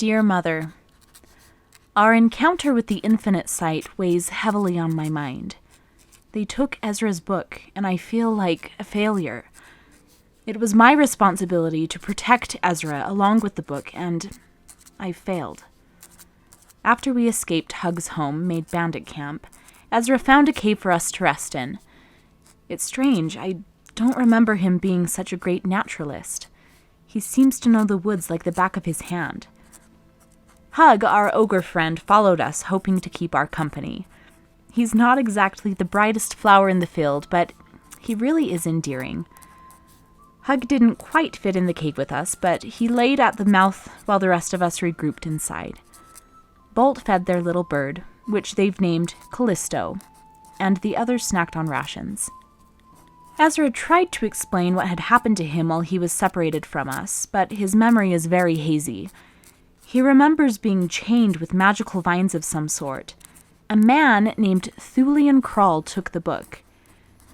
Dear Mother, our encounter with the Infinite Sight weighs heavily on my mind. They took Ezra's book, and I feel like a failure. It was my responsibility to protect Ezra along with the book, and I failed. After we escaped Hug's home, made bandit camp, Ezra found a cave for us to rest in. It's strange, I don't remember him being such a great naturalist. He seems to know the woods like the back of his hand. Hug, our ogre friend, followed us, hoping to keep our company. He's not exactly the brightest flower in the field, but he really is endearing. Hug didn't quite fit in the cave with us, but he laid at the mouth while the rest of us regrouped inside. Bolt fed their little bird, which they've named Callisto, and the others snacked on rations. Ezra tried to explain what had happened to him while he was separated from us, but his memory is very hazy. He remembers being chained with magical vines of some sort. A man named Thulian Kral took the book.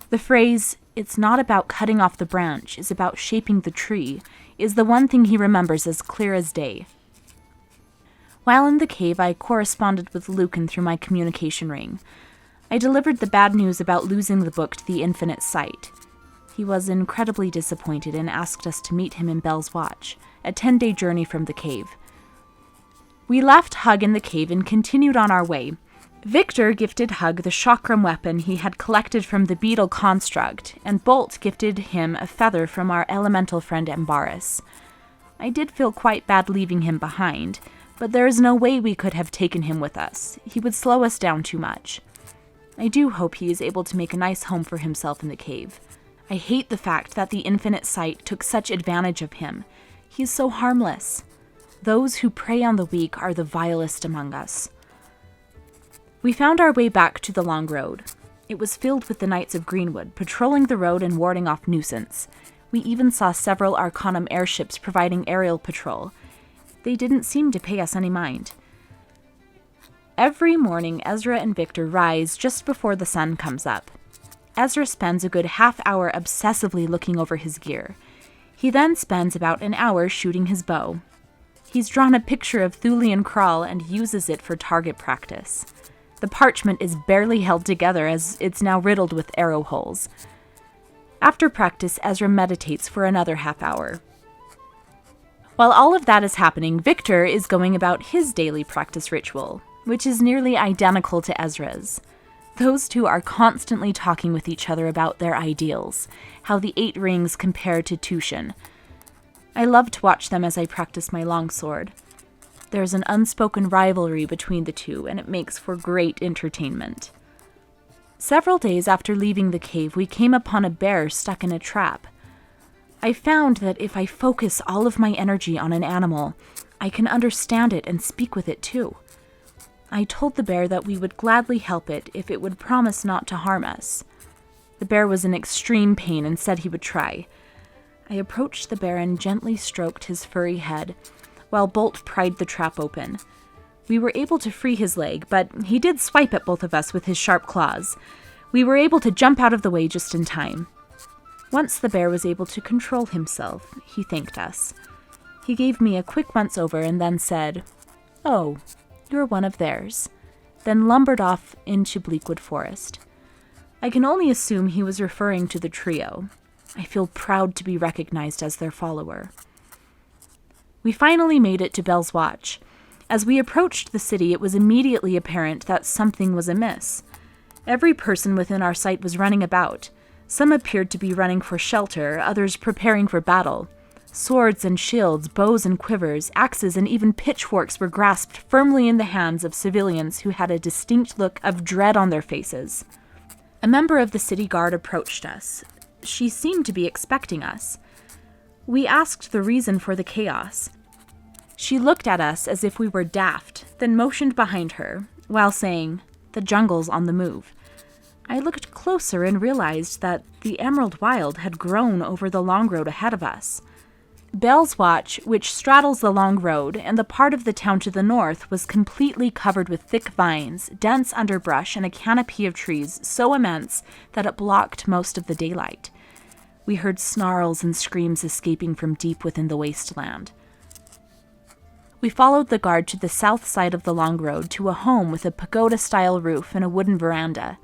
The phrase, "It's not about cutting off the branch, it's about shaping the tree," is the one thing he remembers as clear as day. While in the cave, I corresponded with Lucan through my communication ring. I delivered the bad news about losing the book to the Infinite Sight. He was incredibly disappointed and asked us to meet him in Bell's Watch, a 10-day journey from the cave. We left Hug in the cave and continued on our way. Victor gifted Hug the chakram weapon he had collected from the beetle construct, and Bolt gifted him a feather from our elemental friend Embarrass. I did feel quite bad leaving him behind, but there is no way we could have taken him with us. He would slow us down too much. I do hope he is able to make a nice home for himself in the cave. I hate the fact that the Infinite Sight took such advantage of him. He is so harmless. Those who prey on the weak are the vilest among us. We found our way back to the long road. It was filled with the Knights of Greenwood, patrolling the road and warding off nuisance. We even saw several Arcanum airships providing aerial patrol. They didn't seem to pay us any mind. Every morning, Ezra and Victor rise just before the sun comes up. Ezra spends a good half hour obsessively looking over his gear. He then spends about an hour shooting his bow. He's drawn a picture of Thulian Kral and uses it for target practice. The parchment is barely held together as it's now riddled with arrow holes. After practice, Ezra meditates for another half hour. While all of that is happening, Victor is going about his daily practice ritual, which is nearly identical to Ezra's. Those two are constantly talking with each other about their ideals, how the 8 rings compare to Tushin. I love to watch them as I practice my longsword. There's an unspoken rivalry between the two, and it makes for great entertainment. Several days after leaving the cave, we came upon a bear stuck in a trap. I found that if I focus all of my energy on an animal, I can understand it and speak with it too. I told the bear that we would gladly help it if it would promise not to harm us. The bear was in extreme pain and said he would try. I approached the bear and gently stroked his furry head, while Bolt pried the trap open. We were able to free his leg, but he did swipe at both of us with his sharp claws. We were able to jump out of the way just in time. Once the bear was able to control himself, he thanked us. He gave me a quick once-over and then said, "Oh, you're one of theirs," then lumbered off into Bleakwood Forest. I can only assume he was referring to the trio. I feel proud to be recognized as their follower. We finally made it to Bell's Watch. As we approached the city, it was immediately apparent that something was amiss. Every person within our sight was running about. Some appeared to be running for shelter, others preparing for battle. Swords and shields, bows and quivers, axes, and even pitchforks were grasped firmly in the hands of civilians who had a distinct look of dread on their faces. A member of the city guard approached us. She seemed to be expecting us. We asked the reason for the chaos. She looked at us as if we were daft, then motioned behind her, while saying, "The jungle's on the move." I looked closer and realized that the Emerald Wild had grown over the long road ahead of us. Bell's Watch, which straddles the long road, and the part of the town to the north, was completely covered with thick vines, dense underbrush, and a canopy of trees so immense that it blocked most of the daylight. We heard snarls and screams escaping from deep within the wasteland. We followed the guard to the south side of the long road to a home with a pagoda-style roof and a wooden veranda.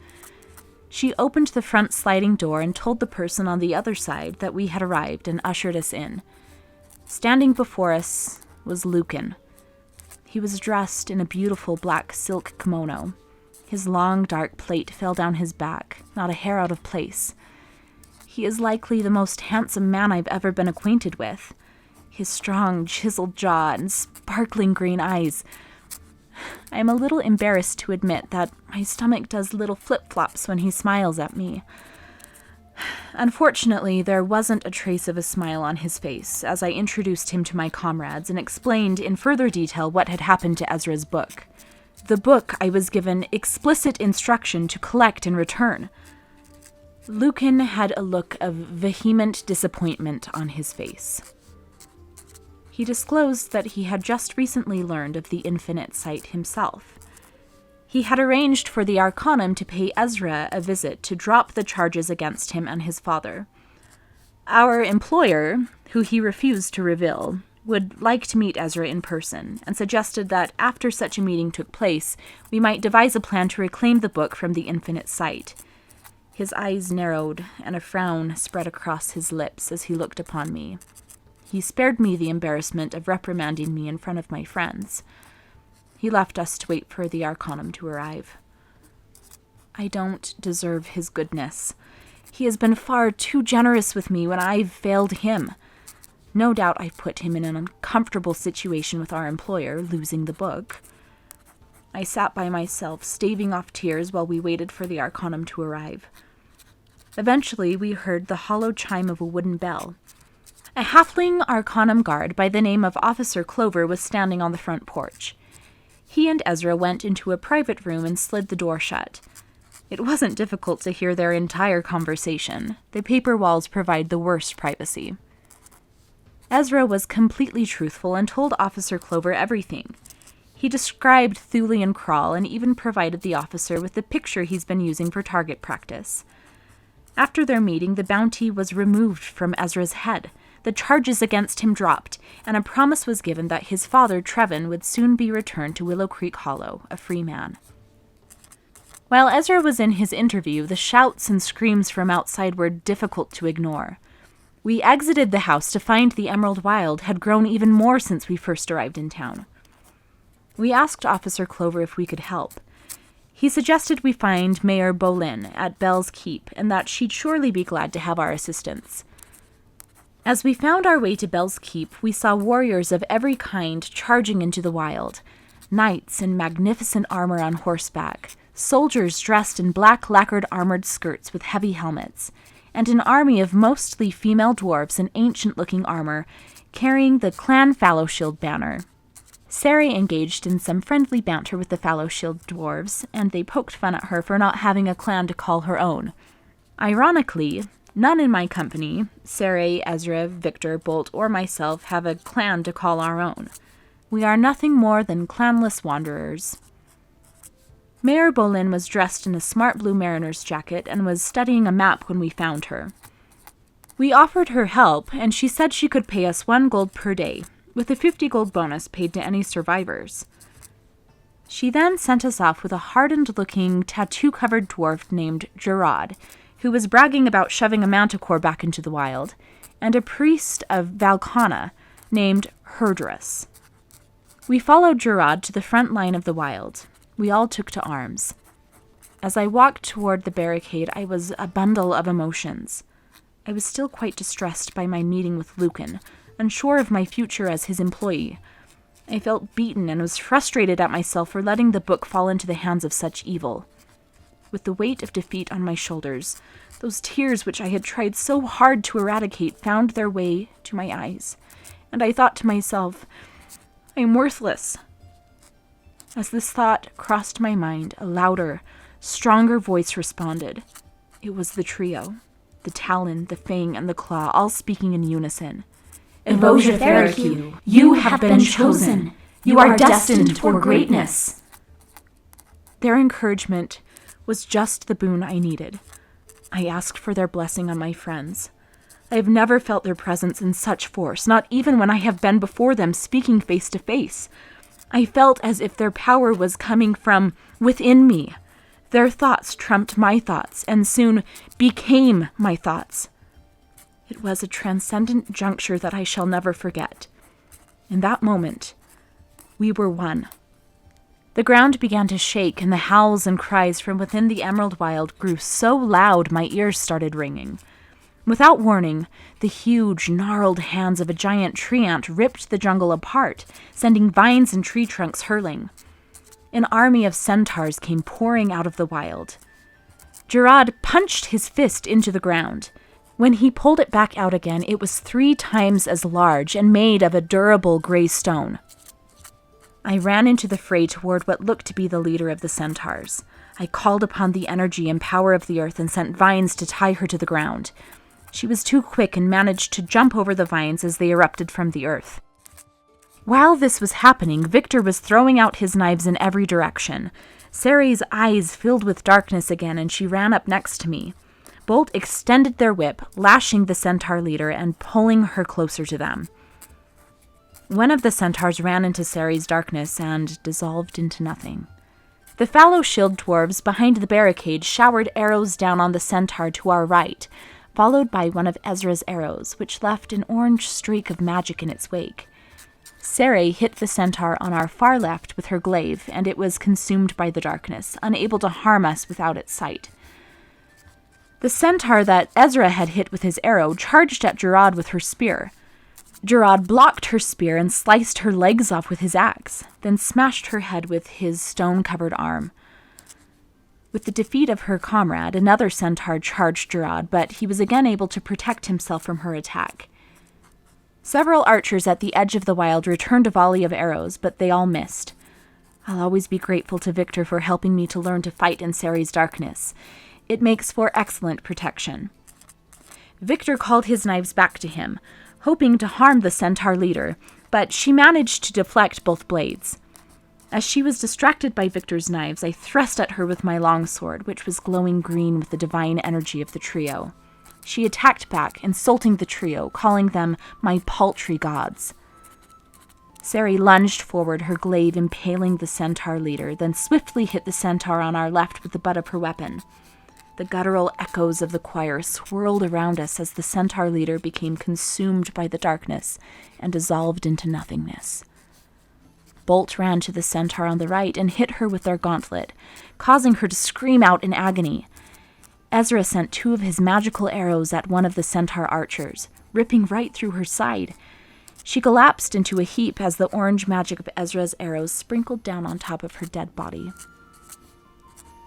She opened the front sliding door and told the person on the other side that we had arrived and ushered us in. Standing before us was Lucan. He was dressed in a beautiful black silk kimono. His long, dark plait fell down his back, not a hair out of place. He is likely the most handsome man I've ever been acquainted with. His strong, chiseled jaw and sparkling green eyes. I am a little embarrassed to admit that my stomach does little flip-flops when he smiles at me. Unfortunately, there wasn't a trace of a smile on his face as I introduced him to my comrades and explained in further detail what had happened to Ezra's book. The book I was given explicit instruction to collect and return. Lucan had a look of vehement disappointment on his face. He disclosed that he had just recently learned of the Infinite Sight himself. He had arranged for the Arcanum to pay Ezra a visit to drop the charges against him and his father. Our employer, who he refused to reveal, would like to meet Ezra in person, and suggested that after such a meeting took place, we might devise a plan to reclaim the book from the Infinite Sight. His eyes narrowed, and a frown spread across his lips as he looked upon me. He spared me the embarrassment of reprimanding me in front of my friends. He left us to wait for the Arcanum to arrive. I don't deserve his goodness. He has been far too generous with me when I've failed him. No doubt I've put him in an uncomfortable situation with our employer, losing the book. I sat by myself, staving off tears while we waited for the Arcanum to arrive. Eventually, we heard the hollow chime of a wooden bell. A halfling Arcanum guard by the name of Officer Clover was standing on the front porch. He and Ezra went into a private room and slid the door shut. It wasn't difficult to hear their entire conversation. The paper walls provide the worst privacy. Ezra was completely truthful and told Officer Clover everything. He described Thulian Crawl and even provided the officer with the picture he's been using for target practice. After their meeting, the bounty was removed from Ezra's head. The charges against him dropped, and a promise was given that his father, Trevin, would soon be returned to Willow Creek Hollow, a free man. While Ezra was in his interview, the shouts and screams from outside were difficult to ignore. We exited the house to find the Emerald Wild had grown even more since we first arrived in town. We asked Officer Clover if we could help. He suggested we find Mayor Bolin at Bell's Keep, and that she'd surely be glad to have our assistance. As we found our way to Bell's Keep, we saw warriors of every kind charging into the wild. Knights in magnificent armor on horseback, soldiers dressed in black lacquered armored skirts with heavy helmets, and an army of mostly female dwarves in ancient-looking armor, carrying the Clan Fallowshield banner. Sari engaged in some friendly banter with the Fallowshield dwarves, and they poked fun at her for not having a clan to call her own. Ironically, none in my company, Sari, Ezra, Victor, Bolt, or myself, have a clan to call our own. We are nothing more than clanless wanderers. Mayor Bolin was dressed in a smart blue mariner's jacket and was studying a map when we found her. We offered her help, and she said she could pay us 1 gold per day, with a 50 gold bonus paid to any survivors. She then sent us off with a hardened-looking, tattoo-covered dwarf named Gerard, who was bragging about shoving a manticore back into the wild, and a priest of Valcana named Herdrus. We followed Gerard to the front line of the wild. We all took to arms. As I walked toward the barricade, I was a bundle of emotions. I was still quite distressed by my meeting with Lucan, unsure of my future as his employee. I felt beaten and was frustrated at myself for letting the book fall into the hands of such evil. With the weight of defeat on my shoulders, those tears which I had tried so hard to eradicate found their way to my eyes, and I thought to myself, I am worthless. As this thought crossed my mind, a louder, stronger voice responded. It was the trio, the Talon, the Fang, and the Claw, all speaking in unison. Evosia Ferricu, you have been chosen. You are destined for greatness. Their encouragement was just the boon I needed. I asked for their blessing on my friends. I have never felt their presence in such force, not even when I have been before them speaking face to face. I felt as if their power was coming from within me. Their thoughts trumped my thoughts, and soon became my thoughts. It was a transcendent juncture that I shall never forget. In that moment, we were one. The ground began to shake, and the howls and cries from within the Emerald Wild grew so loud my ears started ringing. Without warning, the huge, gnarled hands of a giant tree ant ripped the jungle apart, sending vines and tree trunks hurling. An army of centaurs came pouring out of the wild. Gerard punched his fist into the ground. When he pulled it back out again, it was 3 times as large and made of a durable gray stone. I ran into the fray toward what looked to be the leader of the centaurs. I called upon the energy and power of the earth and sent vines to tie her to the ground. She was too quick and managed to jump over the vines as they erupted from the earth. While this was happening, Victor was throwing out his knives in every direction. Sary's eyes filled with darkness again, and she ran up next to me. Bolt extended their whip, lashing the centaur leader and pulling her closer to them. One of the centaurs ran into Sary's darkness and dissolved into nothing. The fallow shield dwarves behind the barricade showered arrows down on the centaur to our right, followed by one of Ezra's arrows, which left an orange streak of magic in its wake. Sari hit the centaur on our far left with her glaive, and it was consumed by the darkness, unable to harm us without its sight. The centaur that Ezra had hit with his arrow charged at Gerard with her spear. Gerard blocked her spear and sliced her legs off with his axe, then smashed her head with his stone-covered arm. With the defeat of her comrade, another centaur charged Gerard, but he was again able to protect himself from her attack. Several archers at the edge of the wild returned a volley of arrows, but they all missed. I'll always be grateful to Victor for helping me to learn to fight in Sary's darkness. It makes for excellent protection. Victor called his knives back to him, hoping to harm the centaur leader, but she managed to deflect both blades. As she was distracted by Victor's knives, I thrust at her with my longsword, which was glowing green with the divine energy of the trio. She attacked back, insulting the trio, calling them my paltry gods. Sari lunged forward, her glaive impaling the centaur leader, then swiftly hit the centaur on our left with the butt of her weapon. The guttural echoes of the choir swirled around us as the centaur leader became consumed by the darkness and dissolved into nothingness. Bolt ran to the centaur on the right and hit her with their gauntlet, causing her to scream out in agony. Ezra sent 2 of his magical arrows at one of the centaur archers, ripping right through her side. She collapsed into a heap as the orange magic of Ezra's arrows sprinkled down on top of her dead body.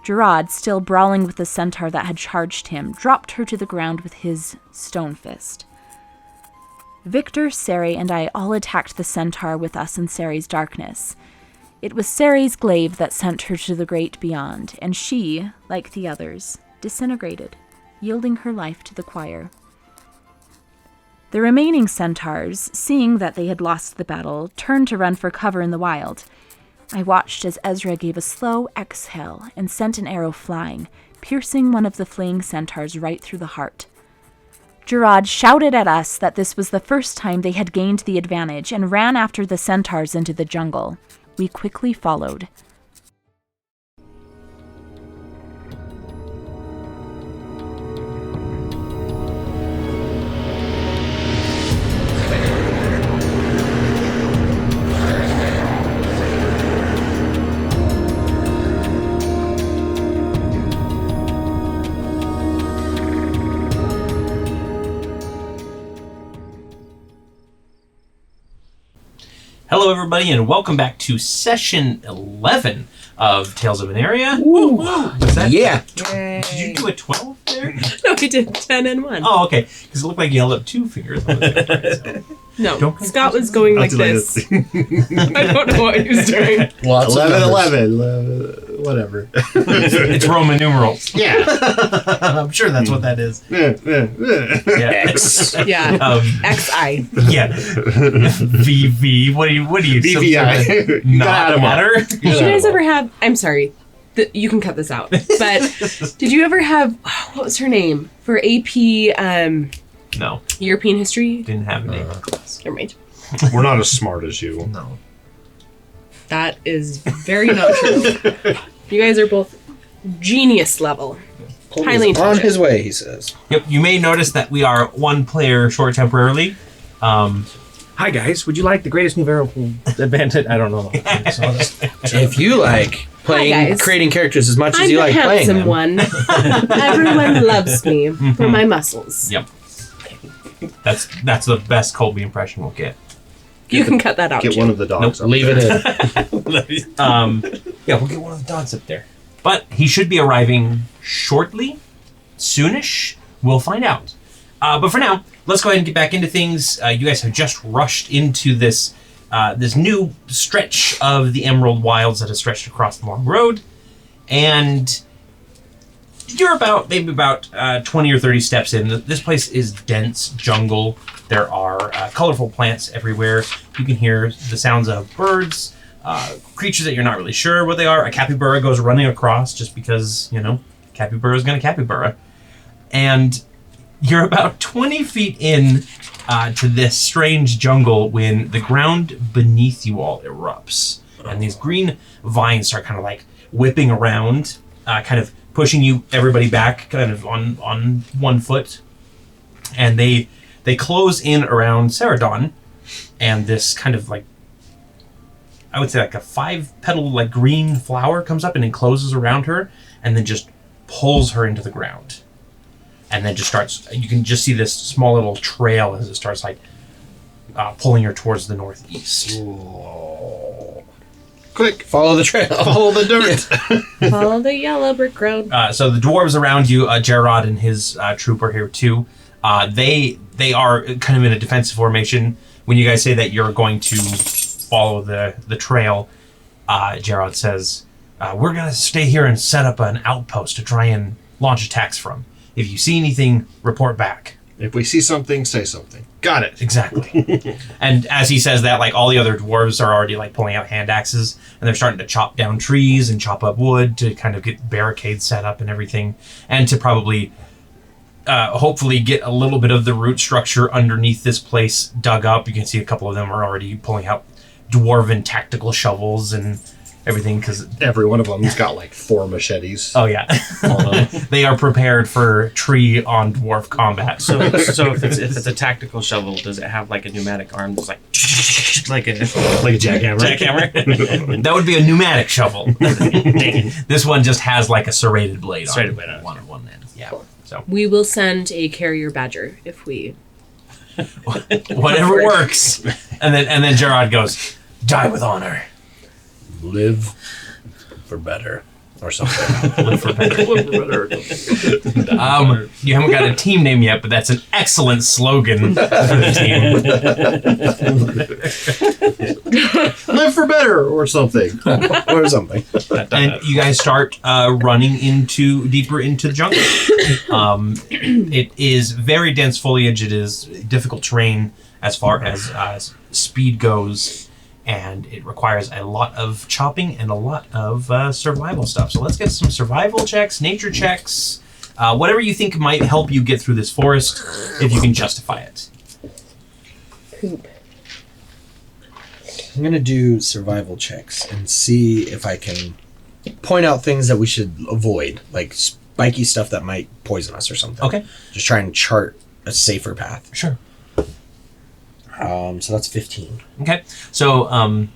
Gerard, still brawling with the centaur that had charged him, dropped her to the ground with his stone fist. Victor, Sari, and I all attacked the centaur with us in Sary's darkness. It was Sary's glaive that sent her to the great beyond, and she, like the others, disintegrated, yielding her life to the choir. The remaining centaurs, seeing that they had lost the battle, turned to run for cover in the wild. I watched as Ezra gave a slow exhale and sent an arrow flying, piercing one of the fleeing centaurs right through the heart. Gerard shouted at us that this was the first time they had gained the advantage and ran after the centaurs into the jungle. We quickly followed. Hello, everybody, and welcome back to Session 11 of Tales of Aneria. Ooh. Was that, Yeah. Did you do a 12 there? No, we did 10 and 1. Oh, okay. Because it looked like you held up 2 fingers. On the same time, so. No, Scott was going like this. I don't know what he was doing. Well, 11, whatever. It's Roman numerals. Yeah. I'm sure that's what that is. Yeah. X. Yeah. XI. Yeah. VV. What do you VVI. Not matter? Did you guys ever have... I'm sorry. You can cut this out. But did you ever have... What was her name? For AP... No, European history? didn't have any class. Never mind. We're not as smart as you. No. That is very not true. You guys are both genius level. Colby's Highly on intelligent. his way, he says. Yep. You may notice that we are one player short temporarily. Hi guys, would you like the greatest new variable advantage? I don't know. If you like playing, guys. creating characters as much I'm as you the like playing handsome them. one. Everyone loves me for my muscles. Yep. That's the best Colby impression we'll get. You can cut that out. Get too. one of the dogs. up Leave there. it in. Yeah, we'll get one of the dogs up there. But he should be arriving shortly, soonish. We'll find out. But for now, let's go ahead and get back into things. You guys have just rushed into this this new stretch of the Emerald Wilds that has stretched across the long road, and you're maybe about 20 or 30 steps in. This place is dense jungle. There are colorful plants everywhere. You can hear the sounds of birds, creatures that you're not really sure what they are. A capybara goes running across just because, capybara is going to capybara. And you're about 20 feet in to this strange jungle when the ground beneath you all erupts. And these green vines start kind of like whipping around, kind of pushing everybody back kind of on one foot. And they close in around Seredan, and this kind of like, I would say like a 5-petal like green flower comes up and encloses around her and then just pulls her into the ground. And then just starts, you can just see this small little trail as it starts like pulling her towards the northeast. Quick, Follow the trail. follow the dirt. Follow the yellow brick road. So the dwarves around you, Gerard and his troop are here too. They are kind of in a defensive formation. When you guys say that you're going to follow the trail, Gerard says, we're going to stay here and set up an outpost to try and launch attacks from. If you see anything, report back. If we see something, say something. Got it. Exactly. And as he says that, like all the other dwarves are already like pulling out hand axes and they're starting to chop down trees and chop up wood to kind of get barricades set up and everything, and to probably hopefully get a little bit of the root structure underneath this place dug up. You can see a couple of them are already pulling out dwarven tactical shovels and everything, because Every one of them's got like 4 machetes. oh yeah, they are prepared for tree on dwarf combat. So if it's a tactical shovel, does it have like a pneumatic arm that's like a Like a jackhammer. jackhammer? That would be a pneumatic shovel. This one just has like a serrated blade Serrated on blade on it. one end. Yeah. So We will send a carrier badger if we. whatever works. And then Gerard goes, "Die with honor." Live for better. Or something. Live for better. You haven't got a team name yet, but that's an excellent slogan for the team. Live for better or something. or something. And you guys start running deeper into the jungle. It is very dense foliage. It is difficult terrain as far as speed goes, and it requires a lot of chopping and a lot of survival stuff. So let's get some survival checks, nature checks, whatever you think might help you get through this forest, if you can justify it. Poop. I'm going to do survival checks and see if I can point out things that we should avoid, like spiky stuff that might poison us or something. Okay. Just try and chart a safer path. Sure. So that's 15. Okay. So,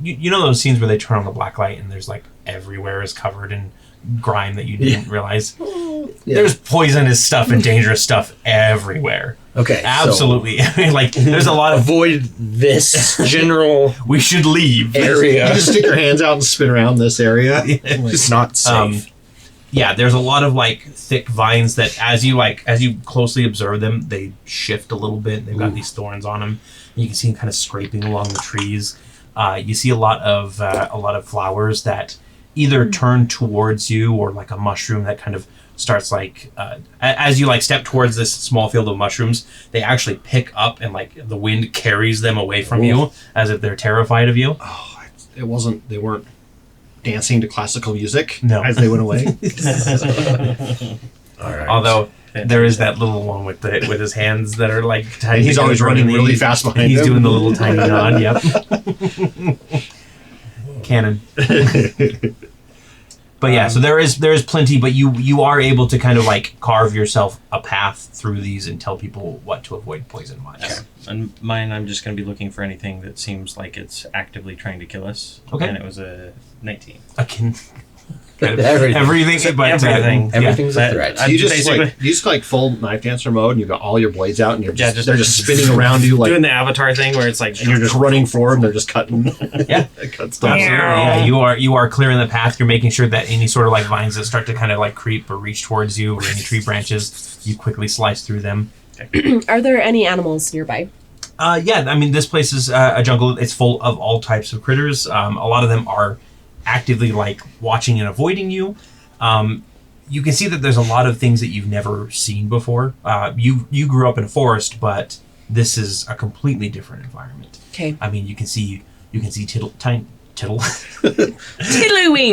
you know those scenes where they turn on the black light and there's like everywhere is covered in grime that you didn't realize? Yeah. There's poisonous stuff and dangerous stuff everywhere. Okay. Absolutely. I mean, like, there's a lot of, Avoid this general we should leave. area. You just stick your hands out and spin around this area. It's not safe. Yeah, there's a lot of like thick vines that as you closely observe them, they shift a little bit. They've got these thorns on them. And you can see them kind of scraping along the trees. You see a lot of flowers that either turn towards you, or like a mushroom that kind of starts like as you like step towards this small field of mushrooms, they actually pick up and like the wind carries them away from you as if they're terrified of you. Oh, they weren't dancing to classical music No. as they went away. All right. Although There is that little one with his hands that are like tiny. He's always running really fast behind He's him. doing the little tiny nod. Yep. Canon. But yeah, so there is plenty, but you are able to kind of like carve yourself a path through these and tell people what to avoid poison-wise. Okay. And mine, I'm just going to be looking for anything that seems like it's actively trying to kill us. Okay. And it was a 19. Kind of Everything. everything, but Everything. Everything's a That- threat. I- You just basically- like full knife dancer mode, and you've got all your blades out, and you're Yeah, just they're just spinning around around you like, doing the avatar thing where it's like and you're just running forward, and they're just cutting. Yeah. cut stuff. Absolutely, yeah. You are clearing the path. You're making sure that any sort of like vines that start to kind of like creep or reach towards you, or any tree branches, you quickly slice through them. Are there any animals nearby? Yeah, I mean, this place is a jungle. It's full of all types of critters. A lot of them are actively like watching and avoiding you. You can see that there's a lot of things that you've never seen before. You grew up in a forest, but this is a completely different environment. Okay. I mean, you can see tiddlywinks.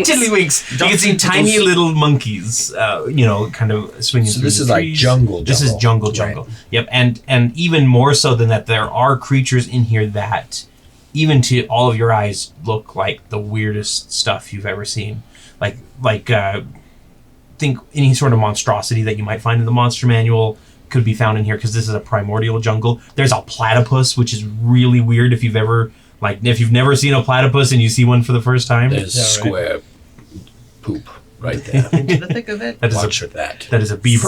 Tiddlywinks. You can see tiny little monkeys, kind of swinging So through this the is like trees. jungle. This is jungle. Right. Yep, and even more so than that, there are creatures in here that, even to all of your eyes, look like the weirdest stuff you've ever seen. Think any sort of monstrosity that you might find in the monster manual could be found in here, because this is a primordial jungle. There's a platypus, which is really weird if you've never seen a platypus and you see one for the first time. There's square poop right there. into the thick of it. That is Watch for that. That is a beaver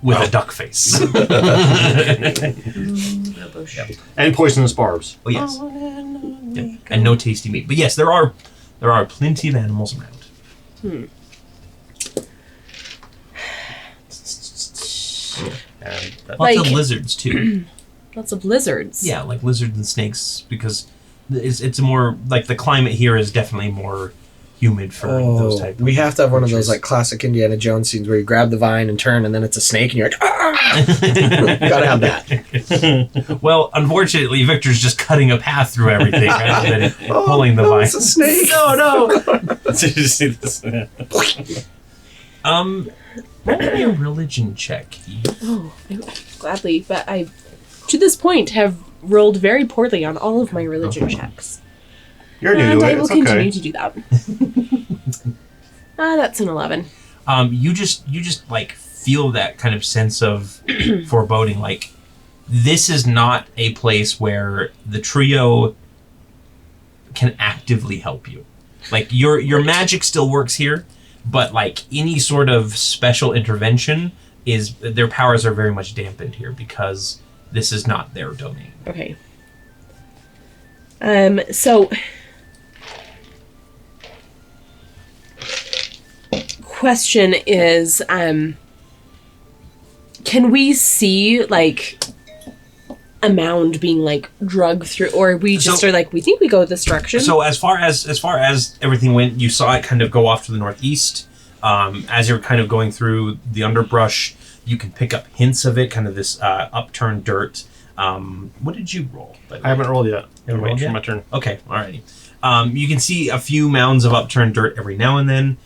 with a duck face. And poisonous barbs. Oh yes. Yeah. And no tasty meat. But yes, there are plenty of animals around. And Lots Like- of lizards too. Lots of lizards. Yeah, like lizards and snakes, because it's more like the climate here is definitely more humid for those type of we have to have one of those creatures. like classic Indiana Jones scenes where you grab the vine and turn, and then it's a snake, and you're like, ah! Gotta have that. Well, unfortunately, Victor's just cutting a path through everything rather than pulling the vine. It's a snake. No. Did you see this? Roll me a religion check. Oh, gladly, but I, to this point, have rolled very poorly on all of my religion checks. You're new And to I it. will It's continue okay. to do that. That's an 11. You just like feel that kind of sense of foreboding. Like, this is not a place where the trio can actively help you. Like, your magic still works here, but like any sort of special intervention their powers are very much dampened here, because this is not their domain. Okay. So question is, can we see like a mound being like drug through, or we just So- are like, we think we go this direction? So as far as everything went, you saw it kind of go off to the northeast. As you're kind of going through the underbrush, you can pick up hints of it, kind of this upturned dirt. What did you roll? by the I haven't way? rolled yet. You haven't Wait rolled for yet? my turn. Okay, alrighty. You can see a few mounds of upturned dirt every now and then,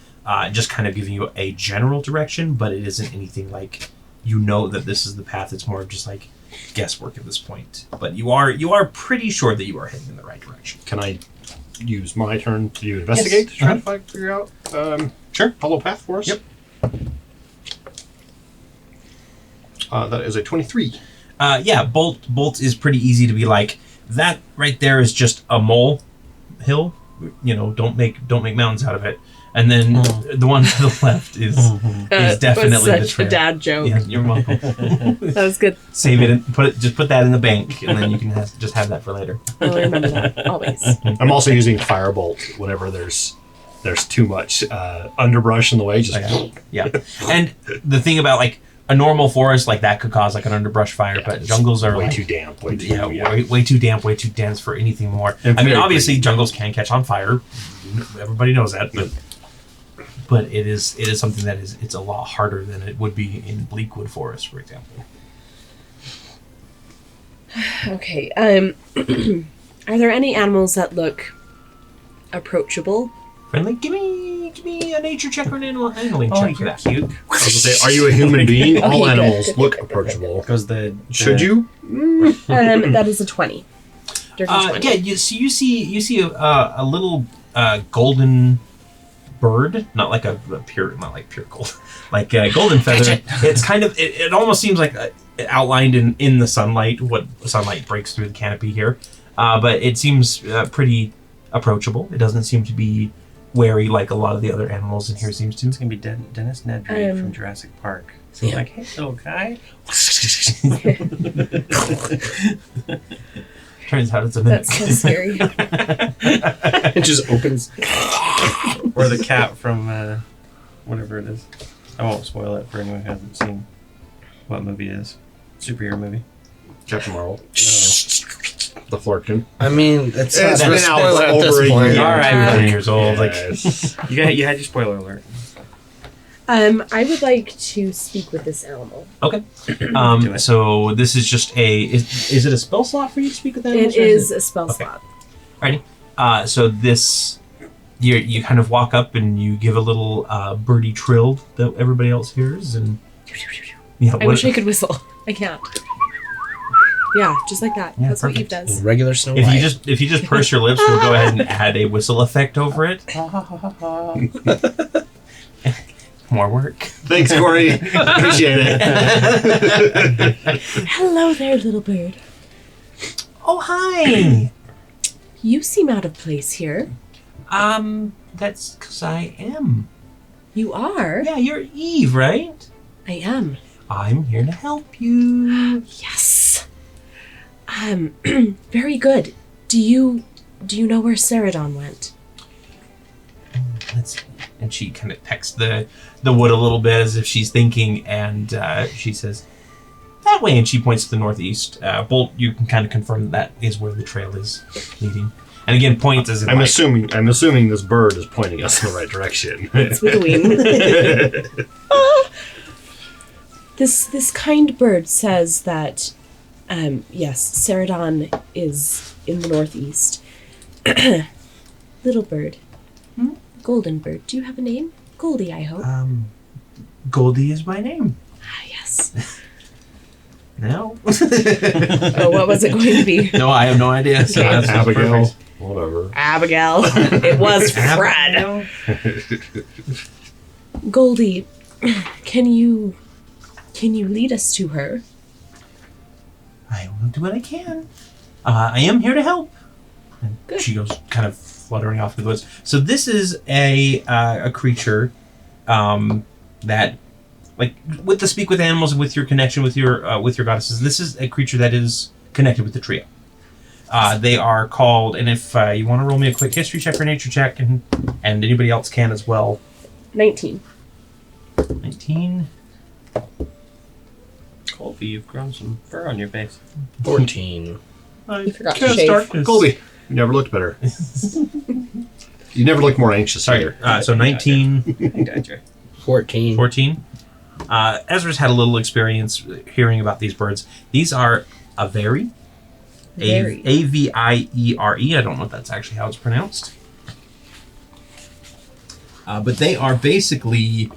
just kind of giving you a general direction, but it isn't anything like you know that this is the path. It's more of just like guesswork at this point. But you are pretty sure that you are heading in the right direction. Can I use my turn to investigate to try to figure out Sure. follow path for us? Yep. That is a 23. Yeah, Bolt is pretty easy to be like, that right there is just a mole hill. Don't make mountains out of it. And then the one to the left is definitely was the such trail. a dad joke. Yeah, you're welcome. That was good. Save it and put that in the bank, and then you can just have that for later. I'll remember that always. I'm also using firebolt whenever there's too much underbrush in the way. Just Yeah. And the thing about like a normal forest like that could cause like an underbrush fire, but jungles are way like, too damp. Way too way too damp, way too dense for anything more. And I mean, very obviously pretty. jungles can catch on fire. Everybody knows that, but it is something that it's a lot harder than it would be in Bleakwood Forest, for example. Okay. Are there any animals that look approachable? Friendly, gimme. give me a nature check or an handling check for that. Cute. I was gonna say, are you a human being? All Okay, animals good. look approachable. Because the Should you? That is a 20. Dirty 20. Yeah, you see a little golden bird, not like pure gold, like a golden feather. It's kind of it almost seems like outlined in the sunlight. What sunlight breaks through the canopy here, but it seems pretty approachable. It doesn't seem to be wary like a lot of the other animals in here seems to. It's gonna be Dennis Nedry from Jurassic Park. So Yeah. like, hey, little guy. Turns out it's a mimic. That's so scary. It just opens. Or the cat from whatever it is. I won't spoil it for anyone who hasn't seen what movie it is. Superhero movie. Captain Marvel. The Florkin. I mean, it's It's not been a out spoiler for at over this a point. year. All right, 20 years old. Yes. You had your spoiler alert. I would like to speak with this animal. Okay. Do it. So this is just is it a spell slot for you to speak with animals? It or is a spell Okay. slot. Alrighty. So this, you kind of walk up and you give a little birdie trill that everybody else hears, and yeah, I wish I could whistle. I can't. Yeah, just like that. Yeah, That's what Eve perfect. does. Regular Snow if White. you just purse your lips, we'll go ahead and add a whistle effect over it. More work. Thanks, Cory. Appreciate it. Hello there, little bird. Oh hi. You seem out of place here. That's because I am. You are? Yeah, you're Eve, right? I am. I'm here to help you. Yes. Very good. Do you know where Seredan went? Let's see. And she kind of pecks the wood a little bit as if she's thinking, and she says, that way, and she points to the northeast. Bolt, you can kind of confirm that is where the trail is leading. And again, point as in I'm like, assuming this bird is pointing us in the right direction. It's with a wing. This kind bird says that, yes, Seredan is in the northeast. Little bird. Golden bird. Do you have a name? Goldie, I hope. Goldie is my name. Ah, yes. No. Oh, what was it going to be? No, I have no idea. So that's Abigail. perfect. Whatever. Abigail. It was Fred. Goldie, can you lead us to her? I will do what I can. I am here to help. And Good. she goes kind of fluttering off into the woods. So this is a creature that, like, with the speak with animals and with your connection with your goddesses, this is a creature that is connected with the trio. They are called, and if you want to roll me a quick history check or nature check, and anybody else can as well. 19. 19. Colby, you've grown some fur on your face. 14. You forgot to Can't shave. start. Colby, you never looked better. You never looked more anxious Sorry. either. So 19. Gotcha. 14. 14. Ezra's had a little experience hearing about these birds. These are Aviere. Very. Aviere. I don't know if that's actually how it's pronounced. But they are basically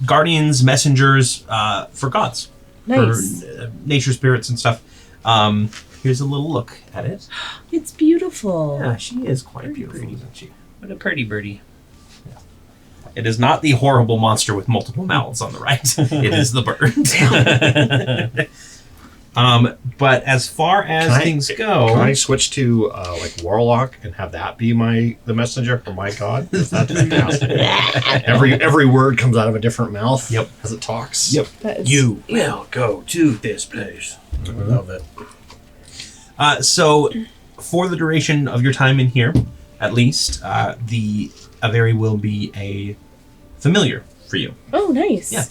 guardians, messengers for gods. Nice. For nature spirits and stuff. Here's a little look at it. It's beautiful. Yeah, she is quite Very beautiful, pretty. isn't she? What a pretty birdie. It is not the horrible monster with multiple mouths on the right. It is the bird. But as far as things go, Can I switch to like Warlock and have that be the messenger for my god? Is that fantastic? every word comes out of a different mouth. Yep. As it talks. Yep. That is- You will go to this place. I love it. So for the duration of your time in here, at least, the Aviere will be a familiar for you. Oh, nice. Yeah.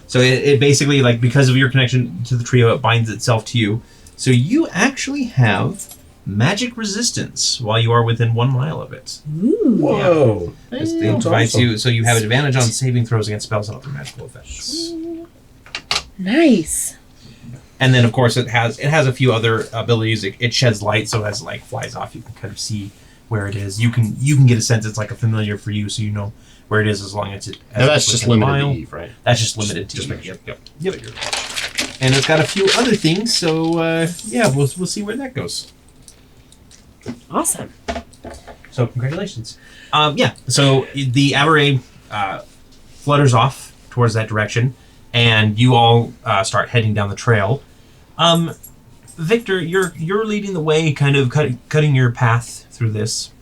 So it basically, like, because of your connection to the trio, it binds itself to you. So you actually have magic resistance while you are within 1 mile of it. Ooh. Whoa. It That's provides awesome. you, so you have an advantage on saving throws against spells and other magical effects. Nice. And then, of course, it has a few other abilities. It sheds light, so as light flies off, you can kind of see where it is. You can get a sense it's like a familiar for you, so you know where it is as long as it. Now that's just within a limited mile. to Eve, right? That's just limited to Just Eve. make sure. Yep. Yep. And it's got a few other things, so yeah, we'll see where that goes. Awesome. So congratulations. Yeah. So the Aberray flutters off towards that direction, and you all start heading down the trail. Victor, you're leading the way, kind of cutting your path through this,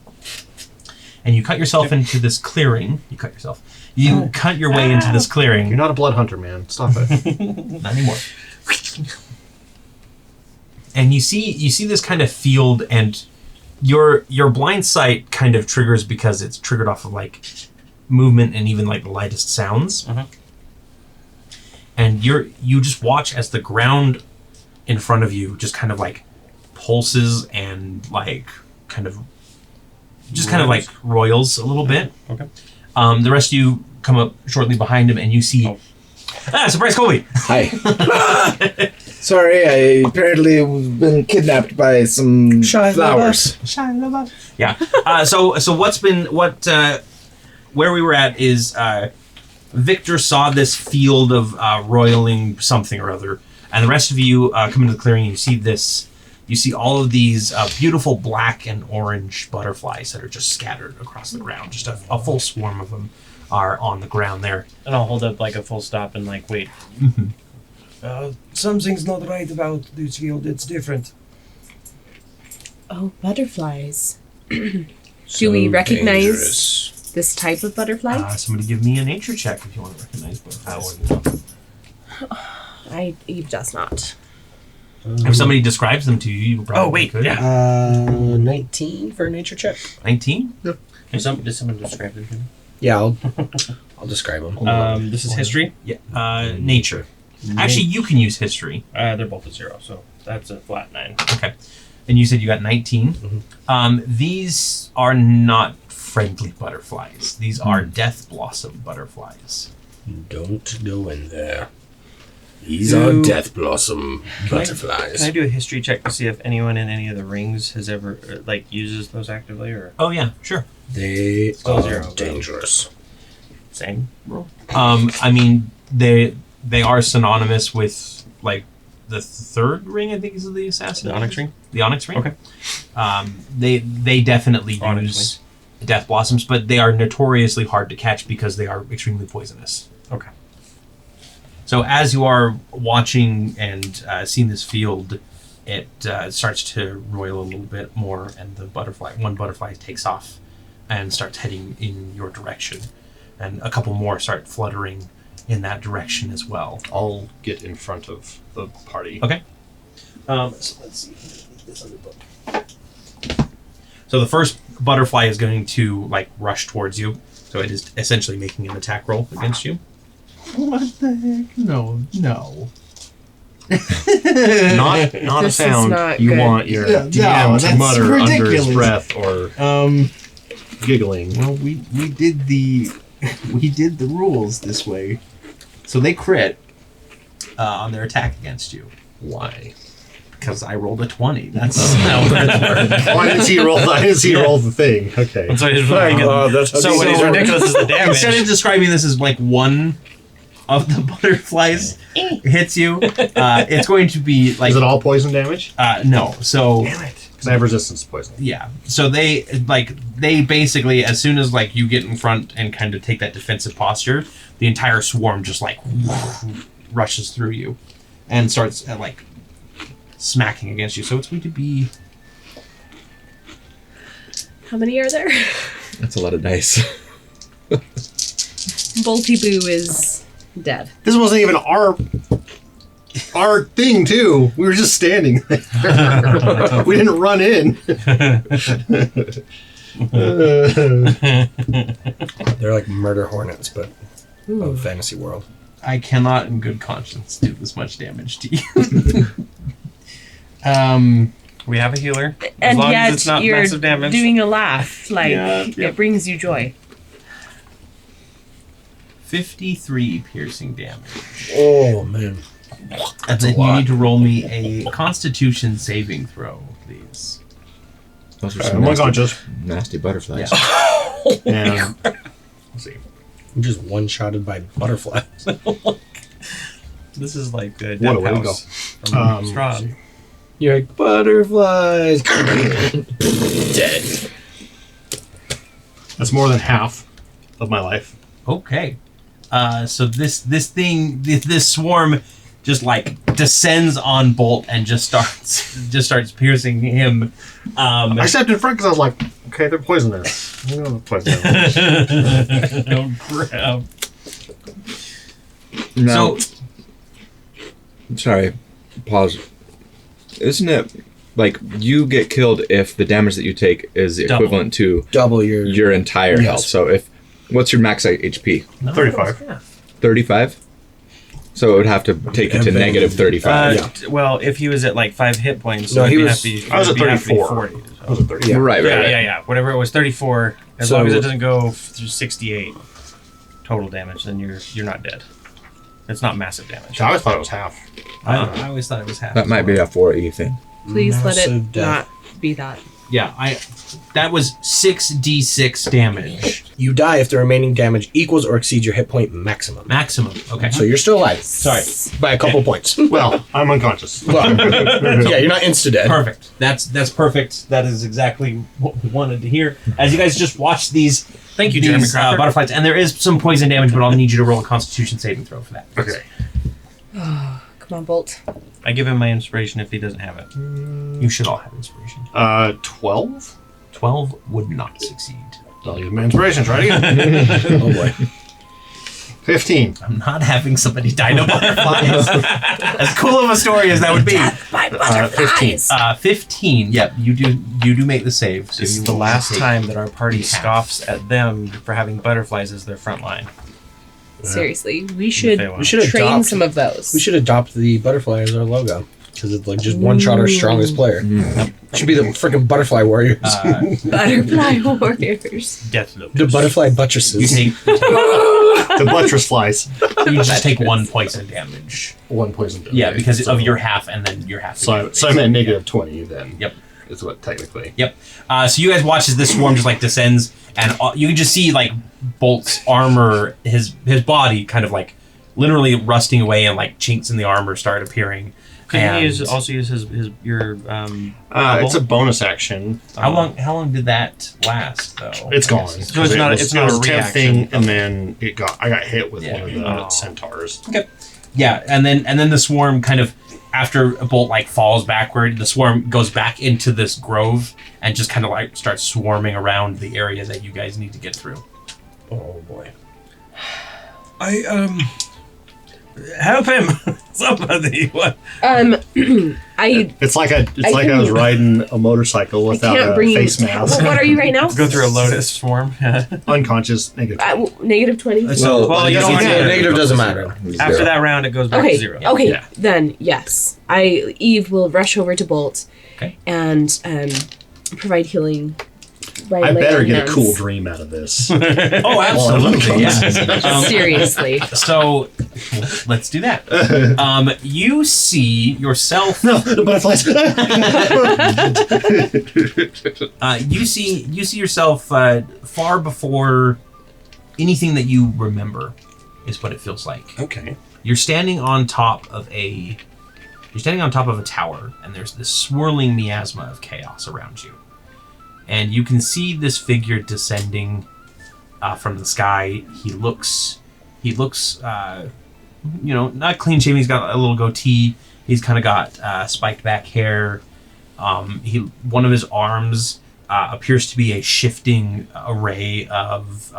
and you cut yourself into this clearing. You cut your way into this clearing. You're not a blood hunter, man. Stop it. Not anymore. And you see this kind of field, and your blind sight kind of triggers because it's triggered off of like movement and even like the lightest sounds. And you just watch as the ground in front of you just kind of like pulses and like kind of like roils a little bit. Okay. The rest of you come up shortly behind him, and you see surprise Colby. Hi. Sorry, I apparently have been kidnapped by some flowers. Yeah. So where we were at is Victor saw this field of roiling something or other, and the rest of you come into the clearing and you see this. You see all of these beautiful black and orange butterflies that are just scattered across the ground. Just a full swarm of them are on the ground there. And I'll hold up like a full stop and like wait. Something's not right about this field. It's different. Oh, butterflies. Do we recognize this type of butterfly? Somebody give me a nature check if you want to recognize butterflies. Eve does not. If somebody describes them to you, you probably could. 19 for a nature check. 19? Yep. Does someone describe them to me? Yeah, I'll describe them. This is history? Yeah. Nature. Actually, you can use history. They're both a 0, so that's a flat 9. Okay. And you said you got 19. These are not friendly butterflies. These are death blossom butterflies. Don't go in there. These are death blossom butterflies. Can I do a history check to see if anyone in any of the rings has ever uses those actively or? Oh yeah, sure. They Still are 0, dangerous. Same roll. I mean they are synonymous with like the third ring. I think is the assassin. The Onyx ring. The Onyx ring. Okay. They definitely Onyx use death blossoms, but they are notoriously hard to catch because they are extremely poisonous. Okay. So as you are watching and seeing this field, it starts to roil a little bit more, and one butterfly takes off and starts heading in your direction, and a couple more start fluttering in that direction as well. I'll get in front of the party. Okay. So let's see. This other book. So the first butterfly is going to like rush towards you. So it is essentially making an attack roll against you. What the heck? No. not a This is sound not you good. want your Yeah, DM no, to that's mutter under ridiculous. his breath or giggling. Well, we did the rules this way. So they crit on their attack against you. Why? Because I rolled a 20. That's Why didn't he roll? I didn't see you roll the thing. Okay. And so he's really that's So what is ridiculous is the damage. Instead of describing this as like one of the butterflies hits you, it's going to be like... Is it all poison damage? No. So... Damn it. Because I have resistance to poison. Yeah. So they basically, as soon as like you get in front and kind of take that defensive posture, the entire swarm just like rushes through you and starts like smacking against you. So it's going to be... How many are there? That's a lot of dice. Bolty Boo is dead. This wasn't even our thing, too. We were just standing there. We didn't run in. They're like murder hornets, but of fantasy world. I cannot in good conscience do this much damage to you. We have a healer. As And long yet as it's not you're massive damage. doing a laugh. Like, Yeah. it brings you joy. 53 piercing damage. Oh, man. And then you need to roll me a Constitution saving throw, please. Those are some I'm nasty, unconscious. nasty butterflies. And let's see. I'm just one-shotted by butterflies. This is like the What a way to go. from Strahd. You're like, butterflies. Dead. That's more than half of my life. Okay. So this swarm just like descends on Bolt and just starts piercing him. I stepped in front because I was like, okay, they're poisonous. I'm gonna poison them. Oh crap! Now, So sorry, pause. Isn't it like you get killed if the damage that you take is Double. equivalent to Double your entire Yes. health? So what's your max HP? 35. Yeah. 35? So it would have to take you to negative 35. Well, if he was at like 5 hit points, No, it'd he be was- have to be- I was at it'd have to be 34. 40, I was at 30. Yeah. Right, right, right. Yeah. Whatever it was, 34. As So- long as it doesn't go through 68 total damage, then you're not dead. It's not massive damage. I always thought it was half. I always thought it was half. That as might be well. a 4E thing. Please let it Massive death. not be that. Yeah, that was 6d6 damage You die if the remaining damage equals or exceeds your hit point maximum. maximum. Okay. So you're still alive. Sorry. By a couple points. Well, I'm unconscious. Well, yeah, you're not insta-dead. Perfect. That's perfect. That is exactly what we wanted to hear. As you guys just watch these, Thank you, Jeremy these Crocker. butterflies, and there is some poison damage, but I'll need you to roll a Constitution saving throw for that. Okay. Come on, Bolt. I give him my inspiration if he doesn't have it. You should all have inspiration. 12? 12 would not succeed. I'll use my inspiration. Try it again. Oh boy. 15. I'm not having somebody die to butterflies. As cool of a story as that would be. By butterflies. 15. Yep, you do make the save. So This you is the will last take time that our party half. scoffs at them for having butterflies as their front line. Seriously, we should They won't. We should train adopt. some of those. We should adopt the butterfly as our logo because it's like just one shot our strongest player. Should be the freaking butterfly warriors. Butterfly warriors. Death Loop. the butterfly You buttresses. take The buttress flies. you just take 1 poison damage. 1 poison damage. Yeah, because So- of your half, and then your half. So I'm at negative 20 then. Yep. Is what technically. Yep. So you guys watch as this swarm just like descends, and you can just see like Bolt's armor, his body, kind of like literally rusting away, and like chinks in the armor start appearing. Can he And also use your It's a bonus action. how long did that last though? It's gone. So it's not- it's not it was a a temp reaction. thing, and then I got hit with Yeah. one of the Oh. centaurs. Yeah, and then the swarm kind of, after a Bolt like falls backward, the swarm goes back into this grove and just kind of like starts swarming around the area that you guys need to get through. Oh boy. help him, somebody. What? It's like I was riding a motorcycle without can't a bring face mask. What are you right now? Go through a lotus swarm. Unconscious, negative. Negative 20. Well, you don't want Yeah, to. negative doesn't matter. After that round, it goes back to Okay. 0. Okay. Yeah. Then yes, Eve will rush over to Bolt, Okay. and provide healing. By I laying better get hands. a cool dream out of this. Oh, absolutely, yeah. Seriously. So let's do that. You see yourself. No, the butterflies. You see yourself far before anything that you remember, is what it feels like. Okay. You're standing on top of a tower, and there's this swirling miasma of chaos around you. And you can see this figure descending from the sky. He looks, not clean shaven. He's got a little goatee. He's kind of got spiked back hair. One of his arms appears to be a shifting array of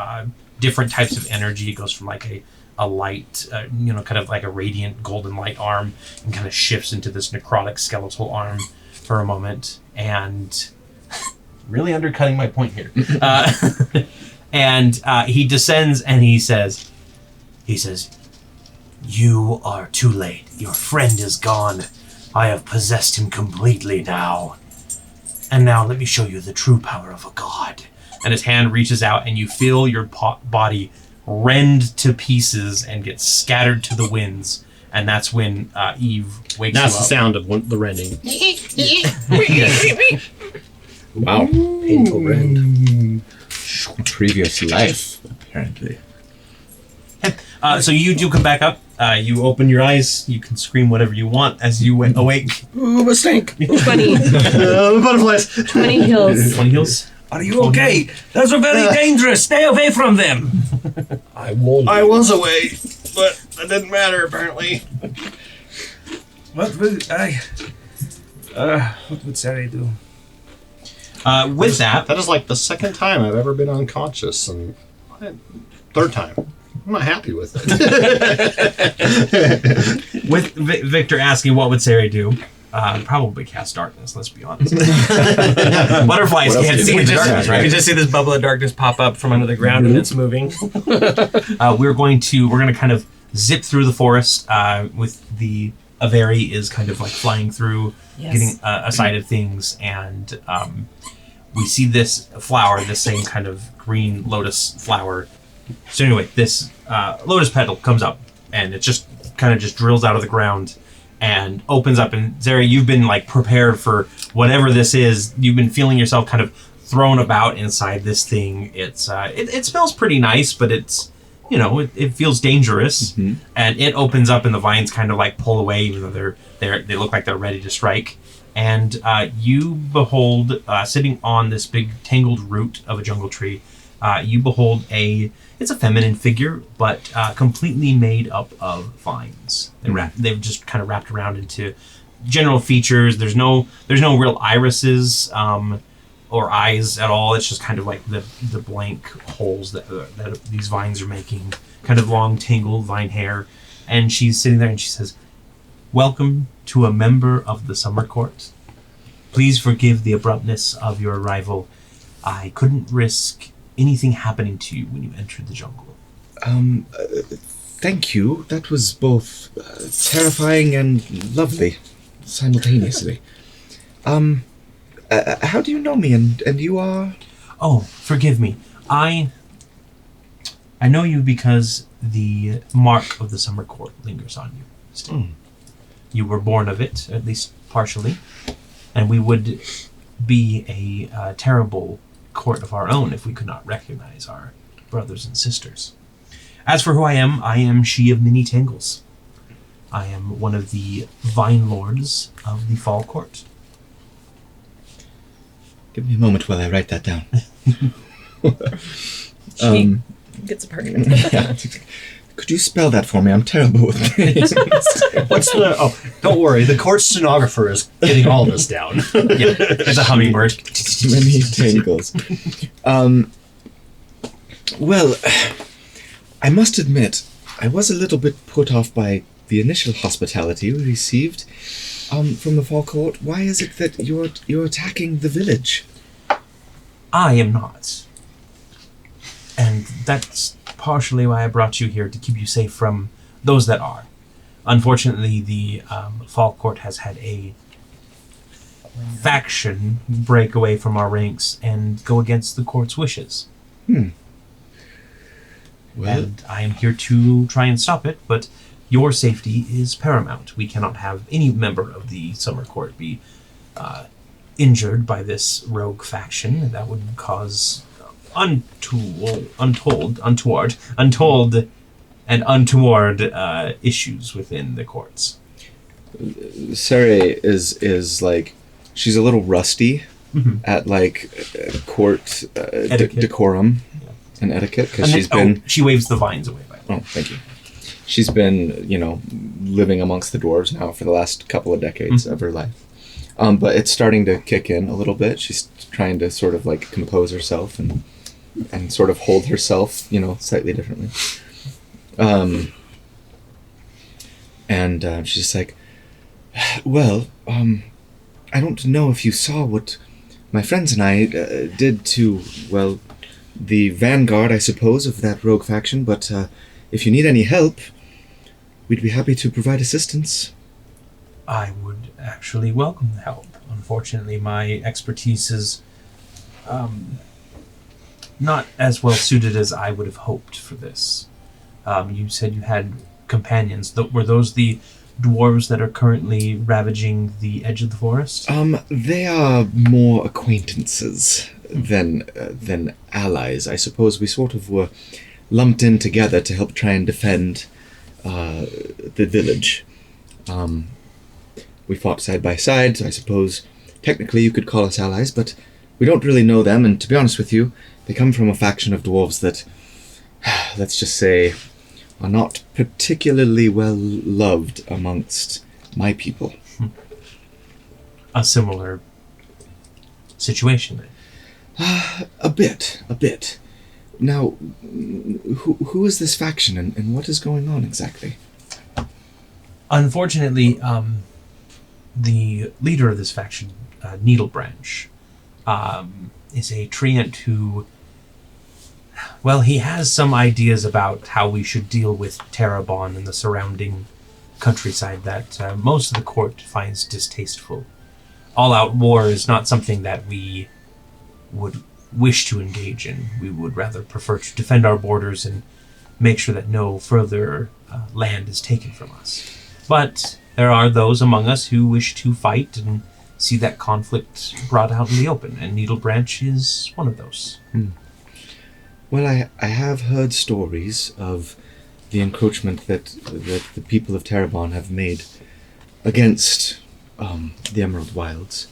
different types of energy. It goes from like a light, kind of like a radiant golden light arm, and kind of shifts into this necrotic skeletal arm for a moment, and really undercutting my point here. And he descends and he says, "You are too late. Your friend is gone. I have possessed him completely now. And now let me show you the true power of a god." And his hand reaches out, and you feel your body rend to pieces and get scattered to the winds. And that's when Eve wakes That's you the up. sound of the rending. Wow. Painful rend. Previous life, apparently. So you do come back up. You open your eyes. You can scream whatever you want as you awake. Ooh, mistake. 20. Butterflies. 20 hills. 20 heals. Are you okay? Those are very dangerous. Stay away from them. I won't. I was away, but that didn't matter apparently. What would Sari do? With that, That is like the second time I've ever been unconscious, and third time. I'm not happy with it. with Victor asking what would Sarah do, probably cast darkness. Let's be honest. Butterflies can't see in the darkness, You right? can just see this bubble of darkness pop up from under the ground and it's moving. We're going to kind of zip through the forest with the Averi is kind of like flying through, getting a side of things, and we see this flower, this same kind of green lotus flower. So anyway, this lotus petal comes up, and it just kind of just drills out of the ground and opens up. And Zara, you've been like prepared for whatever this is. You've been feeling yourself kind of thrown about inside this thing. It's it smells pretty nice, but it's it feels dangerous. Mm-hmm. And it opens up, and the vines kind of like pull away, even though they look like they're ready to strike. And you behold, sitting on this big tangled root of a jungle tree, you behold it's a feminine figure, but completely made up of vines. They've just kind of wrapped around into general features. There's no real irises or eyes at all. It's just kind of like the blank holes that these vines are making, kind of long tangled vine hair. And she's sitting there and she says, "Welcome to a member of the Summer Court. Please forgive the abruptness of your arrival. I couldn't risk anything happening to you when you entered the jungle." Thank you. That was both terrifying and lovely, simultaneously. How do you know me, and you are? Oh, forgive me. I know you because the mark of the Summer Court lingers on you still. You were born of it, at least partially, and we would be a terrible court of our own if we could not recognize our brothers and sisters. As for who I am she of Many Tangles. I am one of the Vine Lords of the Fall Court. Give me a moment while I write that down. She gets a permanent. Could you spell that for me? I'm terrible with names. What's the? Oh, don't worry. The court stenographer is getting all this down. It's a hummingbird. Many Tangles. Well, I must admit, I was a little bit put off by the initial hospitality we received from the Fall Court. Why is it that you're attacking the village? I am not. And that's partially why I brought you here, to keep you safe from those that are. Unfortunately, the Fall Court has had a faction break away from our ranks and go against the court's wishes. Well, And I am here to try and stop it, but your safety is paramount. We cannot have any member of the Summer Court be injured by this rogue faction. That would cause untold and untoward issues within the courts. Sari is like, she's a little rusty at like court decorum and etiquette, because she's been. She waves the vines away. By the way. Oh, thank you. She's been, living amongst the dwarves now for the last couple of decades of her life. But it's starting to kick in a little bit. She's trying to sort of like compose herself and sort of hold herself, slightly differently. And she's just like, well, I don't know if you saw what my friends and I did to, well, the vanguard, I suppose, of that rogue faction, but if you need any help, we'd be happy to provide assistance. I would actually welcome the help. Unfortunately, my expertise is not as well suited as I would have hoped for this. You said you had companions. Were those the dwarves that are currently ravaging the edge of the forest? They are more acquaintances than allies. I suppose we sort of were lumped in together to help try and defend the village. We fought side by side, so I suppose technically you could call us allies, but we don't really know them, and to be honest with you, they come from a faction of dwarves that, let's just say, are not particularly well loved amongst my people. A similar situation then? A bit. Now, who is this faction, and what is going on exactly? Unfortunately, the leader of this faction, Needbranch, is a treant who, well, he has some ideas about how we should deal with Terabon and the surrounding countryside that most of the court finds distasteful. All-out war is not something that we would wish to engage in. We would rather prefer to defend our borders and make sure that no further land is taken from us. But there are those among us who wish to fight and see that conflict brought out in the open, and Needbranch is one of those. Well, I have heard stories of the encroachment that the people of Terabon have made against the Emerald Wilds.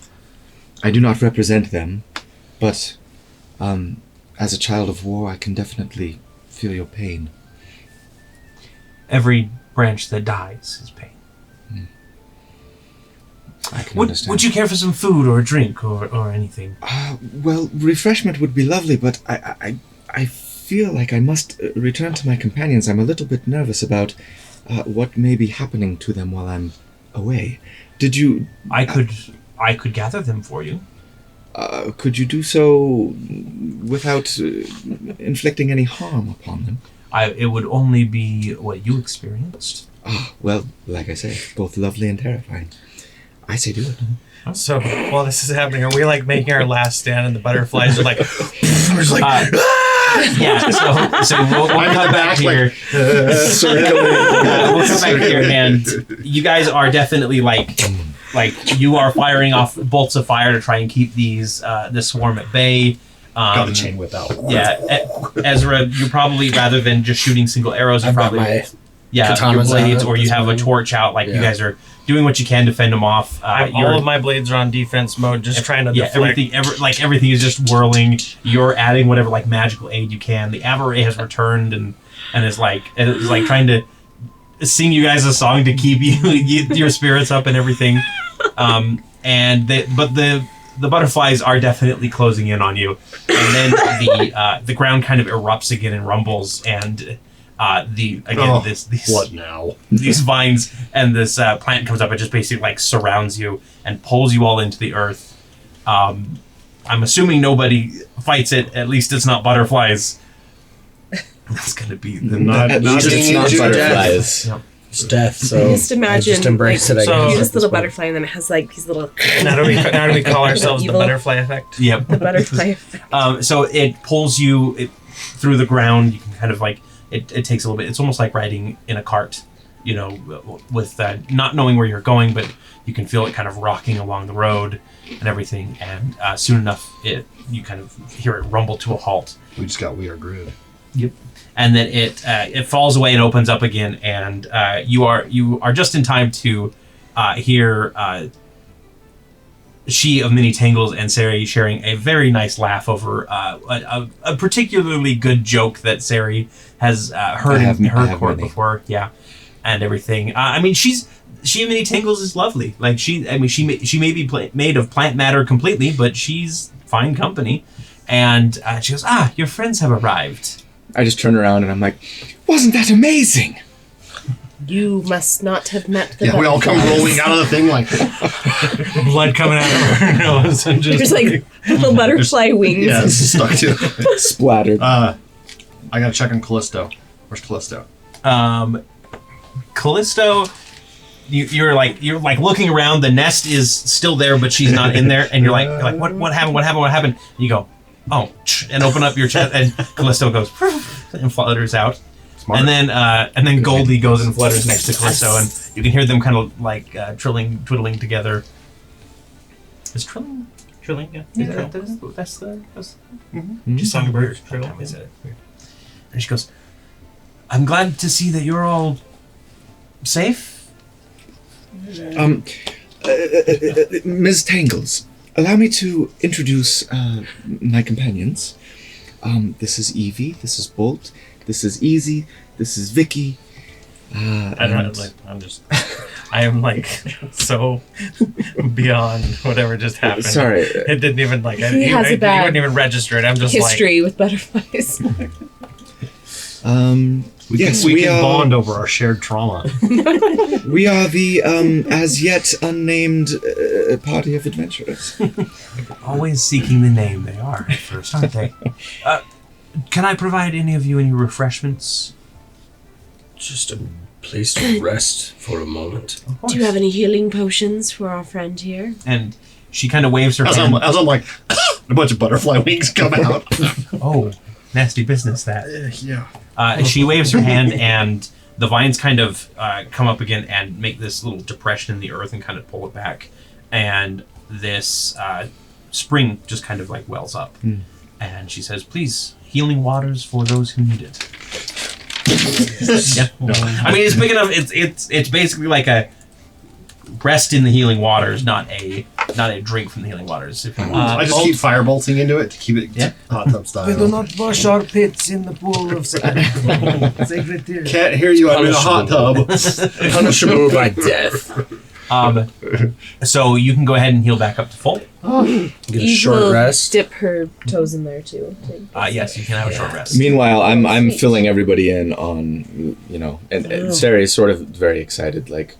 I do not represent them, but as a child of war, I can definitely feel your pain. Every branch that dies is pain. I can understand. Would you care for some food or a drink or anything? Well, refreshment would be lovely, but I feel like I must return to my companions. I'm a little bit nervous about what may be happening to them while I'm away. Did you... I could gather them for you. Could you do so without inflicting any harm upon them? It would only be what you experienced. Well, like I say, both lovely and terrifying. I say do it. So while this is happening, are we like making our last stand and the butterflies are like, we're just like, yeah. So we'll come back here. We'll come back here, and you guys are definitely like you are firing off bolts of fire to try and keep this swarm at bay. Got the chain whip out. Yeah, Ezra, you probably, rather than just shooting single arrows, you probably your blades, or you have a torch out. Like you guys are doing what you can to fend them off. All of my blades are on defense mode, just trying to deflect. Everything is just whirling. You're adding whatever like magical aid you can. The Aberray has returned and is trying to sing you guys a song to keep your spirits up and everything. But the butterflies are definitely closing in on you, and then the ground kind of erupts again and rumbles, and what now? These vines and this plant comes up and just basically like surrounds you and pulls you all into the earth. I'm assuming nobody fights it. At least it's not butterflies. That's gonna be not butterflies. Yep. It's death. So just imagine, I just embrace it. So- this little butterfly, and then it has like these little. Now do we call ourselves the Evil. butterfly effect? Yep. The butterfly effect. So it pulls you through the ground. You can kind of like it takes a little bit. It's almost like riding in a cart, with not knowing where you're going, but you can feel it kind of rocking along the road and everything. And soon enough, you kind of hear it rumble to a halt. We just got weird grid. Yep. And then it falls away and opens up again, and you are just in time to hear she of Many Tangles and Sari sharing a very nice laugh over a particularly good joke that Sari has heard in her court before. Yeah, and everything. She of Many Tangles is lovely. Like she may be made of plant matter completely, but she's fine company. And she goes, your friends have arrived. I just turn around and I'm like, wasn't that amazing? You must not have met the. Yeah, we all come rolling out of the thing like Blood coming out of our nose and just There's like little butterfly wings. yeah, it's stuck to. Splattered. I gotta check on Callisto. Where's Callisto? Callisto, you're looking around. The nest is still there, but she's not in there, and you're like what happened? And you go, and open up your chest, and Callisto goes and flutters out. And then Goldie goes and flutters next to Callisto, and you can hear them kind of like twiddling together. Is trilling? Trilling, yeah. That's the Just songbird. Is it? And she goes, I'm glad to see that you're all safe. Ms. Tangles, allow me to introduce my companions. This is Evie, this is Bolt, this is Easy, this is Vicky. I am like so beyond whatever just happened. Sorry. It didn't even like He has a bad you wouldn't even register it. I'm just history with butterflies. We can bond over our shared trauma. We are the as yet unnamed party of adventurers. Always seeking the name they are at first, aren't they? Can I provide any of you any refreshments? Just a place to rest for a moment. Do you have any healing potions for our friend here? And she kind of waves her As hand. I'm like, a bunch of butterfly wings come out. Oh, nasty business that. Yeah. She waves her hand, and the vines kind of come up again and make this little depression in the earth and kind of pull it back. And this spring just kind of like wells up. And she says, please, healing waters for those who need it. Yeah. No. I mean, it's big enough. It's basically like a rest in the healing waters, not a drink from the healing waters. If you want. I just keep firebolting into it to keep it hot tub style. We do not wash our pits in the pool of sacred tears. Can't hear you. I'm in a hot tub. Punishable by death. So you can go ahead and heal back up to full. Get a short rest. Dip her toes in there too. Yes, you can have a short rest. Meanwhile, I'm filling everybody in on, and Sarah is sort of very excited, like,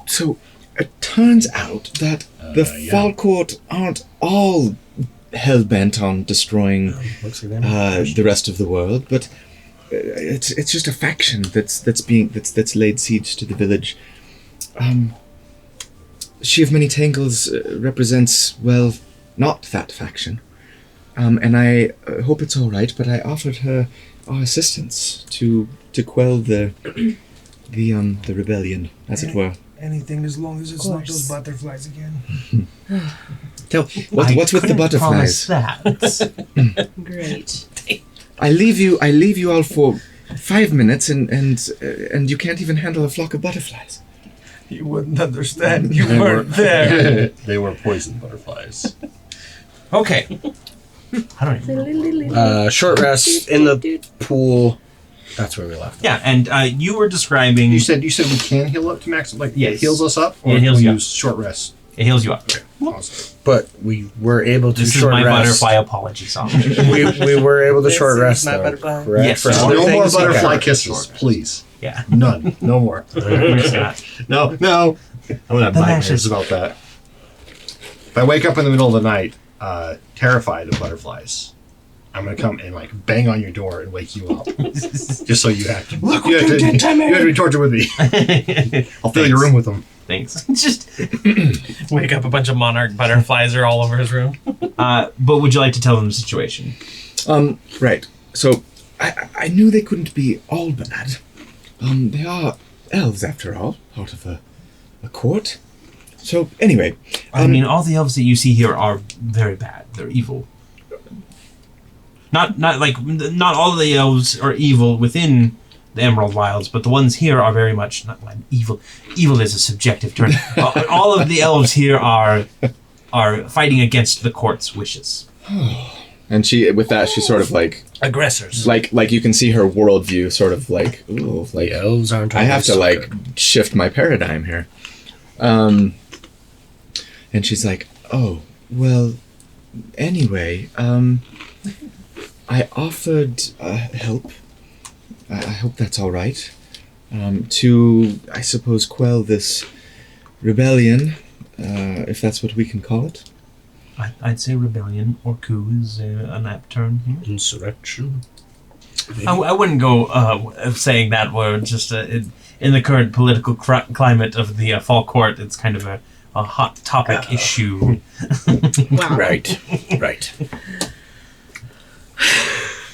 so it turns out that the Fall Court aren't all hell-bent on destroying the rest of the world, but it's just a faction that's laid siege to the village. She of Many Tangles represents, well, not that faction. And I hope it's all right, but I offered her our assistance to quell the rebellion, as it were. Anything as long as it's not those butterflies again. What's with the butterflies? That. Great. I leave you all for 5 minutes, and you can't even handle a flock of butterflies. You wouldn't understand. You weren't there. They were poison butterflies. Okay. I don't even know. Short rest in the pool. That's where we left. Yeah, and you were describing. You said we can heal up to max. Like Yes. it heals us up. Or It heals we you up. use short rest. It heals you up. Awesome. But we were able to This is short my rest. butterfly apology song. we were able to This short is rest my though. butterfly. Correct? Yes. For No other No more things? butterfly Okay. kisses, please. Yeah. None. No more. It's not. No. I'm gonna have The nightmares lashes. about that. If I wake up in the middle of the night, terrified of butterflies, I'm gonna come and like bang on your door and wake you up, just so you have to. Look you, what have you to did to me. you have to be tortured with me. I'll fill your room with them. Thanks. Just. Wake up, a bunch of monarch butterflies are all over his room. But would you like to tell them the situation? Right. So I knew they couldn't be all bad. They are elves after all, out of a court. So anyway, I mean, all the elves that you see here are very bad. They're evil. Not all of the elves are evil within the Emerald Wilds, but the ones here are very much not evil. Evil is a subjective term. All of the elves here are fighting against the court's wishes. and she sort of like Aggressors. like you can see her worldview sort of like, ooh, like The elves aren't. I have to always like good. shift my paradigm here. And she's like, oh, well, anyway, I offered help. I hope that's all right. To, I suppose, quell this rebellion, if that's what we can call it. I'd say rebellion or coup is an apt term here. Insurrection. I wouldn't go saying that word. Just in the current political climate of the fall court, it's kind of a hot topic issue. Wow. Right.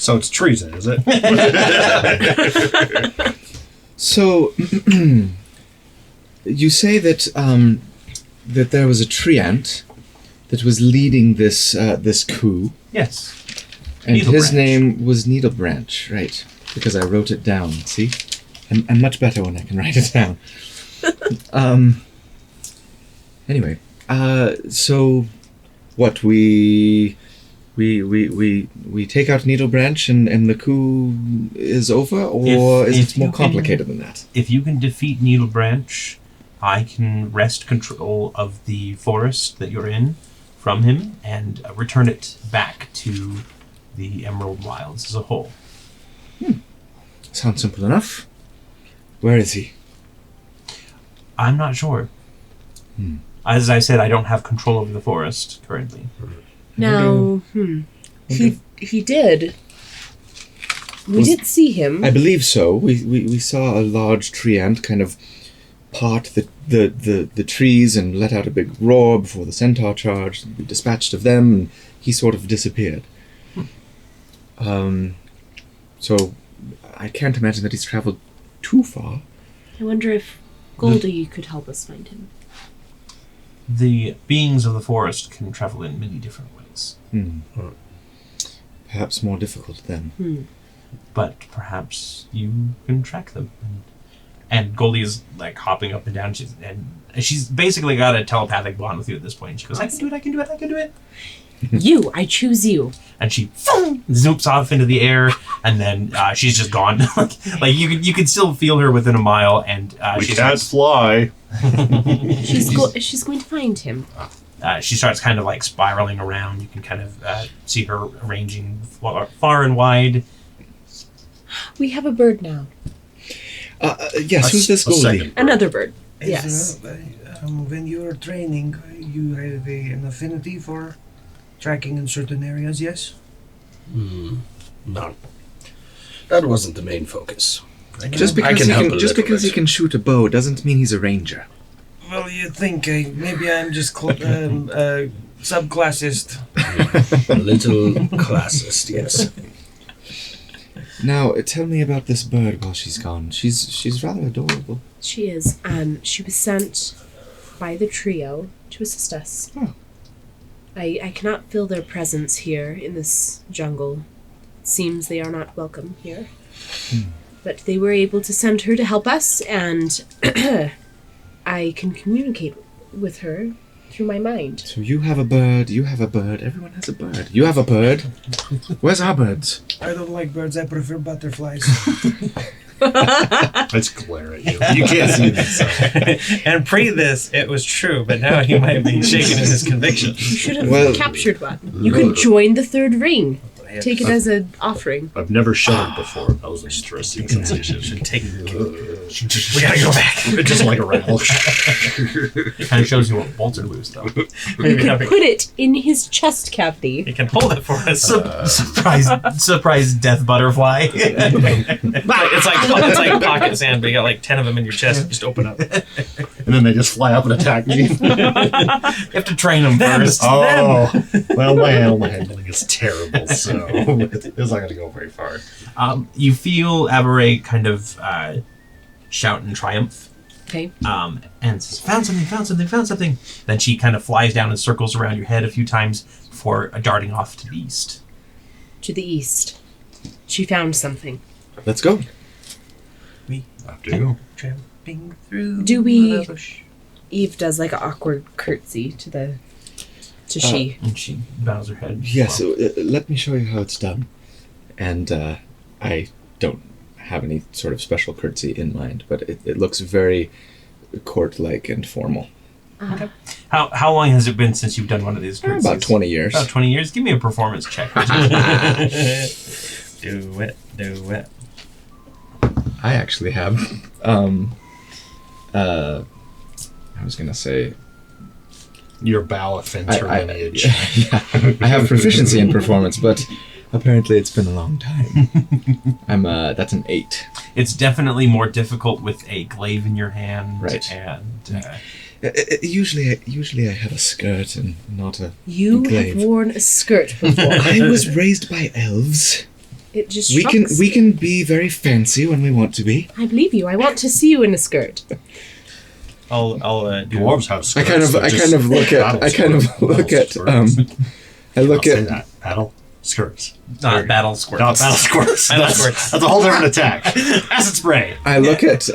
So it's treason, is it? So, you say that that there was a treant that was leading this this coup, Yes. and his Needlebranch. name was Needbranch, right? Because I wrote it down. See, I'm much better when I can write it down. Anyway, so what we take out Needbranch and the coup is over, or If is it more you can- complicated than that? If you can defeat Needlebranch, I can wrest control of the forest that you're in from him and return it back to the Emerald Wilds as a whole. Sounds simple enough. Where is he? I'm not sure. As I said, I don't have control over the forest currently. Now, he did. We did see him. I believe so. We saw a large treant kind of part the trees and let out a big roar before the centaur charged. We dispatched of them, and he sort of disappeared. So I can't imagine that he's traveled too far. I wonder if Goldie could help us find him. The beings of the forest can travel in many different ways, Perhaps more difficult then. but perhaps you can track them. And Goldie is like hopping up and down. She's basically got a telepathic bond with you at this point. She goes, I can do it, I can do it, I can do it. You, I choose you. And she zoops off into the air, and then she's just gone. like you can still feel her within a mile, and We can't fly. She's going to find him. She starts kind of like spiraling around. You can kind of see her arranging far and wide. We have a bird now. Yes, who's this Goldie? Another bird. Ezra, Yes. when you're training, you have an affinity for tracking in certain areas, yes? No. That wasn't the main focus. Just because he can shoot a bow doesn't mean he's a ranger. Well, you think maybe I'm just subclassist. A little classist, yes. Now, tell me about this bird while she's gone. She's rather adorable. She is. She was sent by the trio to assist us. Oh. I cannot feel their presence here in this jungle. It seems they are not welcome here. But they were able to send her to help us, and I can communicate with her through my mind. So you have a bird, everyone has a bird. You have a bird. Where's our birds? I don't like birds, I prefer butterflies. Let's glare at you. You can't see this. And pre this, it was true, but now he might be shaken in his conviction. You should have captured one. You could join the third ring. Take it as an offering. I've never shuddered before. That was an interesting sensation. Should take We gotta go back. Just like a rattle. Kind of shows you what bolts are loose, though. You could put it in his chest cavity. He can hold it for us. Surprise death butterfly. It's like pocket sand, but you got like 10 of them in your chest. Just open up. And then they just fly up and attack me. You have to train them first. Oh, well, my handling is terrible, so it's not going to go very far. You feel Aberray kind of shout in triumph. Okay. And says, found something. Then she kind of flies down and circles around your head a few times before darting off to the east. To the east. She found something. Let's go. We Have to. tramping through. Do we- the bush. Eve does like an awkward curtsy to she. And she bows her head. Yes, Well, let me show you how it's done. And I don't have any sort of special curtsy in mind, but it looks very court-like and formal. How long has it been since you've done one of these curtsies? About 20 years. About 20 years? Give me a performance check. Do it. I actually have, I was going to say... Your bow offends her lineage. Yeah, I have proficiency in performance, but apparently it's been a long time. That's an 8. It's definitely more difficult with a glaive in your hand. Right. And Usually I have a skirt and not a You glaive. have worn a skirt before. I was raised by elves. It just We shocks we me. can be very fancy when we want to be. I believe you. I want to see you in a skirt. I'll do. Dwarves have skirts. I kind of look at Battle skirts. Not battle squirts. Not battle squirts. Battle That's squirts. a whole different attack. Acid spray. I look at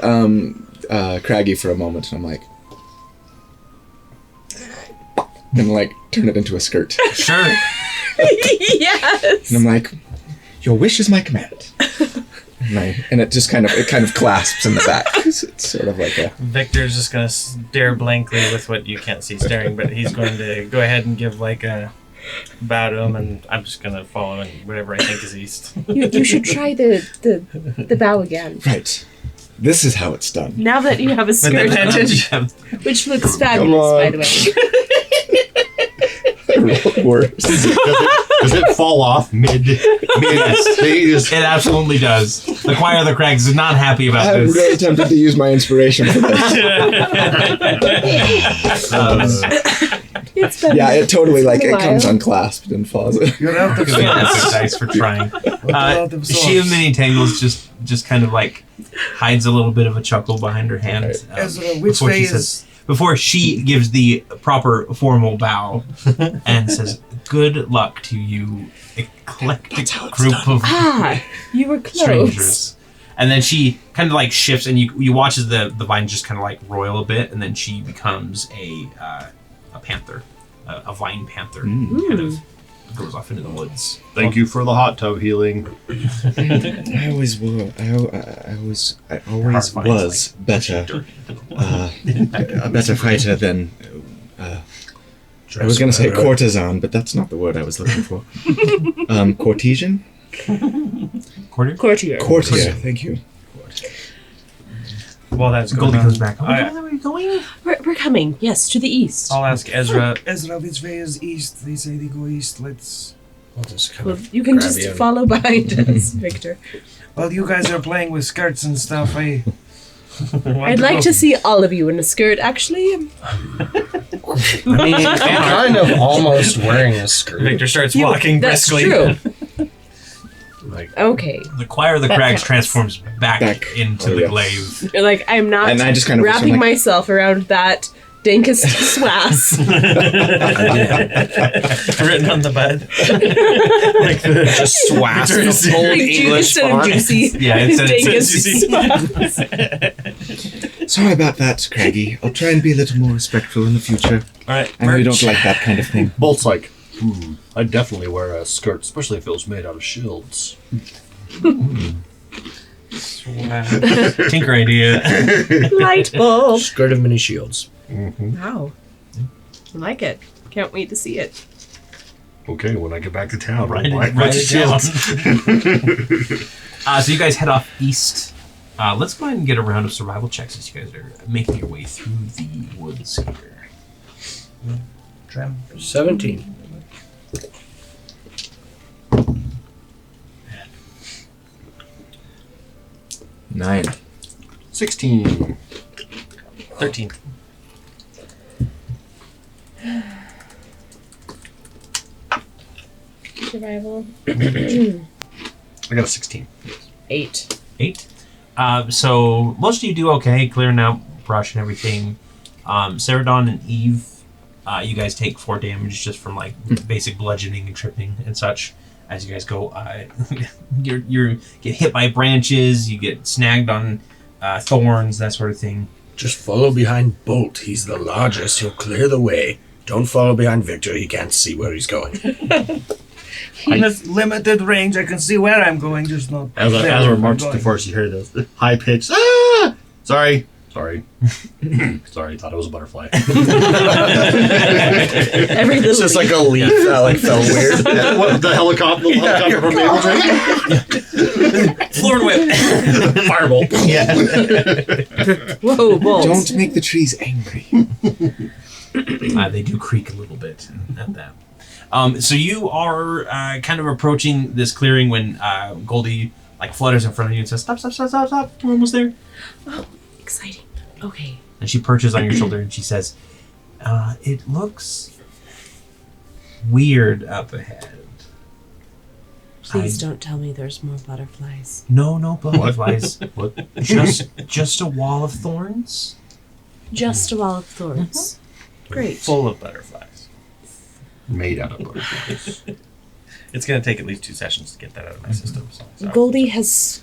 Craggy for a moment and I'm like, and like turn it into a skirt. Sure. Yes. And I'm like, your wish is my command. And it just kind of clasps in the back. It's sort of like a. Victor's just gonna stare blankly with what you can't see staring, but he's going to go ahead and give like a bow to him, and I'm just gonna follow in whatever I think is east. You should try the bow again. Right. This is how it's done. Now that you have a With skirt, advantage. which looks fabulous, by the way. Does it fall off mid? Yes, it absolutely does. The Choir of the Crags is not happy about I'm this. really tempted to use my inspiration for this. It's been Yeah, it totally it's like been a it comes while. unclasped and falls. You're out of Give me an sorts. epic dice for trying. Out of She of sorts. Many Tangles just kind of like hides a little bit of a chuckle behind her hand. Ezra, which before way she is... says, before she gives the proper formal bow and says, "Good luck to you, eclectic group of You were close. strangers." And then she kind of like shifts, and you watch as the vine just kind of like roil a bit, and then she becomes a panther, a vine panther, kind of goes off into the woods. Thank you for the hot tub healing. I always was better, a better fighter than. I was going to say courtesan, but that's not the word I was looking for. Courtesian? Courtier? Courtier, thank you. While that's going Goldie on, comes back. Oh, I- where are we going? We're coming. Yes, to the east. I'll ask Ezra. Ezra, which way is east? They say they go east. Let's... I'll just kind Well, of you can grab just you and- follow behind us, Victor. Well, you guys are playing with skirts and stuff. I'd like to see all of you in a skirt, actually. I mean, I'm kind of almost wearing a skirt. Victor starts walking That's briskly. true. Like, Okay. The Choir of the That Crags counts. transforms back into Oh, the yeah. glaive. You're like, I'm not And I just kind of wrapping like- myself around that dankest swass. Written on the bed. Like the Just swass Victor's the old Like English instead of font. juicy. Yeah, it said dankest swass. Sorry about that, Craggy. I'll try and be a little more respectful in the future. All right. I know you don't like that kind of thing. Bolt's like, I'd definitely wear a skirt, especially if it was made out of shields. Tinker idea. Light bulb. Skirt of many shields. Wow. I like it. Can't wait to see it. Okay, when I get back to town, Write I'll it- buy write it down. shields. So you guys head off east. Let's go ahead and get a round of survival checks as you guys are making your way through the woods here. 17. Nine. 16. 13. Survival. I got a 16. 8. 8. So most of you do okay, clearing out brush and everything. Seredan and Eve, you guys take 4 damage just from like basic bludgeoning and tripping and such. As you guys go, you get hit by branches, you get snagged on thorns, that sort of thing. Just follow behind Bolt. He's the largest. He'll clear the way. Don't follow behind Victor. He can't see where he's going. In this limited range, I can see where I'm going, just not As there we're where I'm marching going. to force, you hear this high pitched, ah! Sorry. Sorry, thought it was a butterfly. Every It's little just like a leaf that like fell weird. What, the helicopter from Naval Train? Floor and whip! Firebolt. Yeah. Whoa, balls. Don't make the trees angry. They do creak a little bit at that. So you are kind of approaching this clearing when Goldie like flutters in front of you and says, "Stop, stop, stop, stop, stop! We're almost there." Oh, exciting. Okay. And she perches on your shoulder and she says, "It looks weird up ahead." Please don't tell me there's more butterflies. No butterflies. What? Just a wall of thorns? Just a wall of thorns. Great. Full of butterflies. Made out of butterflies. It's going to take at least 2 sessions to get that out of my system. So sorry. Goldie has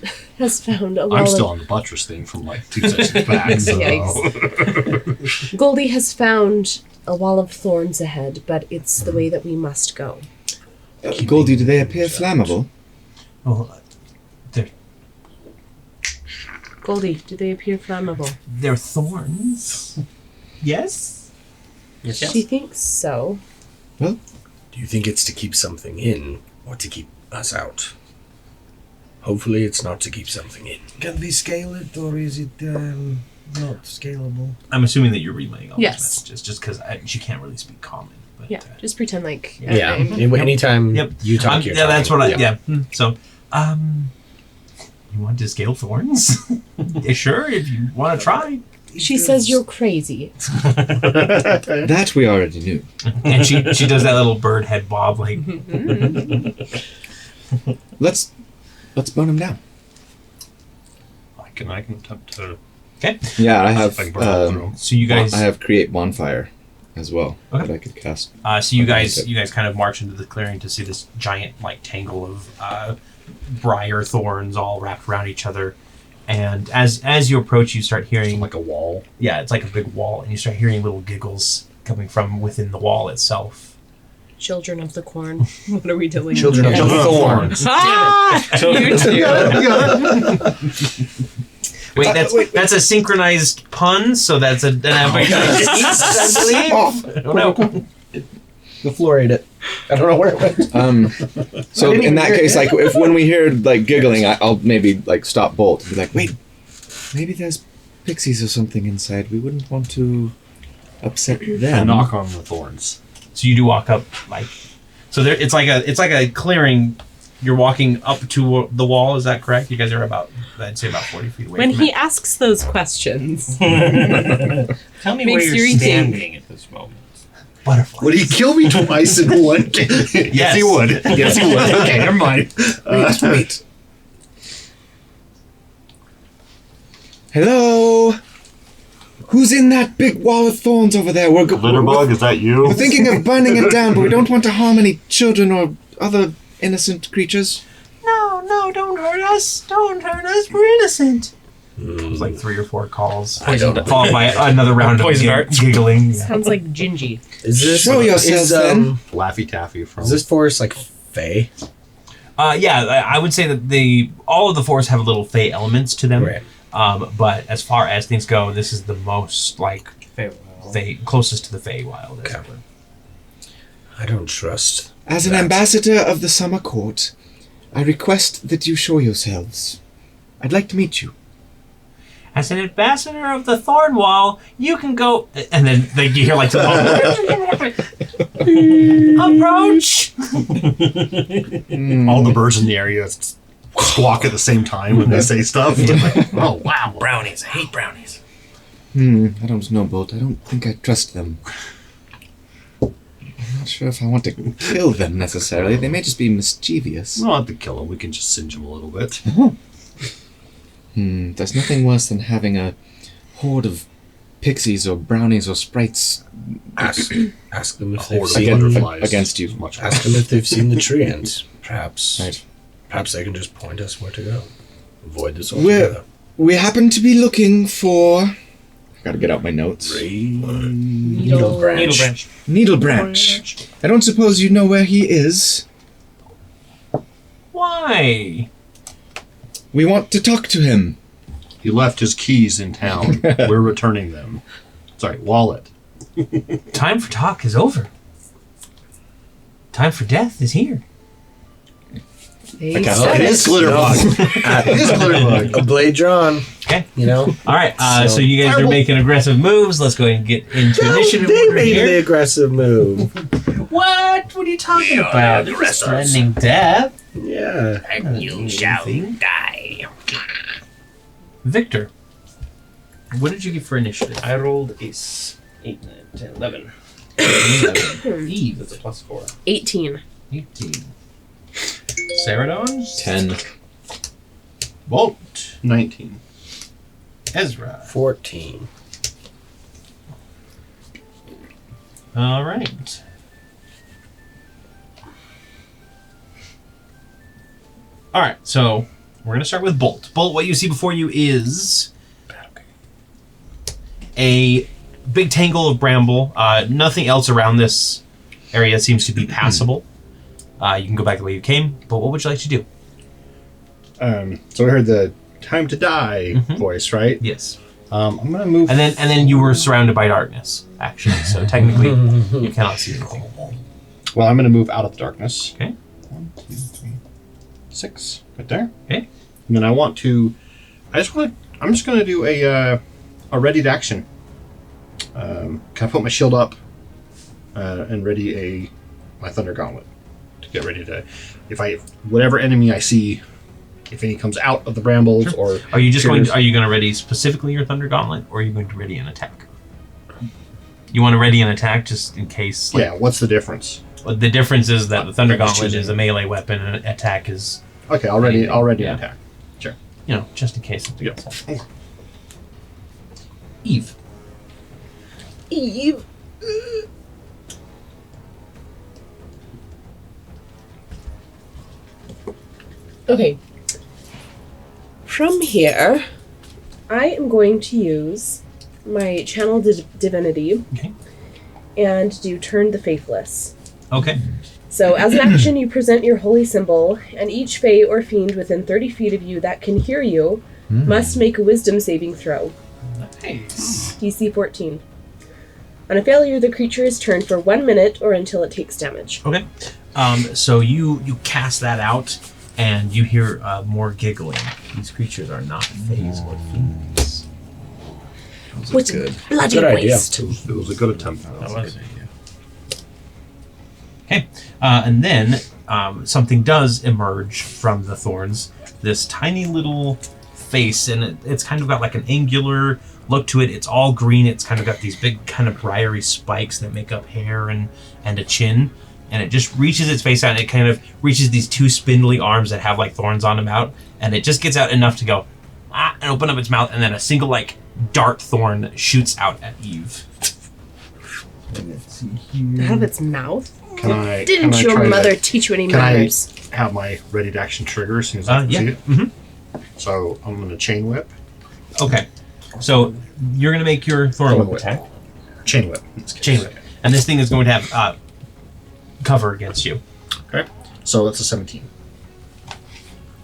found a wall I'm still of... on the buttress thing from like 2 sessions back. So. Yikes. Goldie has found a wall of thorns ahead, but it's the way that we must go. Goldie, do they appear flammable? Well, Goldie, do they appear flammable? they're thorns. Yes? Yes, She thinks so. Do you think it's to keep something in or to keep us out? Hopefully it's not to keep something in. Can we scale it, or is it not scalable? I'm assuming that you're relaying all Yes. these messages, just because she can't really speak common. But, Yeah, just pretend like... Yeah. everything. Anytime Yep. you talk, you're yeah, that's talking. what I... Yeah. So, you want to scale thorns? Yeah, sure, if you want to try. She says you're crazy. That we already knew. And she does that little bird head bob, like... Let's burn him down. I can attempt to. Okay. Yeah, I have. If I can burn a hole through 'em. So you guys... I have create bonfire as well Okay. that I could cast. So you guys kind of march into the clearing to see this giant like tangle of briar thorns all wrapped around each other. And as you approach, you start hearing Like a wall. yeah, it's like a big wall, and you start hearing little giggles coming from within the wall itself. Children of the corn. What are we doing? Children of thorns. Wait, that's a synchronized pun, so that's an ambiguous I believe. Oh no. The floor ate it. I don't know where it went. So in that case, like if when we hear like giggling, I'll maybe like stop Bolt and be like, wait, maybe there's pixies or something inside. We wouldn't want to upset them. And knock on the thorns. So you do walk up like so there it's like a clearing. You're walking up to the wall, is that correct? You guys are about I'd say about 40 feet away When from he it. asks those questions, Tell me Makes where you you're rethink. standing at this moment. Butterfly. Would he kill me twice in one? Yes, he would. Yes, he would. Okay, never mind. Wait. Hello? Who's in that big wall of thorns over there? Litterbug, is that you? We're thinking of burning it down, but we don't want to harm any children or other innocent creatures. No, don't hurt us. Don't hurt us. We're innocent. It was like 3 or 4 calls, followed by another round of Poison darts. giggling. sounds like Gingy. Is this Show yourselves, then. Laffy Taffy from. Is this forest like Fey? Yeah, I would say that all of the forests have a little Fey elements to them. Right. But as far as things go, this is the most like Fey, closest to the Fey wild. As Okay. ever. I don't trust. As an ambassador of the Summer Court, I request that you show yourselves. I'd like to meet you. As an ambassador of the Thorn Wall, you can go. And then you hear like the approach. All the birds in the area squawk at the same time when they say stuff. Oh, wow. Brownies. I hate brownies. I don't know, Bolt. I don't think I trust them. I'm not sure if I want to kill them necessarily. They may just be mischievous. We don't have to kill them. We can just singe them a little bit. There's nothing worse than having a horde of pixies or brownies or sprites Ask them if they've Horde of seen butterflies. against you. Much Ask them if they've seen the tree, and perhaps Right. perhaps they can just point us where to go. Avoid this We're- altogether. We happen to be looking for... I gotta get out my notes. Needbranch. Needbranch. I don't suppose you know where he is. Why? We want to talk to him. He left his keys in town. We're returning them. Sorry, wallet. Time for talk is over. Time for death is here. They It said is it. Glitterbug. It is Glitterbug. A blade drawn. Okay. You know? All right. So So- you guys are making aggressive moves. Let's go ahead and get into initiative. They order made here. the aggressive move. What? What are you talking about? the rest of us. Threatening death. Yeah. And you shall die. Victor, what did you get for initiative? I rolled a 8, 9, 10, 11. Eve. That's a +4. 18. 18. Seredan? 10. Bolt. 19. Ezra. 14. All right. All right, so we're going to start with Bolt. Bolt, what you see before you is a big tangle of bramble. Nothing else around this area seems to be passable. You can go back the way you came, but what would you like to do? So we heard the time to die voice, right? Yes. I'm gonna move. And then you were surrounded by darkness, actually. So technically, you cannot see anything. Well, I'm gonna move out of the darkness. Okay. 1, 2, 3, 6, right there. Okay. And then I'm just gonna do a readied action. Can I put my shield up and ready my thunder gauntlet to get ready to, whatever enemy I see, if any comes out of the brambles or are you going to ready specifically your thunder gauntlet, or are you going to ready an attack? You want to ready an attack just in case. Yeah. What's the difference? Well, the difference is that the thunder gauntlet is a melee weapon, and an attack is. Okay, I'll ready an attack. Sure. Just in case something else happens. Eve. Okay. From here, I am going to use my channel divinity and do Turn the Faithless. Okay. So, as an action, you present your holy symbol, and each fae or fiend within 30 feet of you that can hear you must make a wisdom saving throw. Nice. DC 14. On a failure, the creature is turned for 1 minute or until it takes damage. Okay. So you cast that out, and you hear more giggling. These creatures are not faes or fiends. What a bloody Good idea. waste. It was a good attempt. That was it. Okay. And then something does emerge from the thorns. This tiny little face, and it's kind of got like an angular look to it. It's all green. It's kind of got these big kind of briary spikes that make up hair and a chin. And it just reaches its face out, and it kind of reaches these two spindly arms that have like thorns on them out, and it just gets out enough to go and open up its mouth, and then a single like dart thorn shoots out at Eve. Out of its mouth? Can Didn't I your try mother to- teach you any Can manners? I have my ready to action trigger as soon as I can see it? Mhm. So I'm gonna chain whip. Okay. So you're gonna make your thorn whip attack. Chain whip. Chain whip. And this thing is going to have cover against you. Okay. So that's a 17.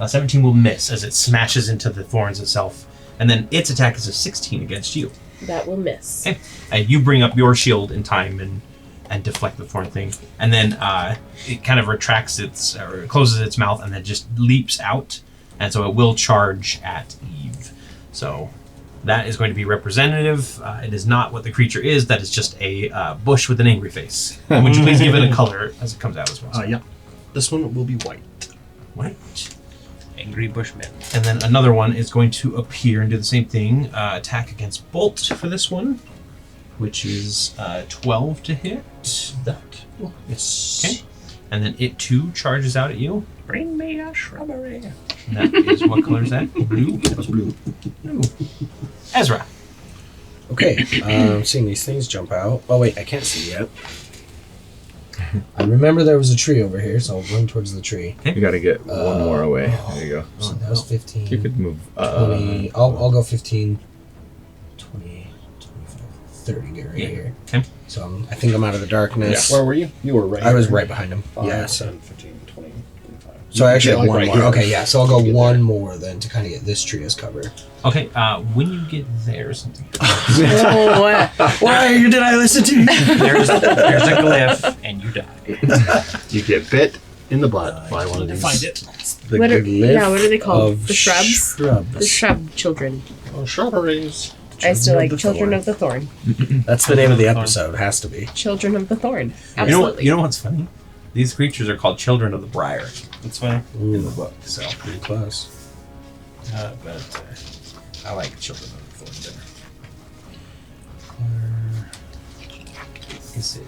17 will miss as it smashes into the thorns itself. And then its attack is a 16 against you. That will miss. Okay. And you bring up your shield in time and deflect the thorn thing. And then it kind of retracts or closes its mouth and then just leaps out. And so it will charge at Eve. So that is going to be representative. It is not what the creature is. That is just a bush with an angry face. And would you please give it a color as it comes out as well? Yeah. This one will be white. White. Angry Bushmen. And then another one is going to appear and do the same thing. Attack against Bolt for this one, which is 12 to hit. That. Yes. Okay. And then it too charges out at you. Bring me a shrubbery. And that is, what color is that? Blue? That's blue. Blue. Ezra. Okay, seeing these things jump out. Oh wait, I can't see yet. I remember there was a tree over here, so I'll run towards the tree. You gotta get one more away. There you go. So that was 15. You could move. 20. I'll go 15, 20, 25, 30. Get right here. Okay. So I think I'm out of the darkness. Where were you? You were right. I was here. right behind him. 5, Yeah. So 10, 15, 20, 25. So I actually Yeah, have like one right more. here. Okay, yeah. So I'll go Get one there. more then to kind of get this tree as cover. Okay, when you get there, something. Why did I listen to you? There's a glyph, and you die. You get bit in the butt by one of these. Find it. The What are they glyph called? of The shrubs? Shrubs. The shrub children. Shrubberies. I still like the Children Thorn. of the Thorn. That's the name of the episode. Has to be. Children of the Thorn. You Absolutely. know what's funny? These creatures are called Children of the Briar That's funny. in the book. So, Pretty close. but I like Children of the Thorn better. Is it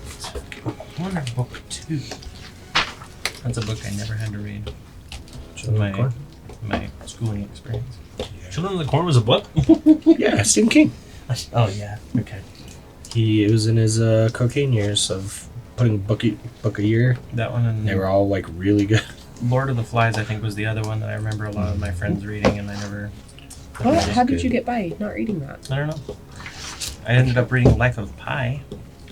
book 1 or book 2? That's a book I never had to read. my schooling experience. Children of the Corn was a book? Yeah, Stephen King. Oh yeah. Okay. He was in his cocaine years of putting book a year. That one and They were all like really good. Lord of the Flies, I think, was the other one that I remember a lot of my friends reading, and I never. How did you get by not reading that? I don't know. I ended up reading Life of Pi.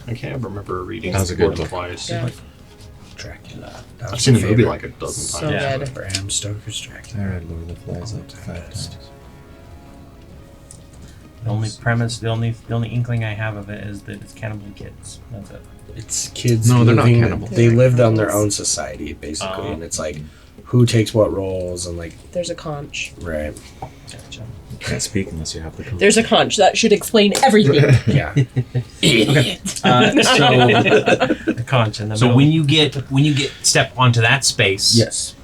I can't remember reading That was a good Lord of the book. Flies. Yeah. Dracula. I've seen the movie like a dozen So times. Yeah. good. Bram Stoker's I Dracula. read Lord of the Flies like 5 times. The only premise, the only inkling I have of it is that it's cannibal kids. That's it. It's kids No, they're not living. cannibals. They lived on their own society, basically, Oh. and it's like who takes what roles and like There's a conch. right. Gotcha. You can't speak unless you have the code. There's a conch. That should explain everything. Yeah. So The conch in the so middle. when you get step onto that space, Yes.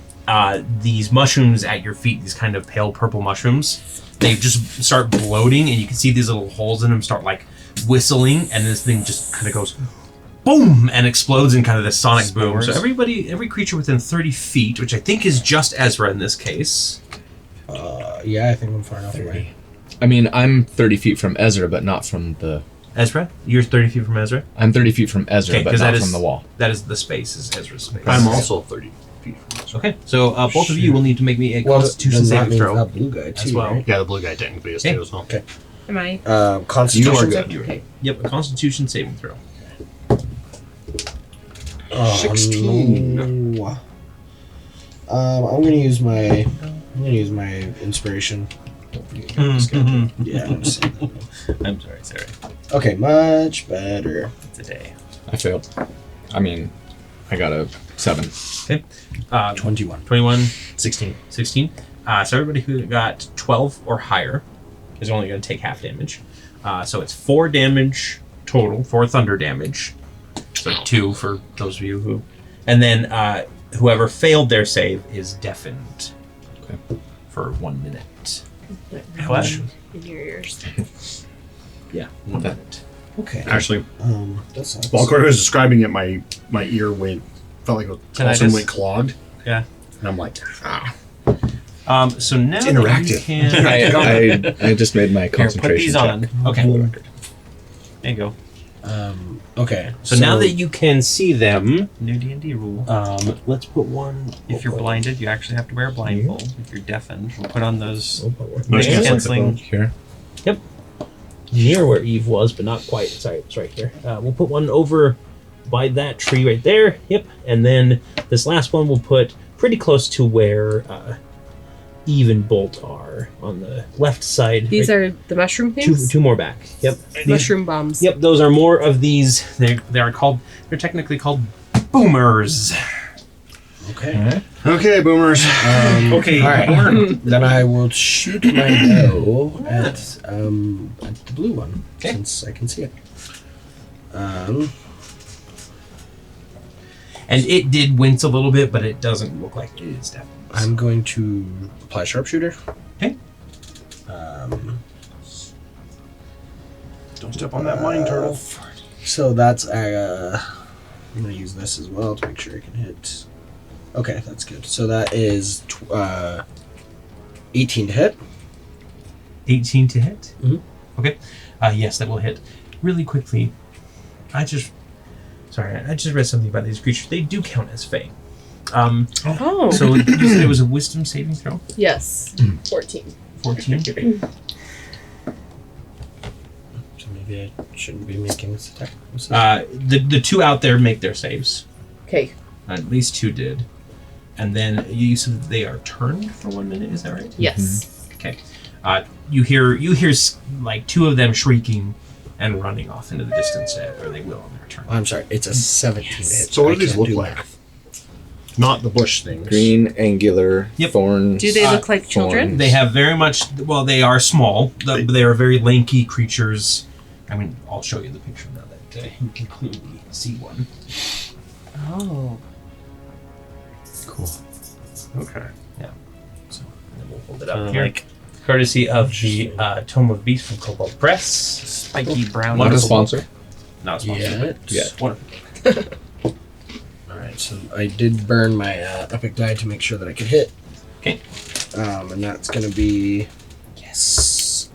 these mushrooms at your feet, these kind of pale purple mushrooms, they just start bloating, and you can see these little holes in them start like whistling, and this thing just kind of goes boom and explodes in kind of this sonic boom. So Spores. every creature within 30 feet, which I think is just Ezra in this case. Yeah, I think I'm far enough away. I mean, I'm 30 feet from Ezra, but not from the... Ezra, you're 30 feet from Ezra. I'm 30 feet from Ezra, Okay, but 'cause not that from is- the wall. That is the space, is Ezra's space. I'm also 30 feet from this. Okay, so both of you will need to make me a Well, Constitution then that saving means throw. that blue guy as too, well. right? Yeah, the blue guy technically is Okay. too as well. Okay. Am I? Constitution. You are save? good. Okay. Yep, a Constitution saving throw. 16. No. I'm gonna use my inspiration. Mm-hmm. Yeah. I'm just saying that. I'm sorry, Sarah. Okay, much better. Today. I failed. I mean, I got a 7. Okay. 21. 21, 16. 16. So everybody who got 12 or higher is only going to take half damage. So it's 4 damage total, 4 thunder damage. So 2 for those of you who... And then whoever failed their save is deafened for 1 minute. What? In your ears. Yeah, 1 minute. Okay. Actually, that sucks. while Cory was describing it, my ear felt like it Can I also just- went clogged. Yeah. And I'm like, So now It's that you interactive. can... I just made my Here, concentration put these check. on. Okay. There you go. Okay. So now that you can see them, New D&D rule. let's put one... If you're blinded, you actually have to wear a blindfold. If you're deafened, we'll put on those Noise noise canceling. canceling. Here. near where Eve was, but not quite. Sorry, it's right here. We'll put one over by that tree right there. Yep. And then this last one we'll put pretty close to where Eve and Bolt are on the left side. These right, are the mushroom things? two more back. Yep. Mushroom bombs. Yep, those are more of these. They're technically called boomers. Okay. Okay, boomers. Okay, All right. boomer. Then I will shoot my bow at the blue one, Okay. since I can see it. And it did wince a little bit, but it doesn't look like it is definitely. I'm going to apply sharpshooter. Okay. Don't step on that mine turtle. So that's I'm gonna use this as well to make sure I can hit. Okay, that's good. So that is 18 to hit. 18 to hit? Mhm. Okay. Yes, that will hit. Really quickly, I just read something about these creatures. They do count as Fae. Oh. So you said it was a wisdom saving throw? Yes. 14. 14? So maybe I shouldn't be making this attack. The two out there make their saves. Okay. At least two did. And then you said that they are turned for 1 minute, is that right? Yes. Okay. You hear like two of them shrieking and running off into the distance, or they will on their turn. I'm sorry, it's a 17 to hit. So what I do these can't look do like? math. Not the bush things. Green, angular, Yep. thorns. Do they look like children? thorns. They have very much. Well, they are small. They are very lanky creatures. I mean, I'll show you the picture now that you can clearly see one. Oh. Cool. Okay. So and then we'll hold it up here, Like courtesy of the Tome of Beasts from Cobalt Press. spiky brown. Not a Wonderful. sponsor. Not a sponsor. Yeah. Wonderful. Alright, so I did burn my epic die to make sure that I could hit. Okay. And that's going to be... Yes.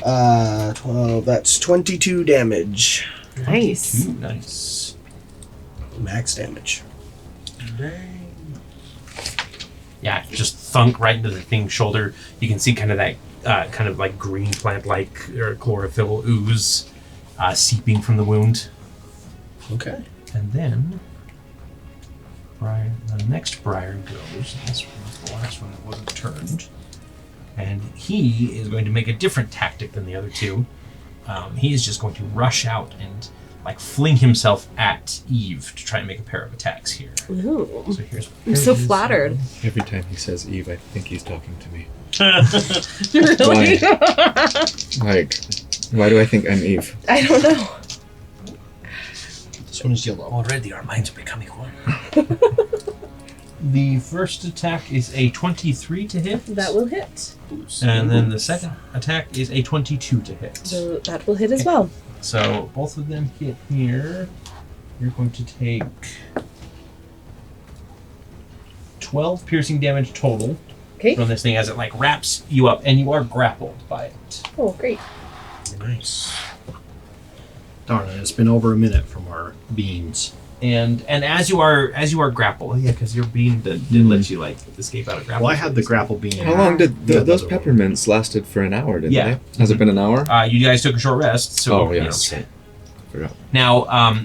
12. That's 22 damage. Nice. Ooh, nice. Max damage. Yeah, just thunk right into the thing's shoulder. You can see kind of that kind of like green plant-like or chlorophyll ooze seeping from the wound. Okay. And then the next Briar goes. This was the last one that wasn't turned. And he is going to make a different tactic than the other two. He is just going to rush out and like fling himself at Eve to try and make a pair of attacks here. Ooh. So here's I'm so flattered. Every time he says Eve, I think he's talking to me. Really? Like, why do I think I'm Eve? I don't know. This one is yellow. Already our minds are becoming one. The first attack is a 23 to hit. That will hit. And then the second attack is a 22 to hit. So that will hit as well. So both of them hit here. You're going to take 12 piercing damage total from this thing as it like wraps you up, and you are grappled by it. Oh, great. Nice. Darn it! It's been over a minute from our beans. And as you are grappled, because your beam didn't let you like escape out of grapple. Well, I had the grapple beam. How long did those peppermints lasted for an hour? Didn't they? Has it been an hour? You guys took a short rest. So yes. Okay. Forgot. Now,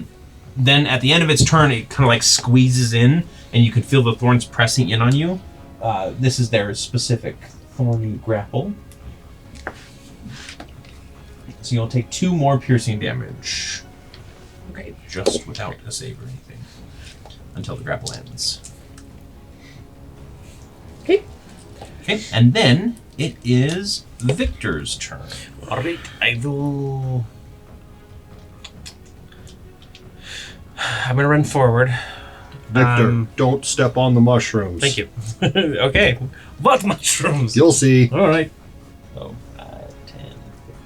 then at the end of its turn, it kind of like squeezes in, and you can feel the thorns pressing in on you. This is their specific thorny grapple. So you'll take 2 more piercing damage. Okay. Just without a save or anything. Until the grapple ends. Okay. Okay, and then it is Victor's turn. Alright, I will... I'm gonna run forward. Victor, don't step on the mushrooms. Thank you. Okay. What mushrooms? You'll see. Alright. So, 10,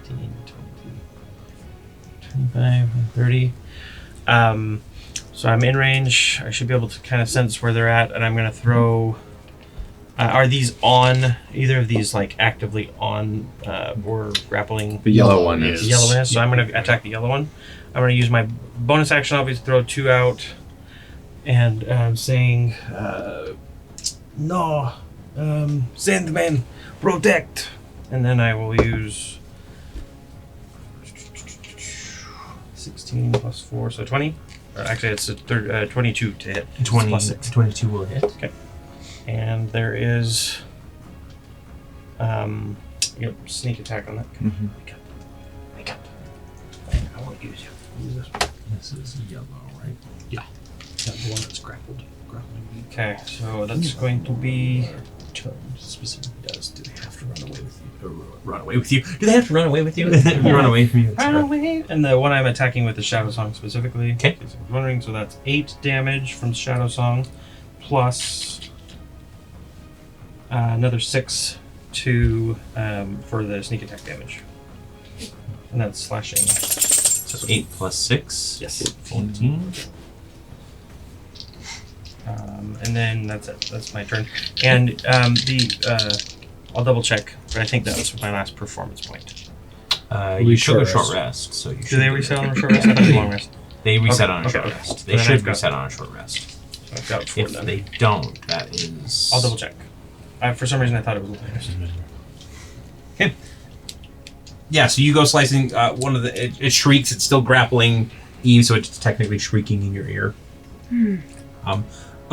15, 20, 25, 30. So I'm in range. I should be able to kind of sense where they're at, and I'm going to throw... are these on, either of these, like, actively on or grappling? The yellow one is. The yellow one is, so I'm going to attack the yellow one. I'm going to use my bonus action, obviously, throw 2 out, and I'm saying, no, Sandman, protect! And then I will use 16 plus 4, so 20. Or actually, it's a 22 to hit. 20 plus 6. 22 will hit. Okay. And there is sneak attack on that. Mm-hmm. Wake up. I won't use you. Use this one. This is yellow, right? Yeah. That's the one that's grappled. Okay, so that's going to be... Turn specifically does. Do they have to run away with you? Or run away with you? Do they have to run away with you? If you run away from you. Run away! And the one I'm attacking with is Shadow Song specifically. Okay. In case I was wondering, so that's 8 damage from Shadow Song, plus another 6 to for the sneak attack damage. And that's slashing. So 8 plus 6. Yes. 14. And then that's it. That's my turn. And I'll double check, but I think that was my last performance point. You took a short rest, so you should. Do they reset on a short rest? I thought it was a long rest. They reset on a Okay, short okay. rest. They Then should I've got- reset on a short rest. So I've got 4 If then. they don't, that is. I'll double check. For some reason, I thought it was a long rest. Okay. Yeah, so you go slicing one of the. It shrieks. It's still grappling Eve, so it's technically shrieking in your ear.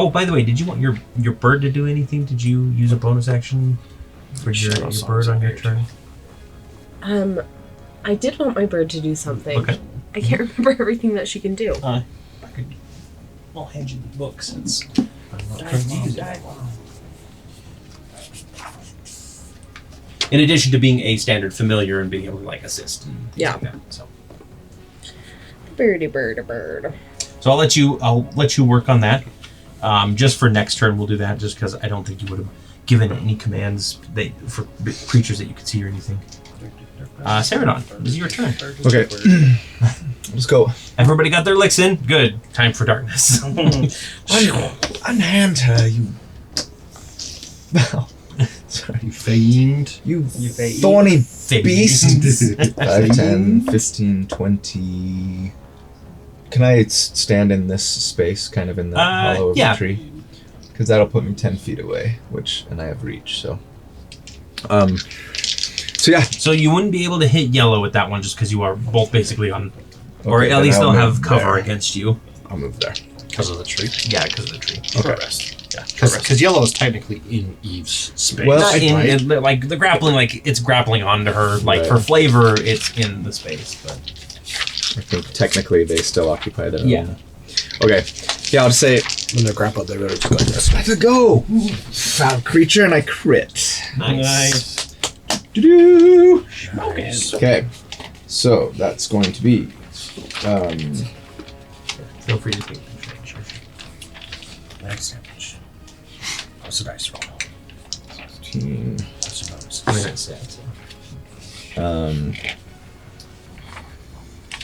Oh, by the way, did you want your bird to do anything? Did you use a bonus action for your bird on your turn? I did want my bird to do something. Okay. I can't remember everything that she can do. I'll hand you the book since I'm not trying to use it. In addition to being a standard familiar and being able to like assist and things like that. So. Bird. So I'll let you work on that. Just for next turn, we'll do that. Just because I don't think you would have given any commands for creatures that you could see or anything. Seredan, this is your turn. Okay. Let's go. Everybody got their licks in. Good. Time for darkness. Unhand her, you Sorry. You fiend. You fiend. thorny Fiend. beast. 5, 10, 15, 20. Can I stand in this space, kind of in the hollow of yeah. the tree? Because that'll put me 10 feet away, and I have reach, so. So yeah. So you wouldn't be able to hit yellow with that one just because you are both basically on, or Okay, at then least I'll they'll move have cover there. against you. I'll move there. Because of the tree. Yeah, because of the tree. Okay. Rest. Yeah. Because yellow is technically in Eve's space. Well, Not in, right? like the grappling, like it's grappling onto her. Like Right. for flavor, it's in the space. But I think technically they still occupy their Yeah. own. Okay. Yeah, I'll just say, When they're grappled, they really just go like this. let it go! Foul creature, and I crit. nice. Doo-doo. Nice. Okay. So that's going to be Feel free to take the change. Max damage. What's the dice roll? 15, What's the bonus? I mean, that's it.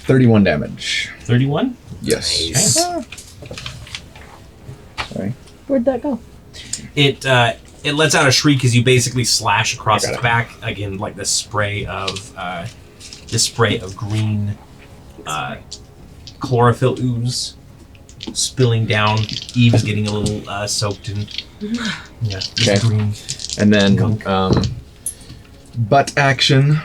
31 damage. 31. Yes. Okay. Sorry. Where'd that go? It lets out a shriek as you basically slash across I got its it. back. Again, like this spray of green chlorophyll ooze spilling down. Eve is getting a little soaked in this Okay. green. And then Gunk. butt action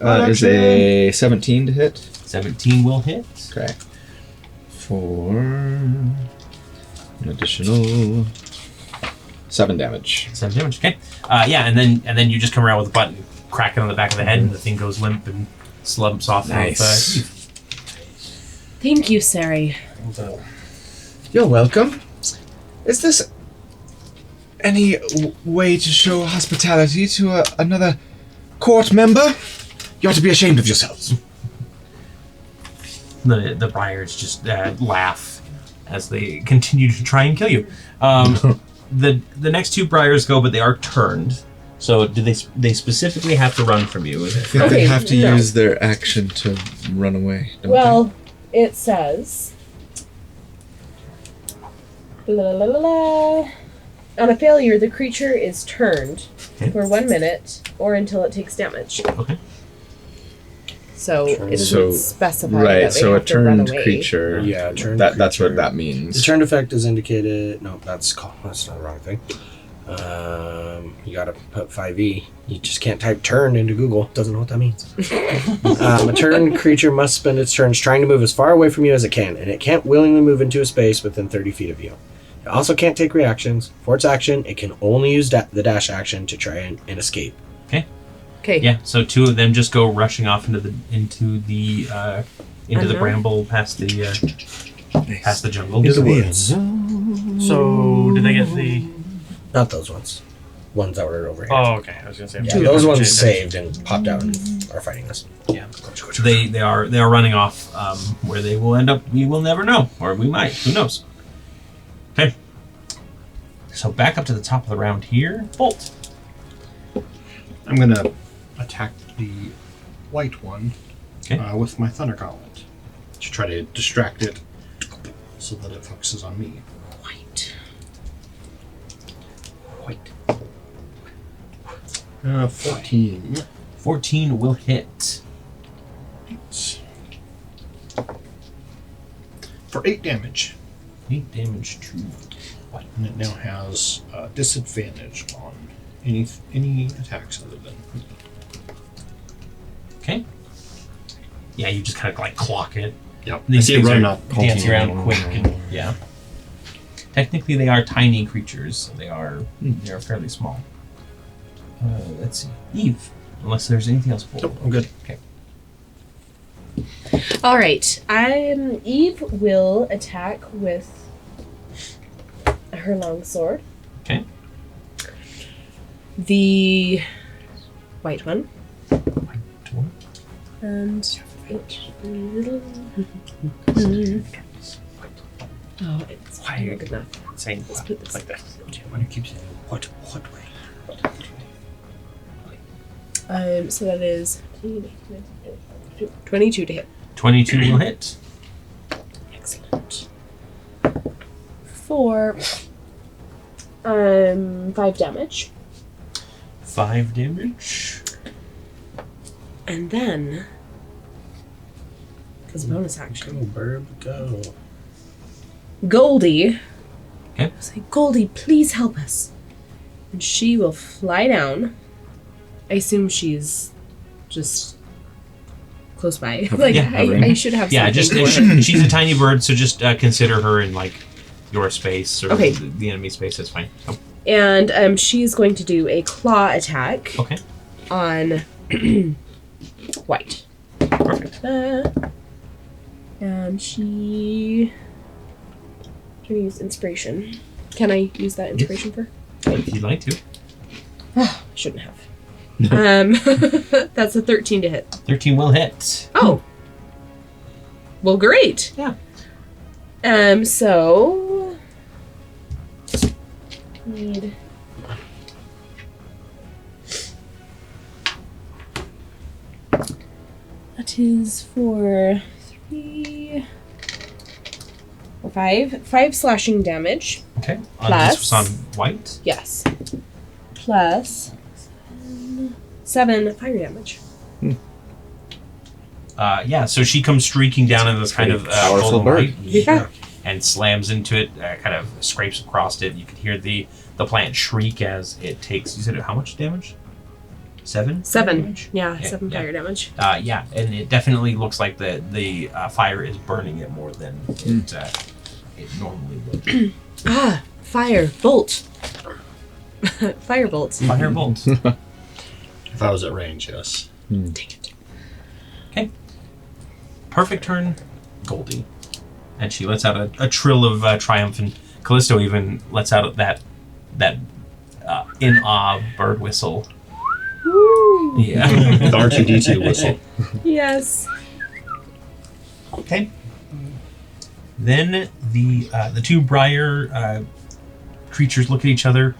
is a 17 to hit. 17 will hit. Okay. For an additional 7 damage. 7 damage. Okay. Yeah, and then you just come around with a button, crack it on the back of the head, and the thing goes limp and slumps off. Nice. Eve. Thank you, Sari. You're welcome. Is this any way to show hospitality to another court member? You ought to be ashamed of yourselves. The Briars just laugh as they continue to try and kill you. The next two Briars go, but they are turned. So do they specifically have to run from you? I think Okay, they have to no. use their action to run away. Don't Well, it says. La, la, la, la. On a failure, the creature is turned for 1 minute or until it takes damage. Okay. So it doesn't So- specify they? Right. that they So a have to run turned away. creature. Yeah, turned That's what creature. that means. The turned effect is indicated. No, that's not the wrong thing. You gotta put 5e. You just can't type turn into Google. Doesn't know what that means. A turned creature must spend its turns trying to move as far away from you as it can, and it can't willingly move into a space within 30 feet of you. It also can't take reactions. For its action, it can only use the dash action to try and escape. Okay. Yeah. So two of them just go rushing off into the bramble past the jungle. Into the woods. So did they get the? Not those ones. Ones that were over here. Oh, okay. I was gonna say. Yeah, those ones saved and popped out and are fighting us. Yeah. They are running off. Where they will end up, we will never know, or we might. Who knows? Okay. So back up to the top of the round here. Bolt. I'm going to attack the white one with my Thunder Gauntlet to try to distract it so that it focuses on me. White. 14. 14 will hit. For 8 damage. 8 damage to what? And it now has disadvantage on any attacks other than me. Okay. Yeah, you just kind of like clock it. Yep. These I see it things running are up. dancing around quick. And, yeah. Technically, they are tiny creatures. So they are fairly small. Let's see. Eve. Unless there's anything else. Nope, I'm good. Okay. All right. Eve will attack with her longsword. Okay. The white one. Door. And it will... Oh, it's fire good enough. Saying Let's put this like that. Why do you keep saying what way? So that is 22 to hit. 22 will hit. Excellent. For 5 damage. 5 damage. And then, because bonus action, Go, bird, go. Goldie. Okay. Say, Goldie, please help us. And she will fly down. I assume she's just close by. Like, Yeah, I should have Yeah, something just for her. she's a tiny bird, so just consider her in like your space or Okay. the enemy space. That's fine. Oh, And she's going to do a claw attack okay, on White. perfect. And she can use inspiration. Can I use that inspiration for? If you'd like to. I shouldn't have. That's a 13 to hit. 13 will hit. Oh. Well, great. Yeah. So need that is for 3 or 5 slashing damage. Okay. Plus- This was on White. Yes. Plus 7 fire damage. Yeah, so she comes streaking down in this kind of powerful golden bird. light, Yeah. and slams into it, kind of scrapes across it. You can hear the plant shriek as it takes, you said how much damage? 7? 7. damage? Yeah, Yeah, 7 yeah. fire damage. Yeah, and it definitely looks like the fire is burning it more than it normally would. Fire bolt. Fire bolt. Firebolt. If I was at range, yes. Dang it. Okay. Perfect turn, Goldie. And she lets out a trill of triumph, and Callisto even lets out that in awe bird whistle. Woo! Yeah. The R2D2 whistle. Yes. Okay. Then the two Briar creatures look at each other,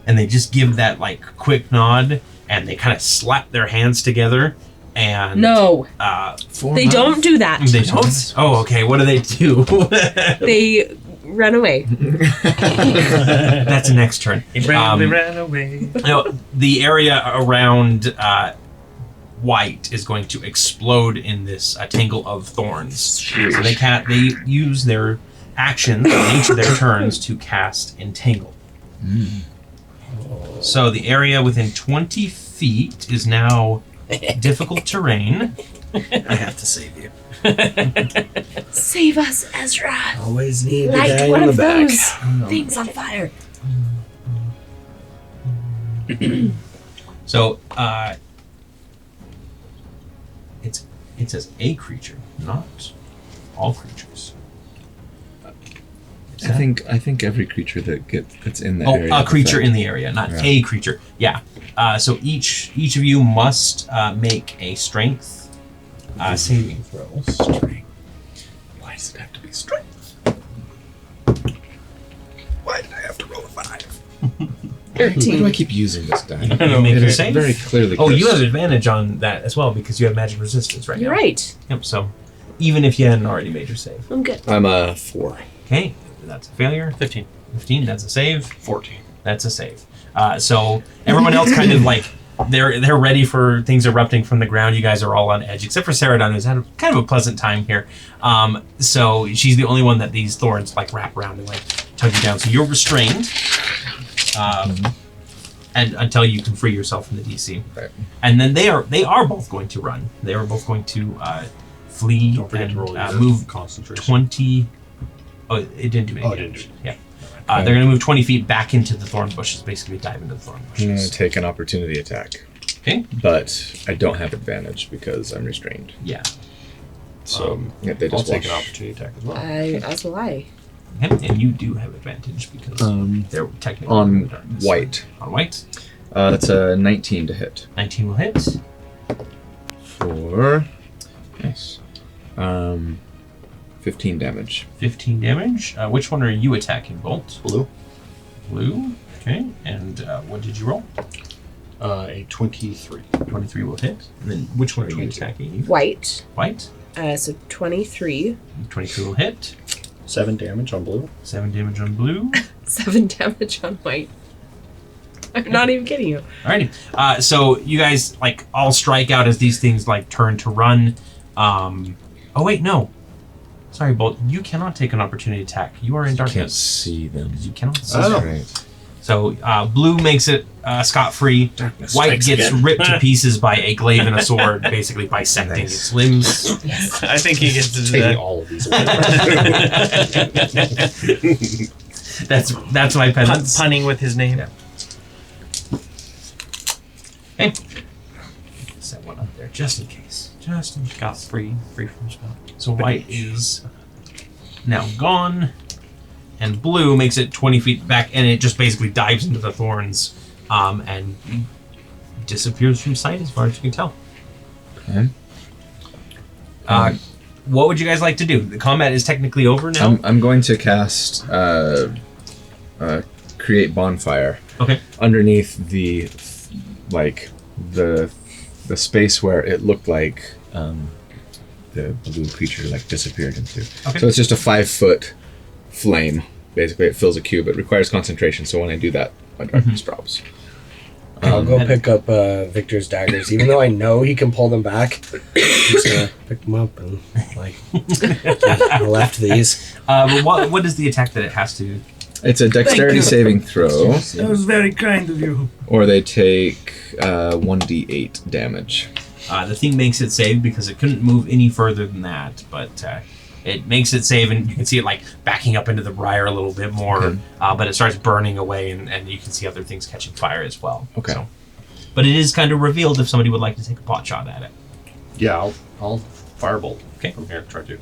and they just give that like quick nod, and they kind of slap their hands together. And No, Form they up. don't do that. they don't. Oh, okay. What do they do? They run away. That's next turn. He bravely ran away. Now, the area around White is going to explode in this tangle of thorns. So they use their actions on each of their turns to cast Entangle. So the area within 20 feet is now difficult terrain. I have to save you. Save us, Ezra. Always need the Light guy one in the of back. those things on fire. So it says a creature, not all creatures. I think every creature that's in that area. Oh, a creature in the area, not Yeah. a creature. Yeah. So each of you must make a strength saving throw. Why does it have to be strength? Why did I have to roll a 5? Why do I keep using this die? You make It a is save? very clearly. Oh, you cursed. have advantage on that as well because you have magic resistance right You're now. right. Yep. So even if you hadn't already made your save, I'm good. I'm a 4. okay, that's a failure. 15. 15. That's a save. 14. That's a save. So everyone else kind of like they're ready for things erupting from the ground. You guys are all on edge, except for Seredan, who's had kind of a pleasant time here. So she's the only one that these thorns like wrap around and like tug you down. So you're restrained, and until you can free yourself from the DC. Right. And then they are both going to run. They are both going to flee Don't forget and to roll your move concentration. 20. Oh, it didn't do any Oh, it damage. didn't Yeah. They're going to move 20 feet back into the thorn bushes, basically dive into the thorn I'm going bushes. to take an opportunity attack. Okay. But I don't have advantage because I'm restrained. Yeah. So yeah, they I'll just take an watch. opportunity attack as well. As will I. Okay. And you do have advantage because they're technically in the On darkness. white. On white. That's a 19 to hit. 19 will hit. For nice. 15 damage. 15 damage. Which one are you attacking, Bolt? Blue. Blue. Okay. And what did you roll? A 23. 23 will hit. And then which one are you 22. attacking? White. White. So 23. 23 will hit. 7 damage on blue. 7 damage on blue. 7 damage on white. I'm not even kidding you. Alrighty. So you guys like all strike out as these things like turn to run. Oh wait, no. Sorry, Bolt. You cannot take an opportunity attack. You are in darkness. Can't see them. You cannot see Oh. them. Right. So blue makes it scot-free. Darkness White strikes gets again. ripped to pieces by a glaive and a sword, basically bisecting its limbs. I think he gets to do Taking that. all of these. That's my penance. Punning with his name. Yeah. Okay. Set one up there just in case. Just in case. Got free from spell. So white is now gone, and blue makes it 20 feet back, and it just basically dives into the thorns, and disappears from sight as far as you can tell. Okay. What would you guys like to do? The combat is technically over now. I'm going to cast create bonfire. Okay. Underneath the space where it looked like the blue creature disappeared into. Okay. So it's just a 5-foot flame. Basically, it fills a cube. It requires concentration. So when I do that, my darkness drops. I'll go pick up Victor's daggers, even though I know he can pull them back. I'm just gonna pick them up and I left these. But what is the attack that it has to? It's a dexterity saving throw, That was very kind of you. or they take 1d8 damage. The thing makes it save because it couldn't move any further than that, but it makes it save, and you can see it backing up into the briar a little bit more, Okay. but it starts burning away, and you can see other things catching fire as well. Okay. So, but it is kind of revealed if somebody would like to take a pot shot at it. Yeah, I'll firebolt. Okay. From here, try to.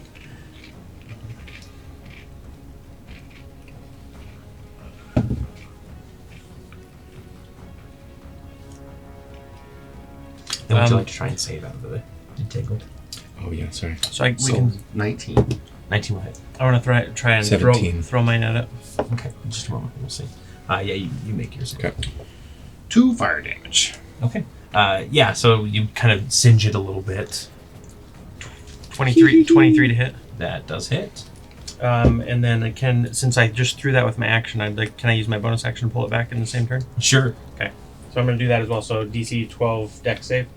Then would you like to try and save out of the entangled? Oh yeah, sorry. So we So can. 19. 19 will hit. I want to try and 17. throw mine at it. Okay, just a moment. We'll see. Yeah, you make yours. Okay. 2 fire damage. Okay. Yeah, so you kind of singe it a little bit. 23 to hit. That does hit. And then since I just threw that with my action, can I use my bonus action to pull it back in the same turn? Sure. So I'm going to do that as well. So DC 12 dex save.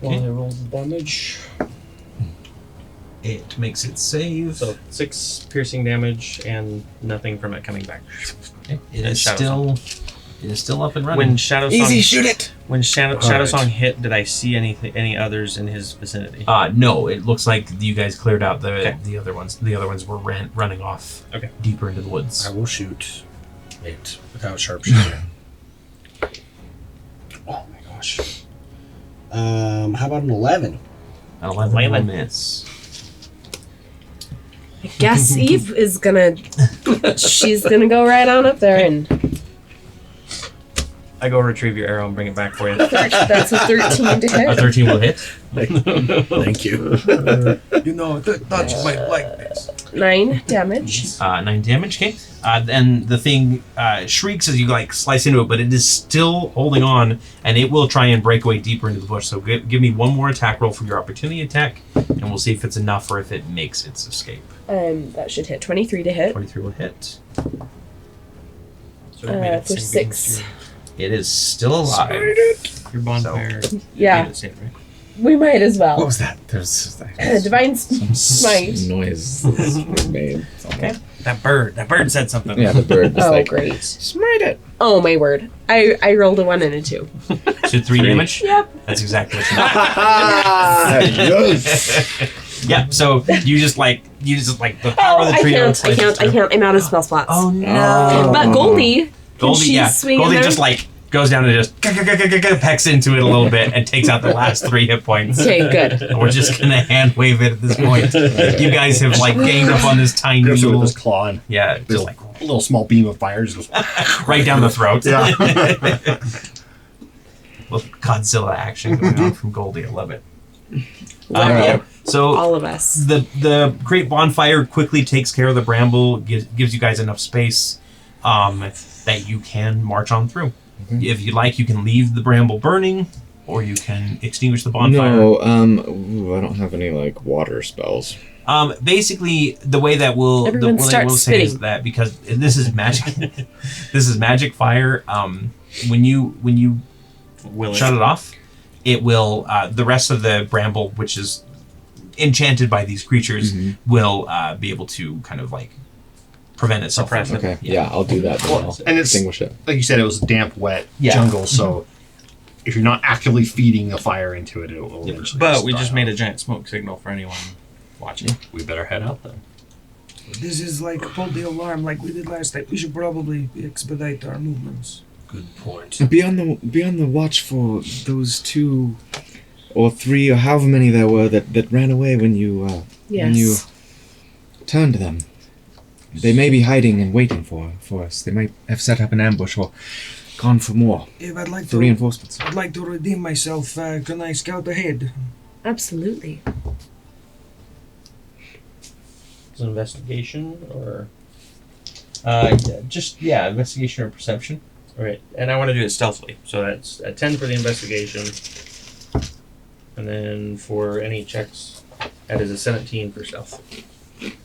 While I roll the damage. It makes it save. So 6 piercing damage and nothing from it coming back. Okay. It And is Shadow still up and running. When Shadow Song shoot it! When Shadow Alright. Song hit, did I see any others in his vicinity? No, it looks like you guys cleared out Okay. the other ones. The other ones were running off Okay. deeper into the woods. I will shoot it without sharpshooter. Oh my gosh. How about an 11? An 11 will miss. I guess Eve is gonna. She's gonna go right on up there and. I go retrieve your arrow and bring it back for you. That's a 13 to A hit. 13 will hit. Thank you. You know, thought you might like this. 9 damage. 9 damage, okay. Then the thing shrieks as you slice into it, but it is still holding on, and it will try and break away deeper into the bush. So give me one more attack roll for your opportunity attack, and we'll see if it's enough or if it makes its escape. That should hit 23 to hit. 23 will hit. So it made it For same 6. It is still alive. Your bonfire. Yeah. made it save, right? We might as well. What was that? There's Divine Smite. noise made. Okay. That bird said something. Yeah, the bird was Oh, great. smite it. Oh, my word. I rolled a 1 and a 2. So 3 damage? Yep. That's exactly what you Yes. Yep, so you just the power Oh, of the I trio. can't. I'm out of spell slots. Oh no. But Goldie. Goldie, she's yeah. swinging Goldie there. just goes down and just pecks into it a little bit and takes out the last 3 hit points. Okay, good. And we're just gonna hand wave it at this point. You guys have ganged up on this tiny Grips it with little, his claw and yeah, just a little small beam of fire just goes. right down the throat. Yeah. Well, Godzilla action going on from Goldie. I love it. Wow. Yeah. So All of us. the great bonfire quickly takes care of the bramble, gives you guys enough space that you can march on through. If you like, you can leave the bramble burning, or you can extinguish the bonfire. No, I don't have any water spells. Basically, the way that we'll Everyone the way start we'll say is spitting. that because this is magic, this is magic fire. when you Will shut it off, it will the rest of the bramble, which is enchanted by these creatures, will be able to kind of like prevent itself. Suppress it. Okay. Yeah, I'll do that. Then I'll And it's extinguish it. like you said, it was damp, wet jungle. So if you're not actively feeding a fire into it, it will eventually. But we die just off. made a giant smoke signal for anyone watching. We better head out then. This is like pull the alarm like we did last time. We should probably expedite our movements. Good point. Be on the watch for those 2 or 3 or however many there were that ran away when you turned them. They may be hiding and waiting for us. They might have set up an ambush or gone for more. If I'd like For reinforcements. I'd like to redeem myself. Can I scout ahead? Absolutely. Is it investigation or investigation or perception? All right, and I want to do it stealthily. So that's a 10 for the investigation, and then for any checks, that is a 17 for stealth.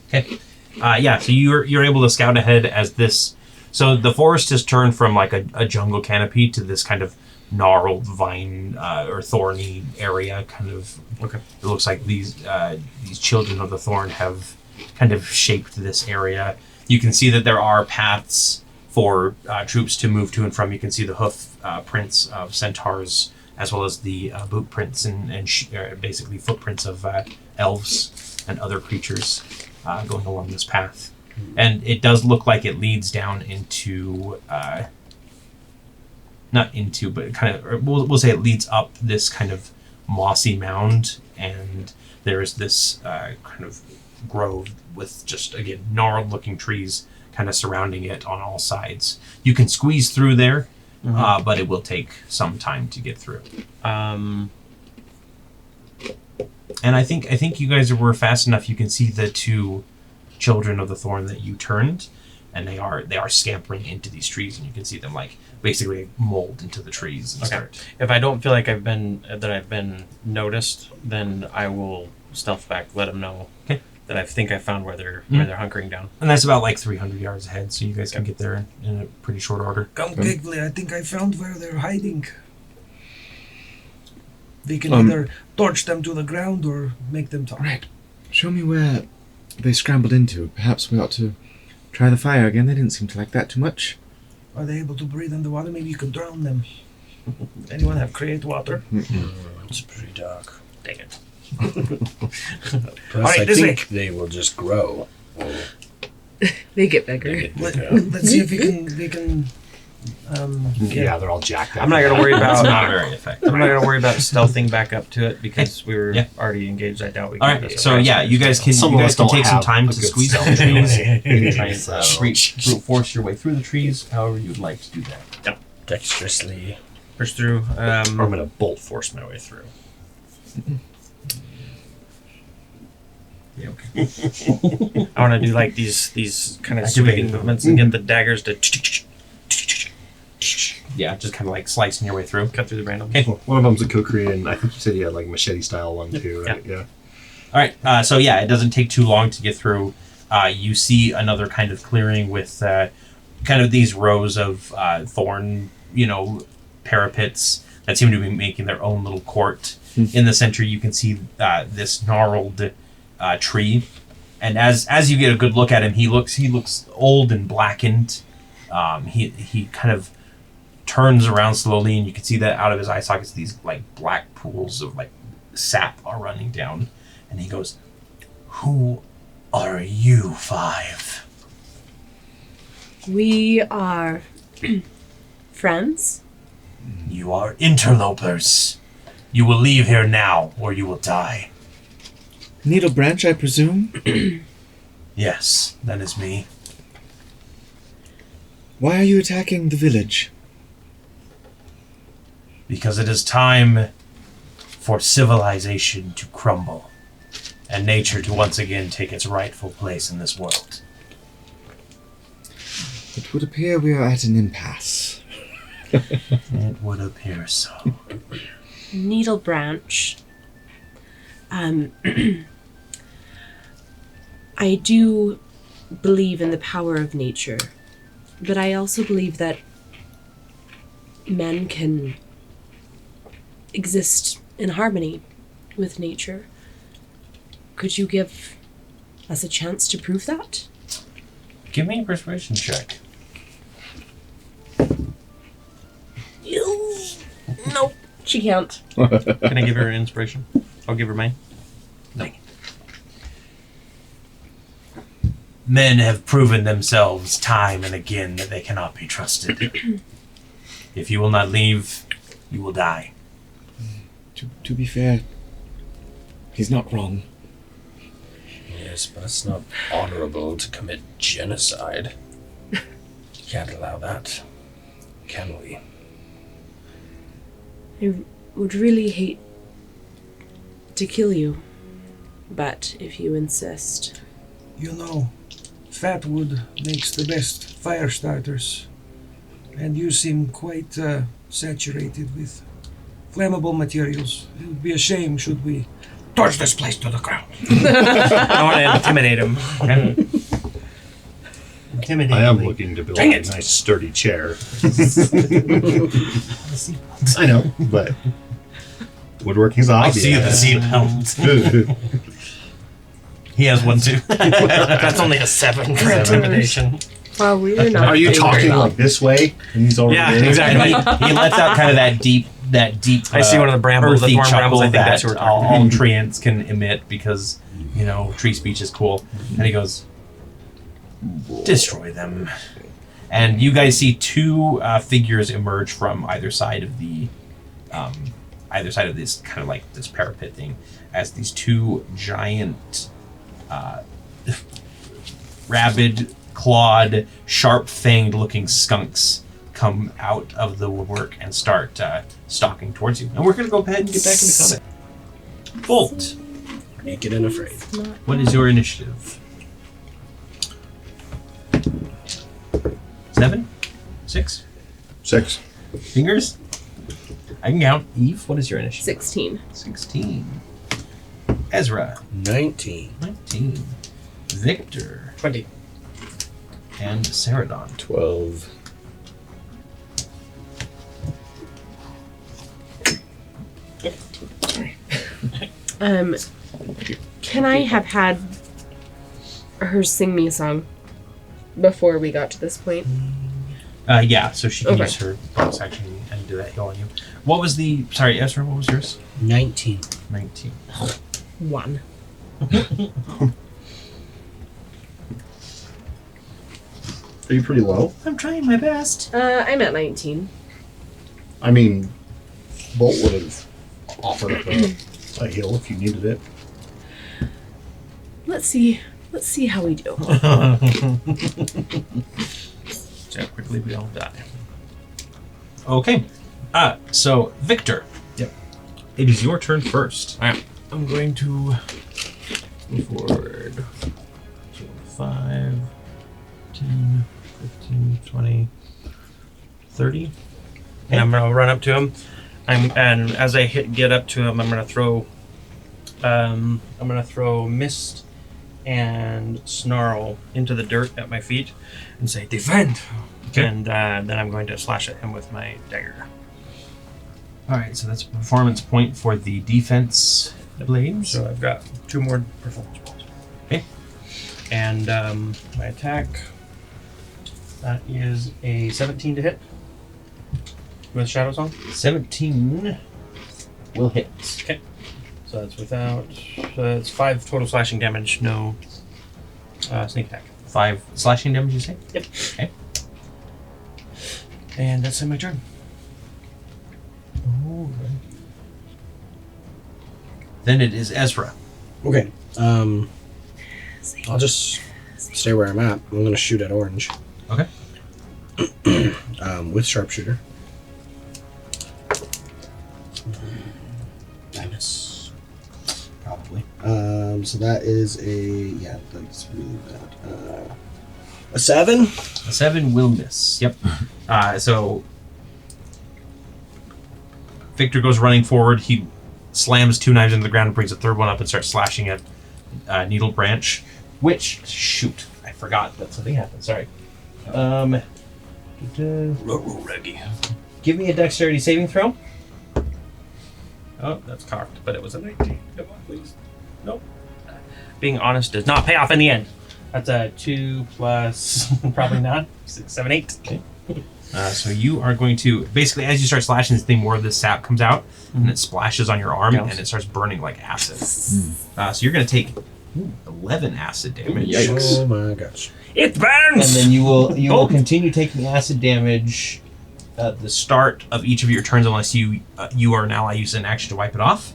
Okay. So you're able to scout ahead as this. So the forest has turned from like a jungle canopy to this kind of gnarled vine or thorny area. Kind of. Okay. It looks like these children of the thorn have kind of shaped this area. You can see that there are paths for troops to move to and from. You can see the hoof prints of centaurs, as well as the boot prints and basically footprints of elves and other creatures going along this path. And it does look like it leads down into, not into, but kind of, or we'll say it leads up this kind of mossy mound, and there is this kind of grove with just, again, gnarled-looking trees kind of surrounding it on all sides. You can squeeze through there, but it will take some time to get through. And I think you guys were fast enough. You can see the 2 children of the thorn that you turned, and they are scampering into these trees, and you can see them like basically mold into the trees and start. If I don't feel like I've been noticed, then I will stealth back, let them know that I think I found where they're hunkering down. And that's about like 300 yards ahead, so you guys can get there in a pretty short order. Come quickly. I think I found where they're hiding. We can either torch them to the ground or make them talk. Right. Show me where they scrambled into. Perhaps we ought to try the fire again. They didn't seem to like that too much. Are they able to breathe underwater? Maybe you could drown them. Anyone have create water? It's pretty dark. Dang it. Plus, I think they will just grow. They get bigger. Let's see if we can. Yeah, they're all jacked up. I'm not gonna worry about. It's not very effective. I'm not gonna worry about stealthing back up to it because we were already engaged. I doubt we can. All right, so yeah, you guys can take some time to squeeze through the trees. You can try and brute force your way through the trees, however you would like to do that. Yep. Dexterously push through. I'm gonna bolt force my way through. Yeah, okay. I want to do like these kind of sweeping movements and get the daggers to. Yeah, just kind of like slicing your way through. Cut through the random. Okay. One of them's a Kokiri, and I think you said you had like machete style one too, right? Yeah. All right. So yeah, it doesn't take too long to get through. You see another kind of clearing with kind of these rows of thorn, parapets that seem to be making their own little court. In the center, you can see this gnarled tree, and as you get a good look at him, he looks old and blackened. He kind of turns around slowly, and you can see that out of his eye sockets these like black pools of like sap are running down, and he goes, "Who are you 5? We are friends. You are interlopers. You will leave here now, or you will die." Needbranch, I presume? Yes, that is me. Why are you attacking the village? Because it is time for civilization to crumble, and nature to once again take its rightful place in this world. It would appear we are at an impasse. It would appear so. Needbranch. I do believe in the power of nature, but I also believe that men can exist in harmony with nature. Could you give us a chance to prove that? Give me a persuasion check. Nope, she can't. Can I give her an inspiration? I'll give her mine. Dang it. Men have proven themselves time and again that they cannot be trusted. If you will not leave, you will die. To be fair, he's not wrong. Yes, but it's not honorable to commit genocide. Can't allow that, can we? I would really hate to kill you, but if you insist. You know, fat wood makes the best fire starters. And you seem quite saturated with flammable materials. It would be a shame should we torch this place to the ground. I want to intimidate him. Intimidate. I am looking to build a nice sturdy chair. I know, but woodworking's a hobby. I see the seatbelt. He has one too. That's only a 7 for intimidation. Well, we're not. Are you talking like this way? And he's over Yeah, there? exactly. He lets out kind of that deep. I see one of the brambles, the earthy thorn brambles. I chuckle think that's that what we're all talking about. treants can emit because, tree speech is cool. And he goes, destroy them. And you guys see two figures emerge from either side of this kind of like this parapet thing, as these two giant, rabid, clawed, sharp-fanged looking skunks come out of the woodwork and start stalking towards you. And we're going to go ahead and get back into combat. Bolt, Naked and afraid. what is your initiative? 7? 6? 6. Fingers? I can count. Eve, what is your initiative? 16. 16. Ezra, 19. 19. Victor, 20. and Seredan. 12. Can I have had her sing me a song before we got to this point? Yeah, so she can Okay. use her bonus action and do that heal on you. What was the... Sorry, Ezra, what was yours? 19. 19. 1. Are you pretty low? I'm trying my best. I'm at 19. I mean, Bolt would have offered up a heal if you needed it. Let's see how we do. See how quickly we all die. Okay. So, Victor. Yep. It is your turn first. I'm going to move forward. So 5, 10, 15, 20, 30. And I'm going to run up to him. And as I get up to him, I'm going to throw Mist and Snarl into the dirt at my feet and say, defend! Okay. And then I'm going to slash at him with my dagger. Alright, so that's a performance point for the defense blades. So I've got 2 more performance points. Okay. And my attack, that is a 17 to hit with Shadow Song. 17 will hit. Okay. So that's without, it's 5 total slashing damage, no sneak attack. 5 slashing damage, you say? Yep. Okay. And that's in my turn. Then it is Ezra. Okay. I'll just stay where I'm at. I'm going to shoot at orange. Okay. With sharpshooter. I miss. Probably. So that is that's really bad. A 7? A 7 will miss. Yep. So Victor goes running forward. He slams 2 knives into the ground and brings a third one up and starts slashing at Needbranch. Which, shoot, I forgot that something happened. Sorry. Give me a dexterity saving throw. Oh, that's cocked, but it was a 19. Come on, please. Nope. Being honest does not pay off in the end. That's a 2 plus probably not 6, 7, 8. Okay. So you are going to basically, as you start slashing this thing, more of the sap comes out and it splashes on your arm and it starts burning like acid. So you're going to take 11 acid damage. Yikes! Oh my gosh! It burns. And then you will continue taking acid damage at the start of each of your turns, unless you or an ally use an action to wipe it off,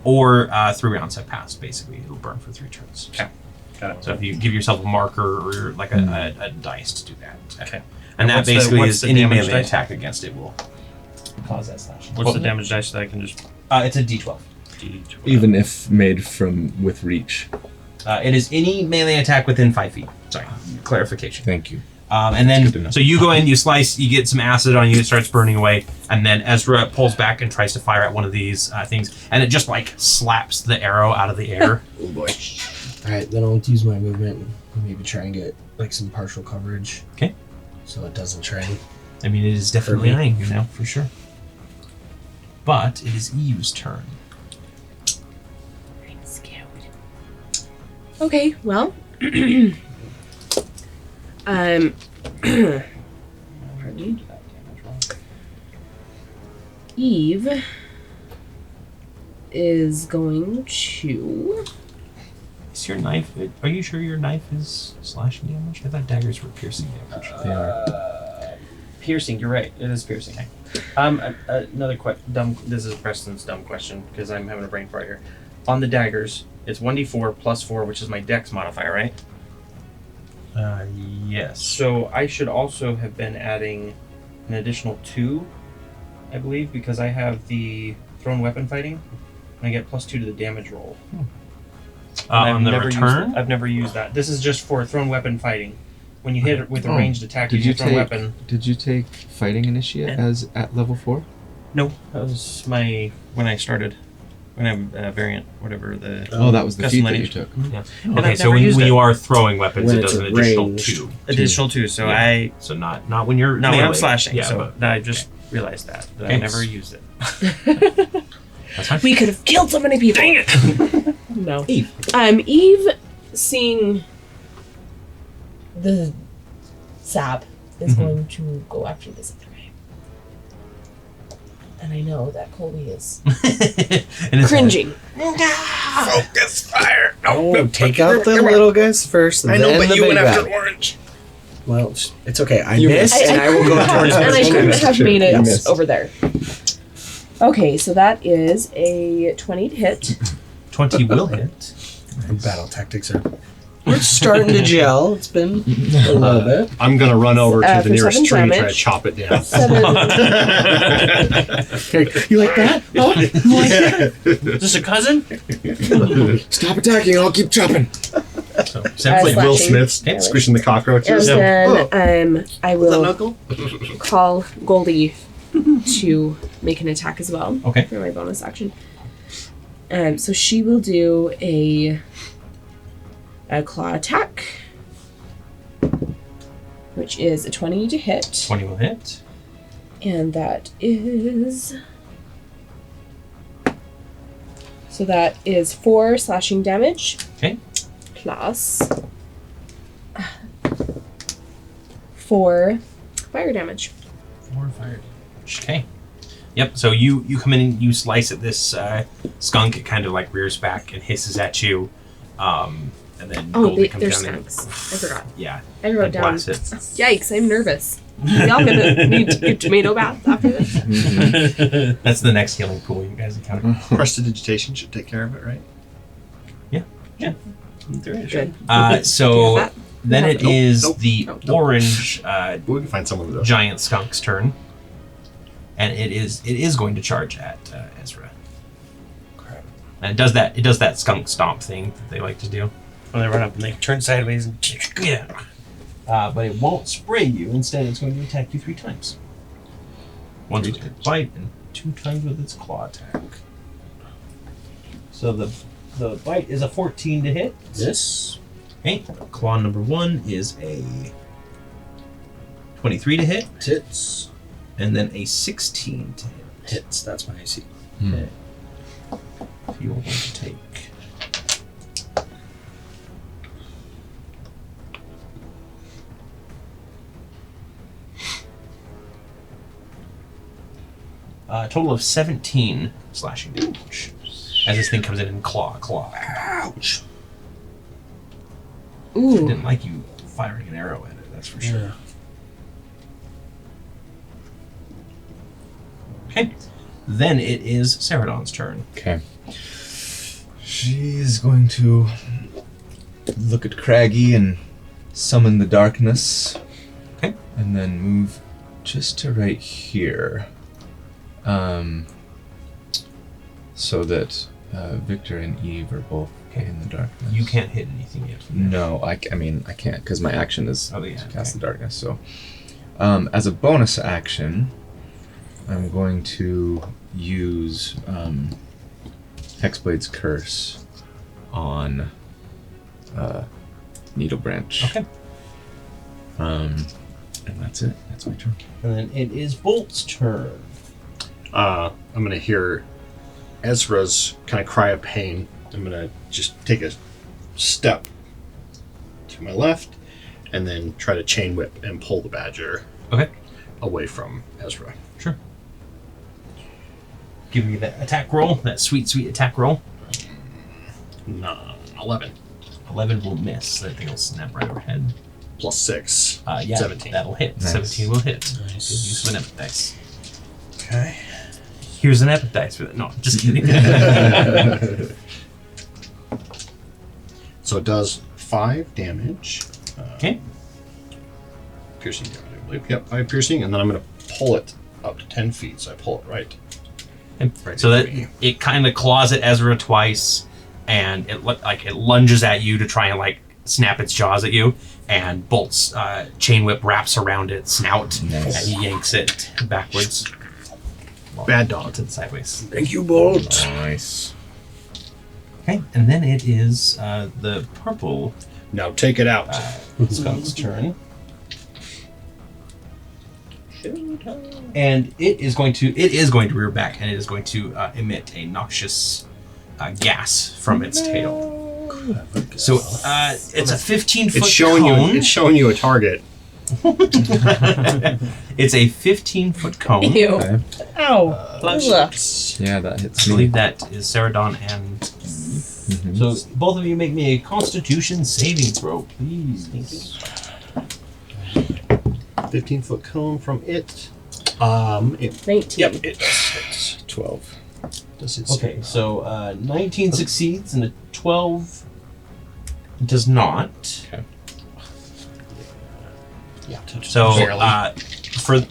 or 3 rounds have passed. Basically, it'll burn for 3 turns. Okay. Got it. So if you give yourself a marker or like a dice to do that. Okay. And that basically is any melee attack against it will cause that slash. What's the damage dice that I can just... It's a D12. Even if made with reach. It is any melee attack within 5 feet. Sorry, clarification. Thank you. And then, so you go in, you slice, you get some acid on you, it starts burning away, and then Ezra pulls back and tries to fire at one of these things, and it just like slaps the arrow out of the air. Oh boy. Alright, then I'll use my movement and maybe try and get like some partial coverage. Okay. So it doesn't try and... I mean, it is definitely eyeing you now, for sure. But it is Eve's turn. I'm scared. Okay, well... pardon me. Eve is going to... Is your knife... Are you sure your knife is slashing damage? I thought daggers were piercing damage. They are. Piercing, you're right. It is piercing. Another this is Preston's dumb question, because I'm having a brain fart here. On the daggers, it's 1d4 plus 4, which is my dex modifier, right? Yes. So I should also have been adding an additional 2, I believe, because I have the thrown weapon fighting, and I get +2 to the damage roll. On the return? I've never used that. This is just for thrown weapon fighting. When you hit it with a ranged attack, you thrown weapon. Did you take Fighting Initiate as at level 4? No, that was when I started. When I'm variant, whatever the... Oh, that was the feat that you lineage. took. Yeah. Okay, so when you are throwing weapons, When it does it's an additional ranged. 2. Additional 2, so Yeah. So not when you're when I'm melee. slashing, Yeah, so but- I just realized that I Okay. never used it. That's fine. We could have killed so many people. Dang it! No. Eve. Eve, seeing the sap, is going to go after this other guy. And I know that Colby is And it's cringing. Focus fire. Oh, take out the little guys first. I know, then but the you big went after bad. orange. Well, it's okay. I You missed, missed. and I will go towards And I Preston. should have made You it missed. over there. Okay, so that is a 20 to hit. 20 will hit. Battle tactics are... We're starting to gel. It's been a little bit. I'm gonna run over to the for nearest 7 tree and try to damage. chop it down. 7. You like that? Oh, you like that? Is this a cousin? Stop attacking, I'll keep chopping. So, Like Will slashing Smith's damage. squishing the And cockroaches. then I will knuckle? call Goldie to make an attack as well. Okay. For my bonus action. So she will do a claw attack, which is a 20 to hit, 20 will hit. and that is... So that is 4 slashing damage. Okay. Plus 4 fire damage. 4 fire damage. Okay. Yep, so you come in and you slice at this skunk. It kind of like rears back and hisses at you. And then Goldie comes they're down there. skunks. I forgot. Yeah. I wrote and down. blasts it. Yikes, I'm nervous. Y'all gonna need to get tomato bath after this? That's the next healing pool you guys encounter. Prestidigitation should take care of it, right? Good. So that? then No. it is Nope. the Nope. orange We can find someone of those. giant skunk's turn. And it is going to charge at Ezra. And it does that skunk stomp thing that they like to do. When they run up and they turn sideways and... Yeah. But it won't spray you. Instead, it's going to attack you 3 times. Once with its bite and 2 times with its claw attack. So the bite is a 14 to hit. Yes. Okay. Claw number 1 is a 23 to hit. Tits. and then a 16 to hit. Hits. That's my AC. Okay. If you are going to take... a total of 17 slashing damage. As this thing comes in and claw. Ouch. I Ooh. didn't like you firing an arrow at it, that's for sure. Okay. Then it is Seredan's turn. Okay. She's going to look at Craggy and summon the darkness. Okay. And then move just to right here. So that Victor and Eve are both in the darkness. You can't hit anything yet. No, I can't because my action is Oh, yeah, to cast okay. the darkness. So, as a bonus action, I'm going to use Hexblade's Curse on Needbranch. Okay. And that's it. That's my turn. And then it is Bolt's turn. I'm going to hear Ezra's kind of cry of pain. I'm going to just take a step to my left and then try to chain whip and pull the badger Okay. away from Ezra. Sure. Give me that attack roll, that sweet attack roll. 11 11 will miss. That thing will snap right overhead. plus 6. Yeah, 17. That'll hit. Nice. 17 will hit. Nice. Good use of an epic dice. Okay. Here's an epic dice for that. No, just kidding. So it does 5 damage. Okay. Piercing damage, I believe. Yep, 5 piercing, and then I'm going to pull it up to 10 feet. So I pull it right. Right So that into me. it kind of claws at Ezra twice, and it lunges at you to try and snap its jaws at you, and Bolt's chain whip wraps around its snout Nice. and he yanks it backwards. Bad dog. To the sideways. Thank you, Bolt. Nice. Okay, and then it is the purple Now take it out. skunk's turn. And it is going to rear back, and it is going to emit a noxious gas from its tail. So it's a 15-foot It's showing cone. you. It's showing you a target. It's a 15-foot cone. Ew. Okay. Ow. Ugh. Yeah, that I hits me. believe that is Seredan and Mhm. so both of you make me a Constitution saving throw, please. Thank you. 15-foot cone from it. It 19. Yep, it hits. 12. Does it? Okay, so 19 succeeds and a 12 does not. Okay. Yeah. So barely.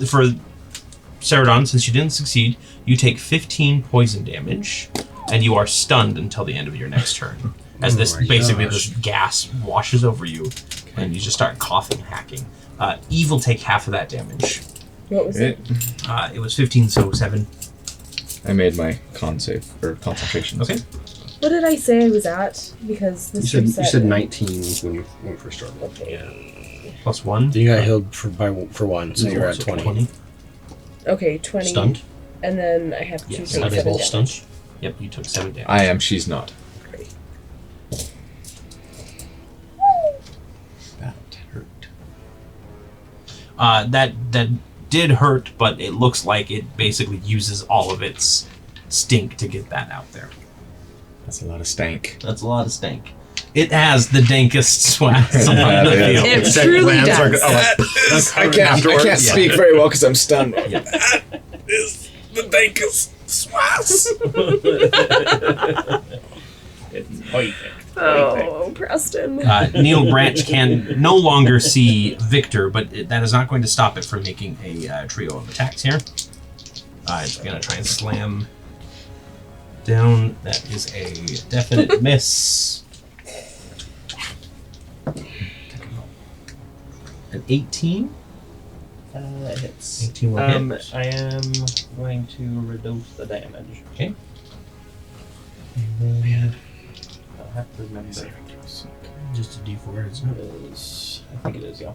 for Seredan, since you didn't succeed, you take 15 poison damage, and you are stunned until the end of your next turn. As this my basically gosh. this gas washes over you, and you just start coughing and hacking. Eve will take half of that damage. What was it? It was 15, so 7. I made my con save or concentration. Okay. What did I say I was at? Because this You was said 19 when you first started. Okay. Plus 1. You got healed for 1, so you're at 20. Okay, 20. Stunned. And then I have to Yes. take Are they 7 both damage. stunned? Yep, you took 7 damage. I am. She's not. Great. That hurt. That did hurt, but it looks like it basically uses all of its stink to get that out there. That's a lot of stank. That's a lot of stank. It has the dankest swaths on the Yeah, field. It Said truly lands are does. go- oh, I can't Yeah. speak very well because I'm stunned. The dankest swass. It's perfect. Oh, Preston. Needbranch can no longer see Victor, but that is not going to stop it from making a trio of attacks here. It's going to try and slam down. That is a definite miss. An 18? That hits. 18 will hit. I am going to reduce the damage. Okay. I'll have to remember. Just a D4, isn't it? I think it is, yeah.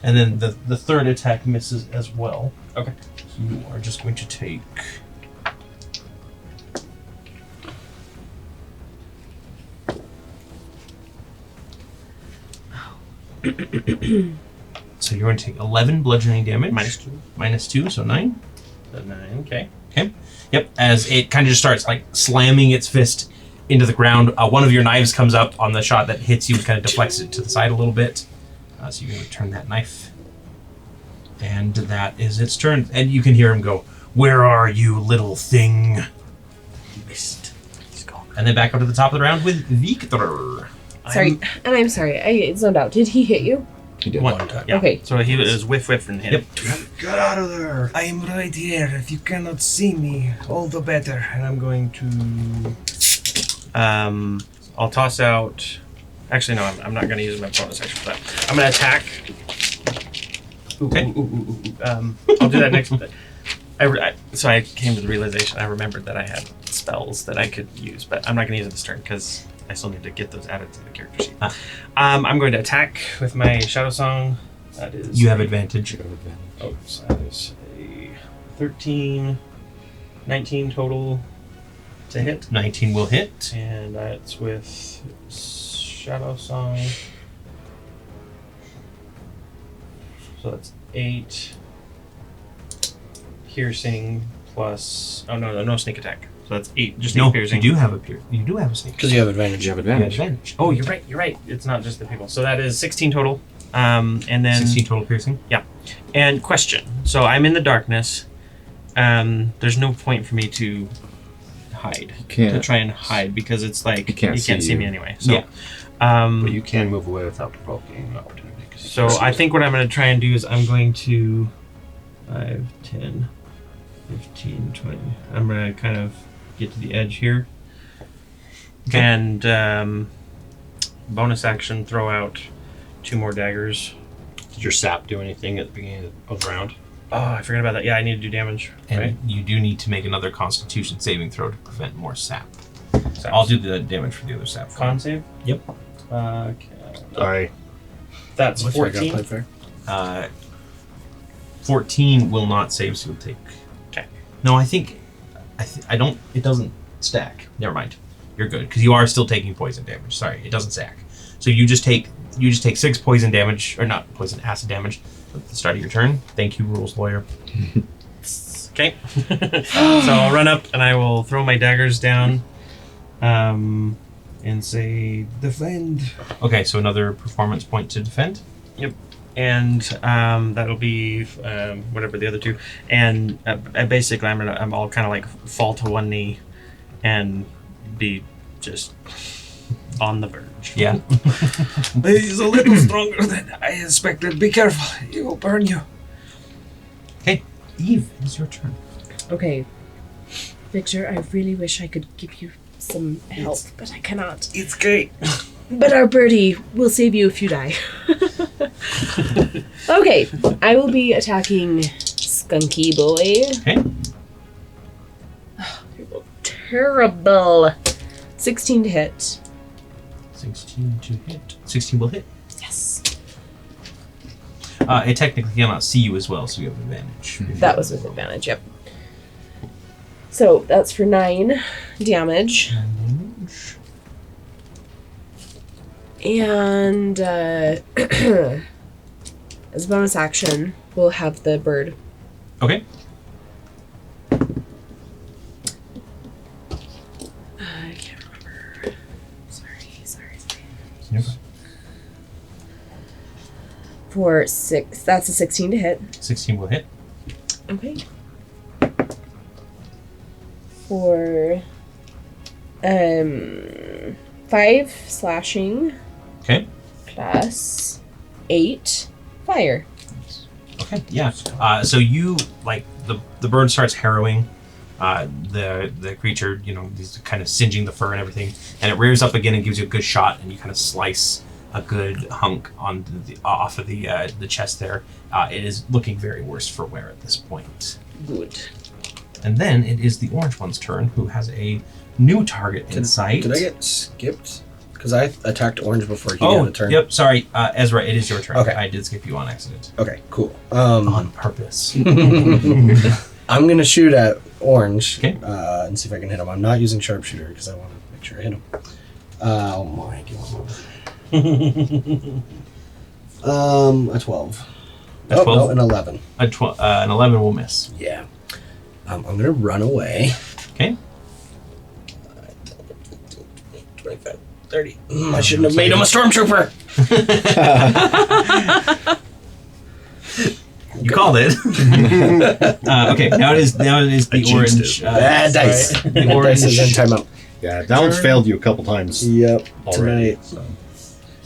And then the third attack misses as well. Okay. So you are just going to take... So you're going to take 11 bludgeoning damage. Minus 2, so 9. The 9, okay. Okay. Yep, as it kind of just starts like slamming its fist into the ground. One of your knives comes up on the shot that hits you and kind of deflects it to the side a little bit. So you're going to return that knife. And that is its turn. And you can hear him go, "Where are you, little thing?" Missed. He's gone. And then back up to the top of the round with Victor. Sorry, and I'm sorry. I zoned out. Did he hit you? He did. One time. Yeah. Okay. So he was whiff and hit. Yep. Get out of there! I'm right here. If you cannot see me, all the better. And I'm going to... I'll toss out... Actually, no, I'm not going to use my bonus action for that. I'm going to attack. Okay. I'll do that next. So I came to the realization, I remembered that I had spells that I could use, but I'm not going to use it this turn because I still need to get those added to the character sheet. I'm going to attack with my Shadow Song. That is... You have advantage. Oh, so that is a 13, 19 total to hit. 19 will hit. And that's with Shadow Song. So that's 8 piercing plus... Oh, no sneak attack. So that's 8, just 8 No, piercing. you do have a sneak. Because you have advantage. You have You have advantage. advantage. Oh, you're right. It's not just the people. So that is 16 total. And then... 16 total piercing. Yeah. And question. So I'm in the darkness. There's no point for me to hide. To try and hide because it's like... He can't see me you. anyway. So, Yeah. But you can move away without provoking an opportunity. So I think what I'm going to try and do is I'm going to 5, 10, 15, 20. I'm going to kind of get to the edge here. Okay. And bonus action, throw out 2 more daggers. Did your sap do anything at the beginning of the round? Oh, I forgot about that. Yeah, I need to do damage. And Right? you do need to make another Constitution saving throw to prevent more sap. Sap. I'll do the damage for the other sap. Con save? Yep. Okay. Sorry. That's Looks like I 14. played fair. 14 will not save, so you'll take... Okay. No, I don't... It doesn't stack. Never mind. You're good, because you are still taking poison damage. Sorry, it doesn't stack. So you just take 6 poison damage, or not poison, acid damage at the start of your turn. Thank you, rules lawyer. Okay. So I'll run up and I will throw my daggers down and say, defend. Okay, so another performance point to defend. Yep. And that'll be whatever the other 2. And basically, I'll kind of like fall to one knee and be just on the verge. Yeah. He's a little stronger than I expected. Be careful. He will burn you. Okay, Eve, it's your turn. Okay. Victor, I really wish I could give you some help, but I cannot. It's great. But our birdie will save you if you die. Okay, I will be attacking Skunky Boy. Okay. Terrible. 16 to hit. 16 to hit. 16 will hit. Yes. It technically cannot see you as well, so you have advantage. That was with advantage, yep. So that's for 9 damage. And as a bonus action, we'll have the bird. Okay. I can't remember. Sorry. Okay. For 6, that's a 16 to hit. 16 will hit. Okay. For 5 slashing. Okay. Plus 8 fire. Okay. Yeah. So you like the bird starts harrowing the creature. You know, he's kind of singeing the fur and everything, and it rears up again and gives you a good shot, and you kind of slice a good hunk on off of the chest there. It is looking very worse for wear at this point. Good. And then it is the orange one's turn, who has a new target in sight. Did I get skipped? Because I attacked orange before he had a turn. Yep. Sorry, Ezra. It is your turn. Okay. I did skip you on accident. Okay, cool. On purpose. I'm going to shoot at orange and see if I can hit him. I'm not using sharpshooter because I want to make sure I hit him. Oh my god. A 12. A 12? No, an 11. An 11 will miss. Yeah. I'm going to run away. Okay. 25, 30. I shouldn't have made him a stormtrooper. You called it. Okay, now it is the orange. Bad dice. The orange is in timeout. Yeah, Dallin's failed you a couple times. Yep, already. tonight. So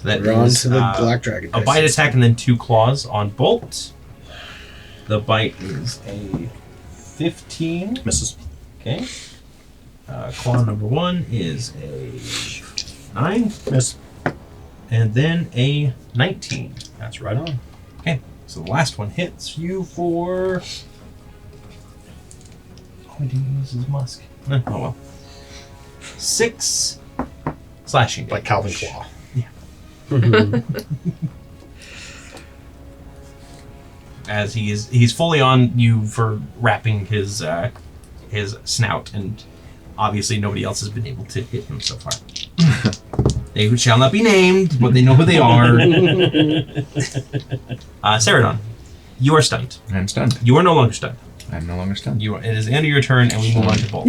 that We're on is to the black dragon. a bite attack and then 2 claws on Bolt. The bite is a 15. Misses. Okay. Claw number 1 is a 9. Miss. And then a 19. That's right on. Okay, so the last one hits you for... Oh, he didn't use his musk. Oh well. 6 slashing damage. Like Calvin Claw. As he's fully on you for wrapping his snout, and obviously nobody else has been able to hit him so far. They shall not be named, but they know who they are. Seredan, you are stunned. I'm stunned. You are no longer stunned. I'm no longer stunned. It is the end of your turn, and we move on to Bolt.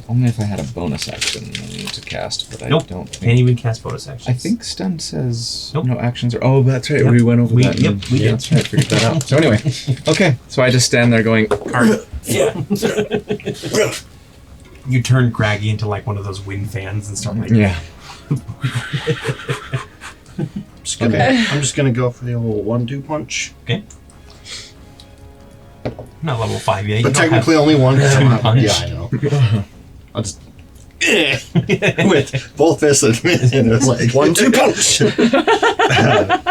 Only if I had a bonus action to cast, but I Nope. don't think... Can't even cast bonus actions. I think stunned says Nope. no actions are... Oh, that's right. Yep. We went over We that. did. That's right. Figured that out. So anyway, okay. So I just stand there going... Yeah. You turn Craggy into like one of those wind fans and stuff like that. Yeah. I'm just gonna go for the old 1-2 punch. Okay. I'm not level 5 yet. But technically only one. Punch. Yeah, I know. I'll just with both fists and it's like 1-2 punch.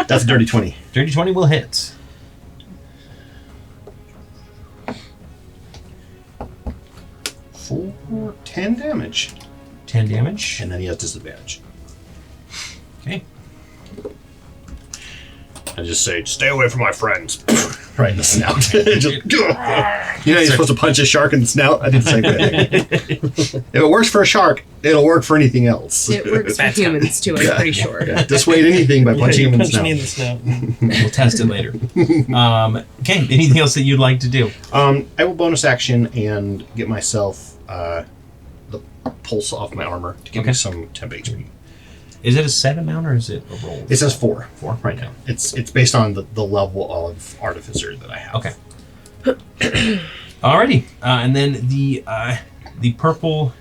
That's a dirty 20. Dirty 20 will hit. For 10 damage. 10 damage. And then he has disadvantage. Okay. I just say, stay away from my friends. Right in the snout. Just, you know, you're supposed to punch a shark in the snout? I did the same thing. If it works for a shark, it'll work for anything else. It works for humans too, I'm pretty sure. Yeah. Dissuade anything by punching him in the snout. We'll test it later. Okay, anything else that you'd like to do? I will bonus action and get myself the pulse off my armor to give me some temp HP. Is it a set amount or is it a roll? It says 4. 4 right now. It's based on the level of Artificer that I have. Okay. Alrighty, and then the purple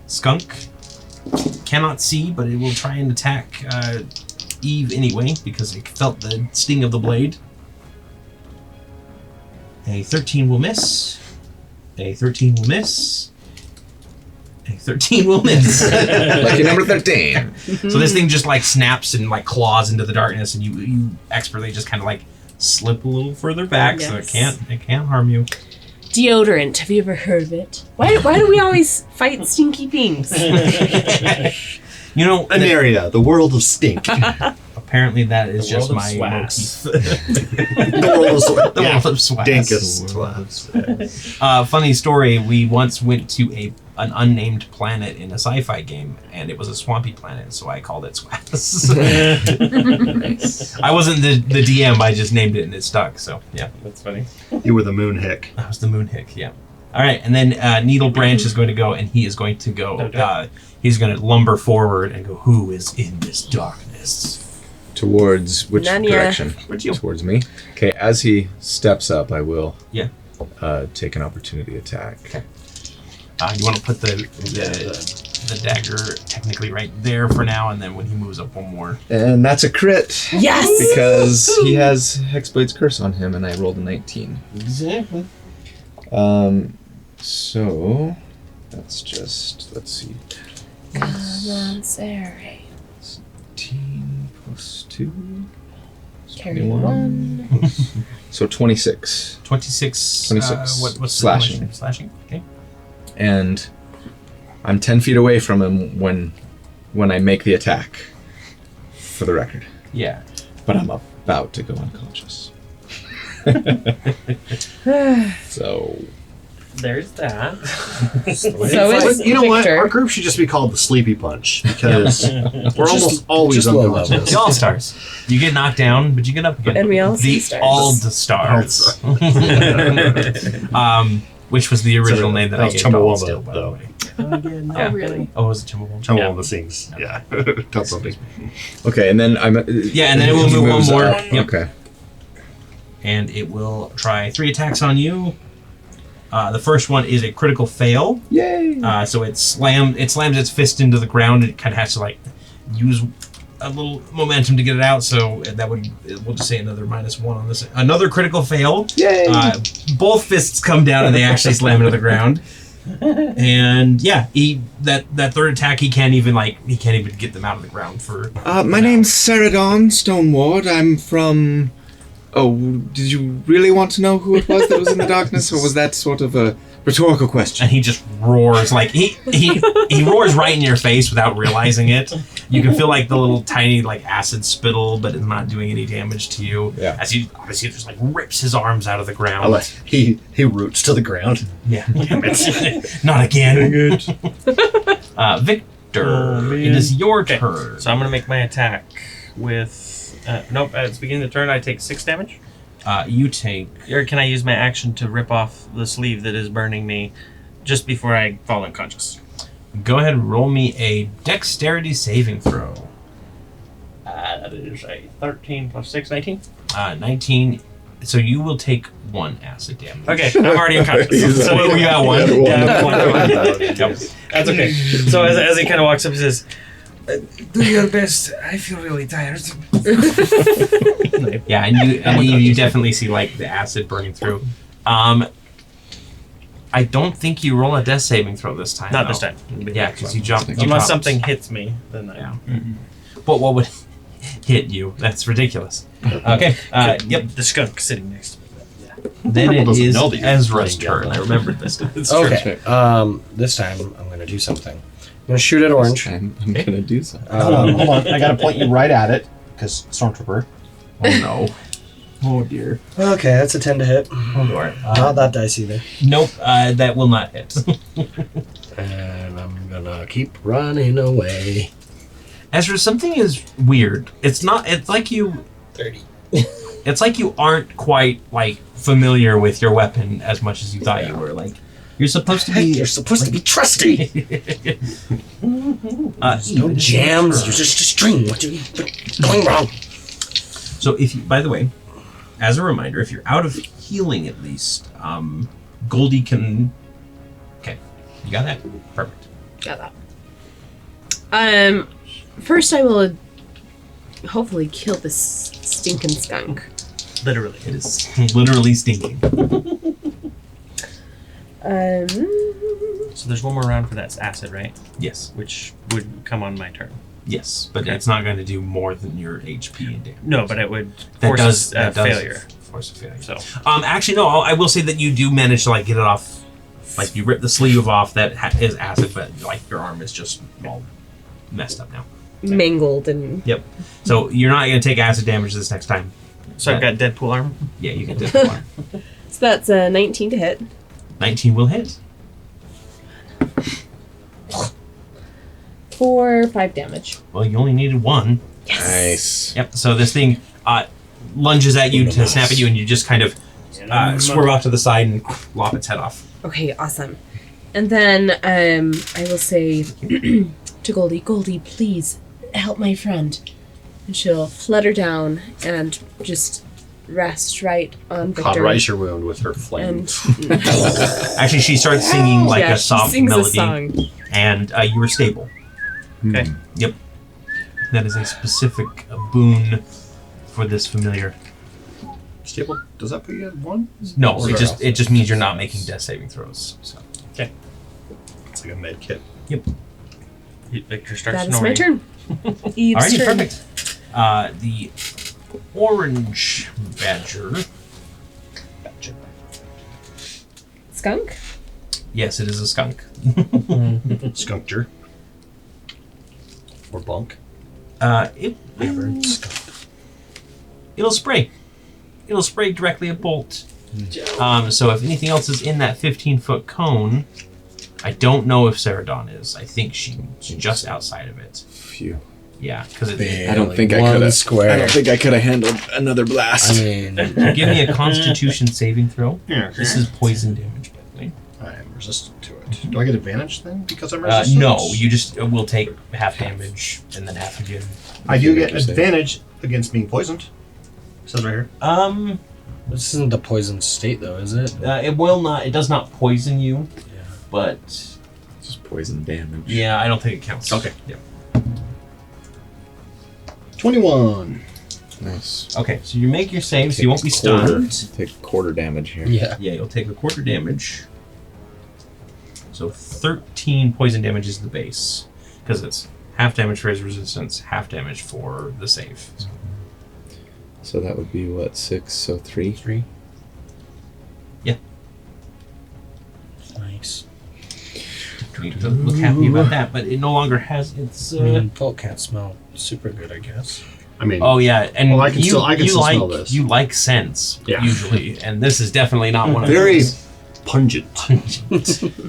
skunk cannot see, but it will try and attack Eve anyway because it felt the sting of the blade. A 13 will miss. A 13 will miss. A 13 will miss. Lucky number 13. So this thing just like snaps and like claws into the darkness, and you expertly just kind of like slip a little further back, so it can't harm you. Deodorant. Have you ever heard of it? Why do we always fight stinky things? You know, Aneria, the world of stink. Apparently that is The just world of my swass. The world of The world of swass. Dinkest. Funny story, we once went to an unnamed planet in a sci-fi game, and it was a swampy planet, so I called it Swass. I wasn't the DM, I just named it and it stuck, so yeah. That's funny. You were the moon hick. I was the moon hick, yeah. Alright, and then Needbranch is going to go, and he is going to go, he's going to lumber forward and go, who is in this darkness? Towards which None, yeah. direction? Towards you. Towards me. Okay, as he steps up, I will take an opportunity attack. Okay. You want to put the dagger technically right there for now, and then when he moves up one more. And that's a crit. Yes! Because he has Hexblade's Curse on him, and I rolled a 19. Exactly. So that's just, let's see. Come on, Sarah. 18 plus 2. Carry 21. 1. So 26. 26. 26. What's the slashing? damage? Slashing. Okay. And I'm 10 feet away from him when I make the attack. for the record. Yeah. But I'm about to go unconscious. So... There's that. You know what? Our group should just be called the Sleepy Punch because we're almost always unconscious. The All-Stars. You get knocked down, but you get up again. And we all see the stars. All-Stars. Which was the original name that I gave Chumbawamba, still, by the way. Oh, really? Oh, was it Chumbawamba? Chumbawamba sings. Yeah. Tell something. Okay, and then I'm... Yeah, and then it will move one more. Yep. Okay. And it will try 3 attacks on you. The first one is a critical fail. Yay! So it slams its fist into the ground, and it kind of has to like use a little momentum to get it out. So we'll just say another -1 on this. Another critical fail. Yay! Both fists come down and they actually slam into the ground. And yeah, that third attack he can't even get them out of the ground for. My name's Seredan Stoneward. I'm from. Oh, did you really want to know who it was that was in the darkness, or was that sort of a rhetorical question? And he just roars like he roars right in your face without realizing it. You can feel like the little tiny like acid spittle, but it's not doing any damage to you. Yeah. As he obviously just like rips his arms out of the ground. He roots to the ground. Yeah. Not again. Victor, it is your turn. So I'm going to make my attack with... nope, at the beginning of the turn, I take 6 damage. You take... Or can I use my action to rip off the sleeve that is burning me just before I fall unconscious? Go ahead and roll me a dexterity saving throw. That is a 13 plus 6, 19. 19. So you will take 1 acid damage. Okay, I'm already unconscious. So you got 1. Yeah, 1. Yep. That's okay. So as he kind of walks up, he says... do your best. I feel really tired. Yeah, and you definitely see like the acid burning through. I don't think you roll a death saving throw this time. Not this time. Yeah, because you jumped. Unless something hits me, then I. Yeah. But what would hit you? That's ridiculous. Okay. Yep. The skunk sitting next to me. Yeah. Then it is Ezra's turn. I remembered this time. Okay. This time I'm going to do something. I'm going to shoot at orange. I'm going to do something. Hold on. I got to point you right at it because Stormtrooper. Oh no. Oh dear. Okay, that's a 10 to hit. Oh Lord. Not that dice either. Nope. That will not hit. And I'm going to keep running away. Ezra, something is weird. It's like you... 30. It's like you aren't quite, like, familiar with your weapon as much as you thought you were. Like, you're supposed to be... You're supposed to be trusty! No jams, you're just a string. What's going wrong? So if you... By the way, as a reminder, if you're out of healing at least, Goldie can... Okay. You got that? Perfect. Got that. First I will hopefully kill this stinking skunk. Literally. It is literally stinking. So there's one more round for that acid, right? Yes. Which would come on my turn. Yes, but it's not going to do more than your HP and damage. No, but it would force a failure. Force a failure. So, actually, no. I will say that you do manage to like get it off. Like you rip the sleeve off that is acid, but like your arm is just all messed up now. Mangled and... Yep. So you're not going to take acid damage this next time. So I've got Deadpool arm? Yeah, you get Deadpool arm. So that's a 19 to hit. 19 will hit. For 5 damage. Well, you only needed 1. Yes. Nice. Yep. So this thing lunges at you to snap at you, and you just kind of swerve off to the side and lop its head off. Okay, awesome. And then I will say to Goldie, Goldie, please help my friend. And she'll flutter down and just rest right on Victor. Cauterize your wound with her flame. And Actually, she starts singing like a soft she sings melody, a song. and you were stable. Okay. Yep. That is a specific boon for this familiar. Stable? Does that put you at 1? No, it just means you're not making death saving throws. So. Okay. It's like a med kit. Yep. Victor starts That is snoring. my turn. Eve's Alrighty, turn. perfect. The orange badger. Skunk? Yes, it is a skunk. Skunkter. Or bunk. It'll spray. It'll spray directly at Bolt. So if anything else is in that 15-foot cone, I don't know if Seredan is. I think she's just outside of it. Phew. Yeah, because I don't think I could have. I don't think I could have handled another blast. I mean, give me a Constitution saving throw. Yeah. This is poison damage, by the way. I am resistant to it. Do I get advantage then because I'm resistant? No, you just will take half damage and then half again. I do get advantage against being poisoned. It says right here. this isn't the poison state, though, is it? It will not. It does not poison you, but just poison damage. Yeah, I don't think it counts. Okay. Yeah. 21. Nice. Okay, so you make your save, so you won't be stunned. Take quarter damage here. Yeah. Yeah, you'll take a quarter damage. So 13 poison damage is the base, because it's half damage for his resistance, half damage for the save. So that would be what, 6? So 3? 3. Yeah. Nice. You don't look happy about that, but it no longer has its. I mean, Bolt can't smell super good, I guess. I mean, Oh yeah, and well, I can still like smell this. you like scents usually, and this is definitely not one of very those. pungent.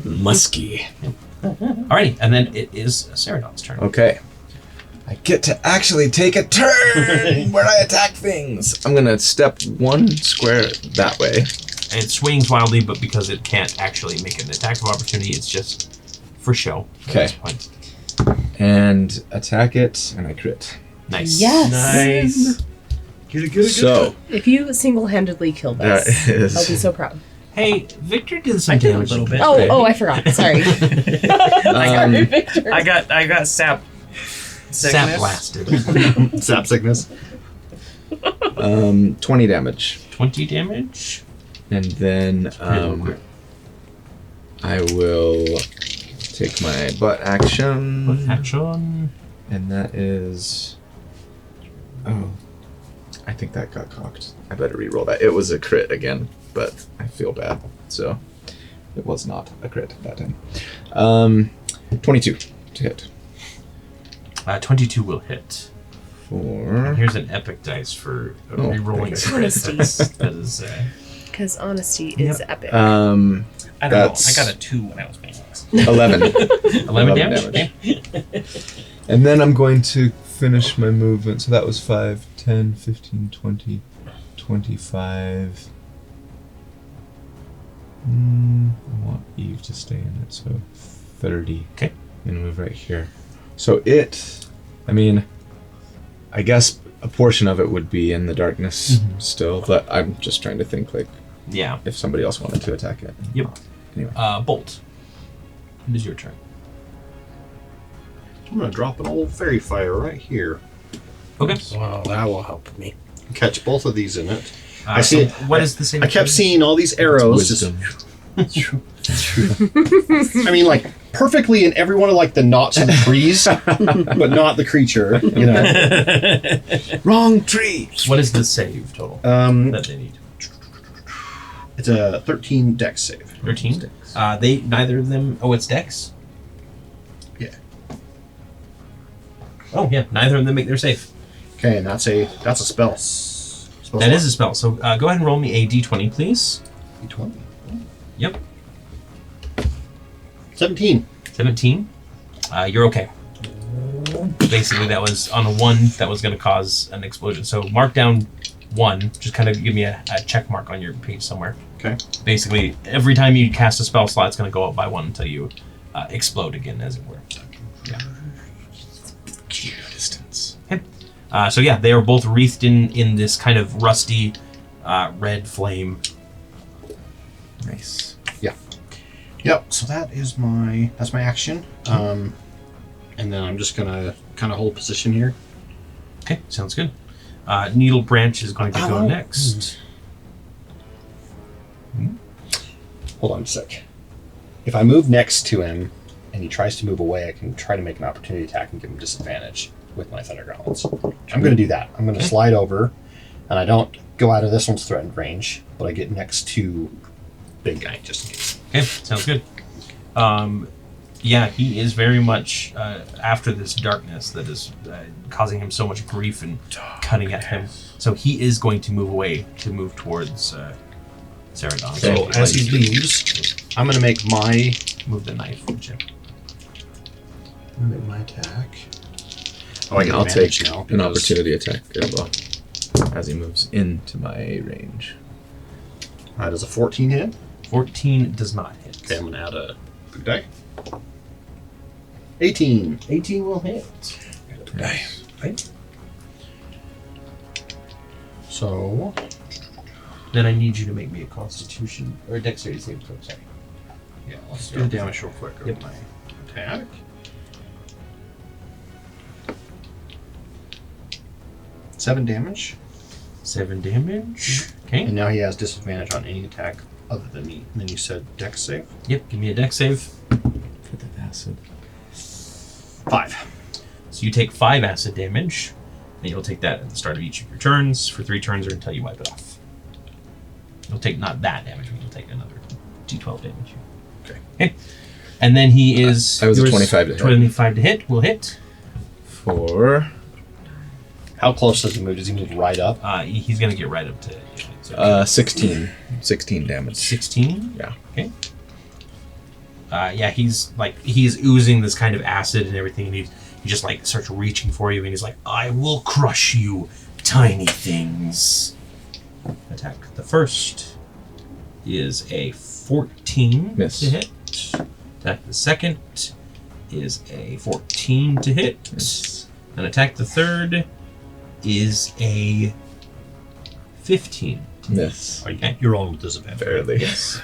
Musky. Alrighty, and then it is Seredan's turn. Okay. I get to actually take a turn where I attack things. I'm gonna step 1 square that way. And it swings wildly, but because it can't actually make an attack of opportunity, it's just for show. at Okay. this point. And attack it, and I crit. Nice. Yes. Nice. Get it. So, If you single-handedly kill this, that is... I'll be so proud. Hey, Victor did some damage. a little bit. Oh, I forgot. Sorry. Sorry, Victor. I got sap. Sap Sickness. blasted. Sap sickness. 20 damage. 20 damage. And then I will take my butt action. Action. And that is... Oh. I think that got cocked. I better re-roll that. It was a crit again, but I feel bad. So, it was not a crit that time. 22 to hit. 22 will hit. For... Here's an epic dice for re-rolling thank crits. That is, Because honesty is epic. I don't know. I That's- got a 2 when I was playing this. 11. 11 damage. And then I'm going to finish my movement. So that was 5, 10, 15, 20, 25. I want Eve to stay in it, so 30. Okay. And move right here. So I guess a portion of it would be in the darkness still, but I'm just trying to think, like, Yeah. if somebody else wanted to attack it. Yep. Anyway. Bolt. It is your turn. I'm going to drop an old fairy fire right here. Okay. Well, that will help me. Catch both of these in it. I see- What is the same? I kept seeing all these arrows just Wisdom. I mean, like, perfectly in every one of, like, the knots of the trees, but not the creature, you know. Wrong tree! What is the save total that they need? It's a 13 dex save. 13. Neither of them. Oh, it's Dex. Yeah. Oh yeah, neither of them make their save. Okay, and that's a spell. That is a spell. So go ahead and roll me a d20, please. D20. Yep. 17. 17. You're okay. Basically, that was on a 1 that was going to cause an explosion. So mark down 1. Just kind of give me a check mark on your page somewhere. Okay. Basically, every time you cast a spell slot, it's going to go up by 1 until you explode again, as it were. Yeah. Distance. Okay. So yeah, they are both wreathed in this kind of rusty red flame. Nice. Yep. So that's my action. And then I'm just gonna kind of hold position here. Okay, sounds good. Needbranch is going to go next. Hold on a sec. If I move next to him and he tries to move away, I can try to make an opportunity attack and give him disadvantage with my Thunder Gauntlets. I'm going to do that. I'm going to slide over, and I don't go out of this one's threatened range, but I get next to big guy just in case. Okay, sounds good. Yeah, he is very much after this darkness that is causing him so much grief and cutting at him. So he is going to move away to move towards Seredan. So as he leaves, I'm going to make my... Move the knife, would you? Make my attack. Oh, I get I'll take advantage now. an because- opportunity attack as he moves into my range. Does a 14 hit? 14 does not hit. Okay, I'm going to add a big die. 18. 18 will hit. Right. So... Then I need you to make me a Constitution or a Dexterity saving throw. Sorry. Yeah, let's do the damage real quick. Yep. My attack. Seven damage. 7 damage. Okay. And now he has disadvantage on any attack other than me. And then you said Dex save? Yep. Give me a Dex save. For the acid. 5. So you take 5 acid damage, and you'll take that at the start of each of your turns for 3 turns or until you wipe it off. You'll take not that damage, but you'll take another d12 damage. Okay. And then he is... I was a 25 to hit. 25 to hit. Will hit. For... How close does he move? Does he move right up? He's going to get right up to... So 16. 16 damage. 16? Yeah. Okay. Yeah, he's oozing this kind of acid and everything, and he just like starts reaching for you, and he's like, I will crush you, tiny things. Attack. The first is a 14 Miss. to hit. Attack the second is a 14 to hit. Miss. And attack the third is a 15. Miss. Okay. You're rolling with disadvantage. Barely. Yes.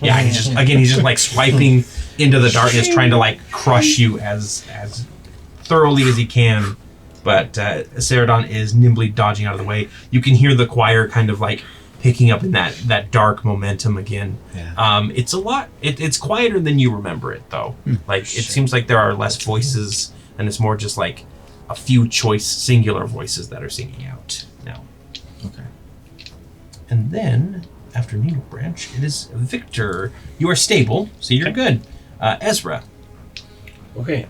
Yeah, he's just like swiping into the darkness, trying to like crush you as thoroughly as he can. But Seredan is nimbly dodging out of the way. You can hear the choir kind of like picking up in that dark momentum again. Yeah. It's a lot. It's quieter than you remember it, though. Like it seems like there are less voices, and it's more just like a few choice singular voices that are singing out now. Okay. And then, after Needbranch, it is Victor. You are stable, so you're good. Ezra. Okay.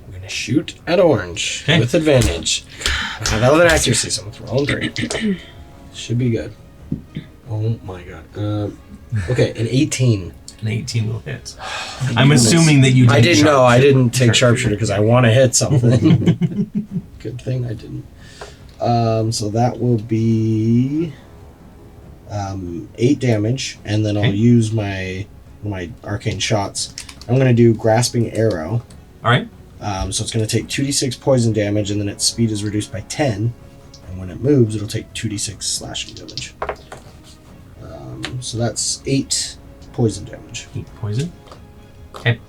I'm going to shoot at orange Okay. with advantage. I have Elven accuracy, so I'm rolling 3. Should be good. Oh my god. Okay, an 18. An 18 will hit. I'm assuming that you didn't. I didn't know. I didn't take Sharpshooter. sharpshooter because I want to hit something. Good thing I didn't. So that will be 8 damage, and then I'll use my arcane shots. I'm going to do grasping arrow. All right. So it's going to take 2d6 poison damage, and then its speed is reduced by 10. And when it moves, it'll take 2d6 slashing damage. So that's 8 poison damage. 8 poison. Okay.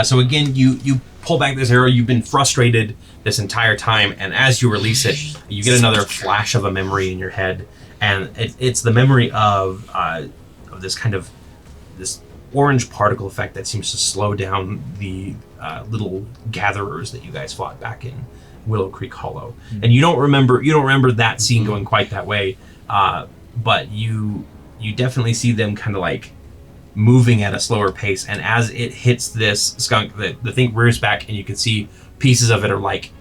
So again, you pull back this arrow. You've been frustrated this entire time, and as you release it, you get another flash of a memory in your head, and it's the memory of this kind of this orange particle effect that seems to slow down the little gatherers that you guys fought back in Willow Creek Hollow. And you don't remember that scene going quite that way, but you definitely see them kind of like moving at a slower pace, and as it hits this skunk, the thing rears back, and you can see pieces of it are like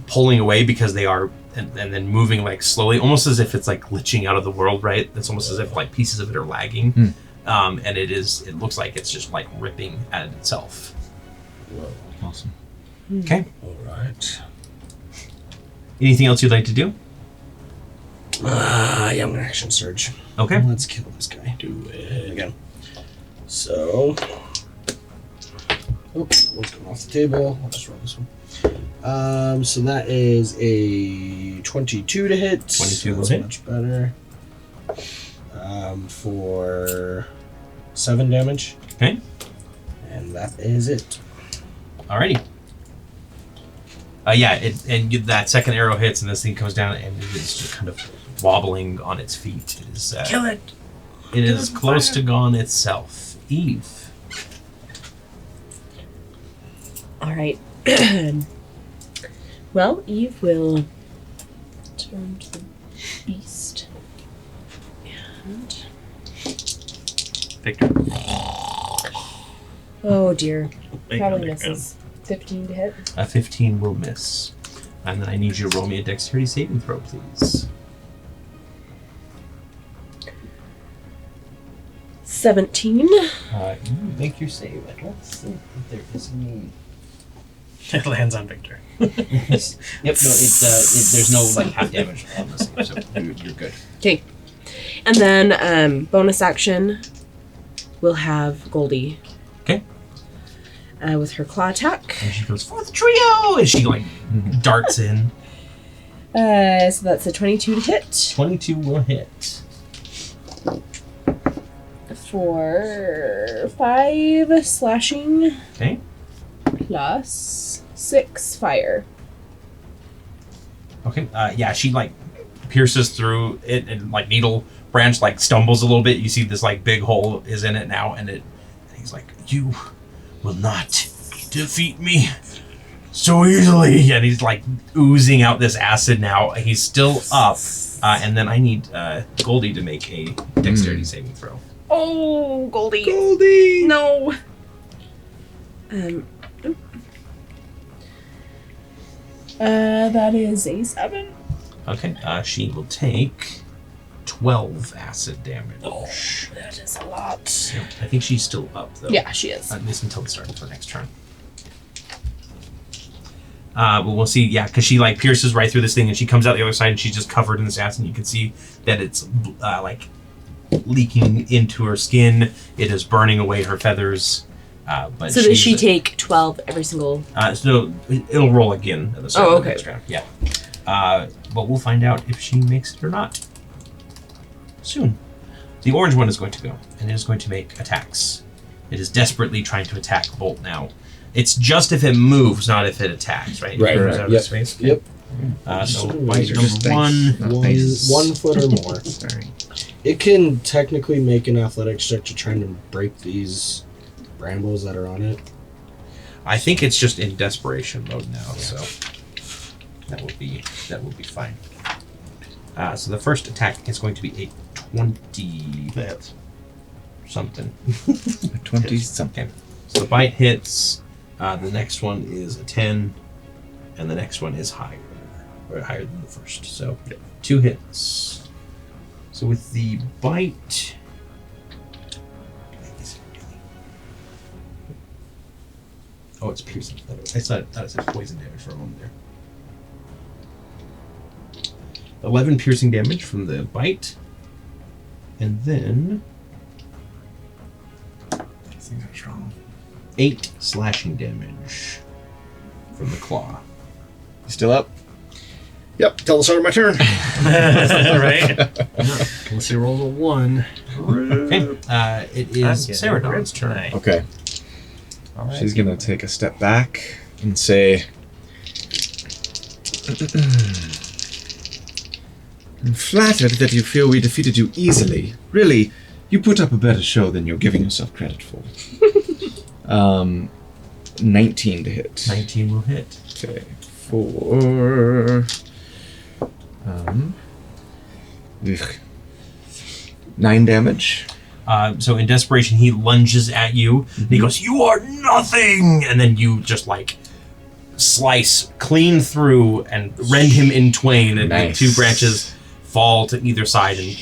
pulling away because they are and then moving like slowly, almost as if it's like glitching out of the world, right? It's almost as if like pieces of it are lagging. And it looks like it's just like ripping at itself. Whoa. Awesome. Okay. All right. Anything else you'd like to do? Yeah, I'm going to action surge. Okay. Let's kill this guy. Do it again. So. Oh, one's going off the table. I'll just roll this one. So that is a 22 to hit. 22 will That's hit. much better. For 7 damage. Okay. And that is it. Alrighty. That second arrow hits, and this thing comes down, and it is just kind of wobbling on its feet. It is Kill it! It is close to gone itself. Eve. All right. Well, Eve will turn to the beast and Victor. Oh dear. Probably misses. 15 to hit. A 15 will miss. And then I need you to roll me a dexterity saving throw, please. 17. You make your save. I don't think that there is any... It lands on Victor. Yep, no, there's no like half damage on the save, so you're good. Okay. And then bonus action, we'll have Goldie. Okay. With her claw attack. And she goes, for the trio! And she like darts in. So that's a 22 to hit. 22 will hit. For 5 slashing. Okay. Plus 6 fire. Okay. Yeah, she like pierces through it, and like Needle Branch like stumbles a little bit. You see this like big hole is in it now, and he's like, "You will not defeat me so easily." And he's like oozing out this acid now. He's still up, and then I need Goldie to make a dexterity saving throw. Oh, Goldie. Goldie! No. That is a 7. Okay. She will take 12 acid damage. Oh, that is a lot. I think she's still up though. Yeah, she is. At least until the start of her next turn. But we'll see, yeah, because she like pierces right through this thing, and she comes out the other side, and she's just covered in this acid, and you can see that it's like leaking into her skin. It is burning away her feathers. But so does she take 12 every single? So it'll roll again at the start of the next round. Yeah. But we'll find out if she makes it or not soon. The orange one is going to go, and it is going to make attacks. It is desperately trying to attack Bolt now. It's just if it moves, not if it attacks, right? Right. It moves out of space. Yep. So bite Just number dice. 1. 1 foot or more. Sorry. It can technically make an athletics check to try and break these brambles that are on it. I think it's just in desperation mode now, so that would be fine. So the first attack is going to be a 20 something. 20 something. Okay. So the bite hits. The next one is a 10, and the next one is higher than the first. So 2 hits. So with the bite. Oh, it's piercing. I thought it said poison damage for a moment there. 11 piercing damage from the bite. And then... These things are strong. 8 slashing damage from the claw. You still up? Yep, till the start of my turn. Right? Unless he rolls a 1. Okay. It is Seredan's turn. tonight. Okay. All right. She's gonna take a step back and say, "I'm flattered that you feel we defeated you easily. Really, you put up a better show than you're giving yourself credit for." 19 to hit. 19 will hit. Okay. For 9 damage. So in desperation, he lunges at you. And he goes, "You are nothing!" And then you just like slice clean through and rend him in twain. And Nice. the 2 branches fall to either side and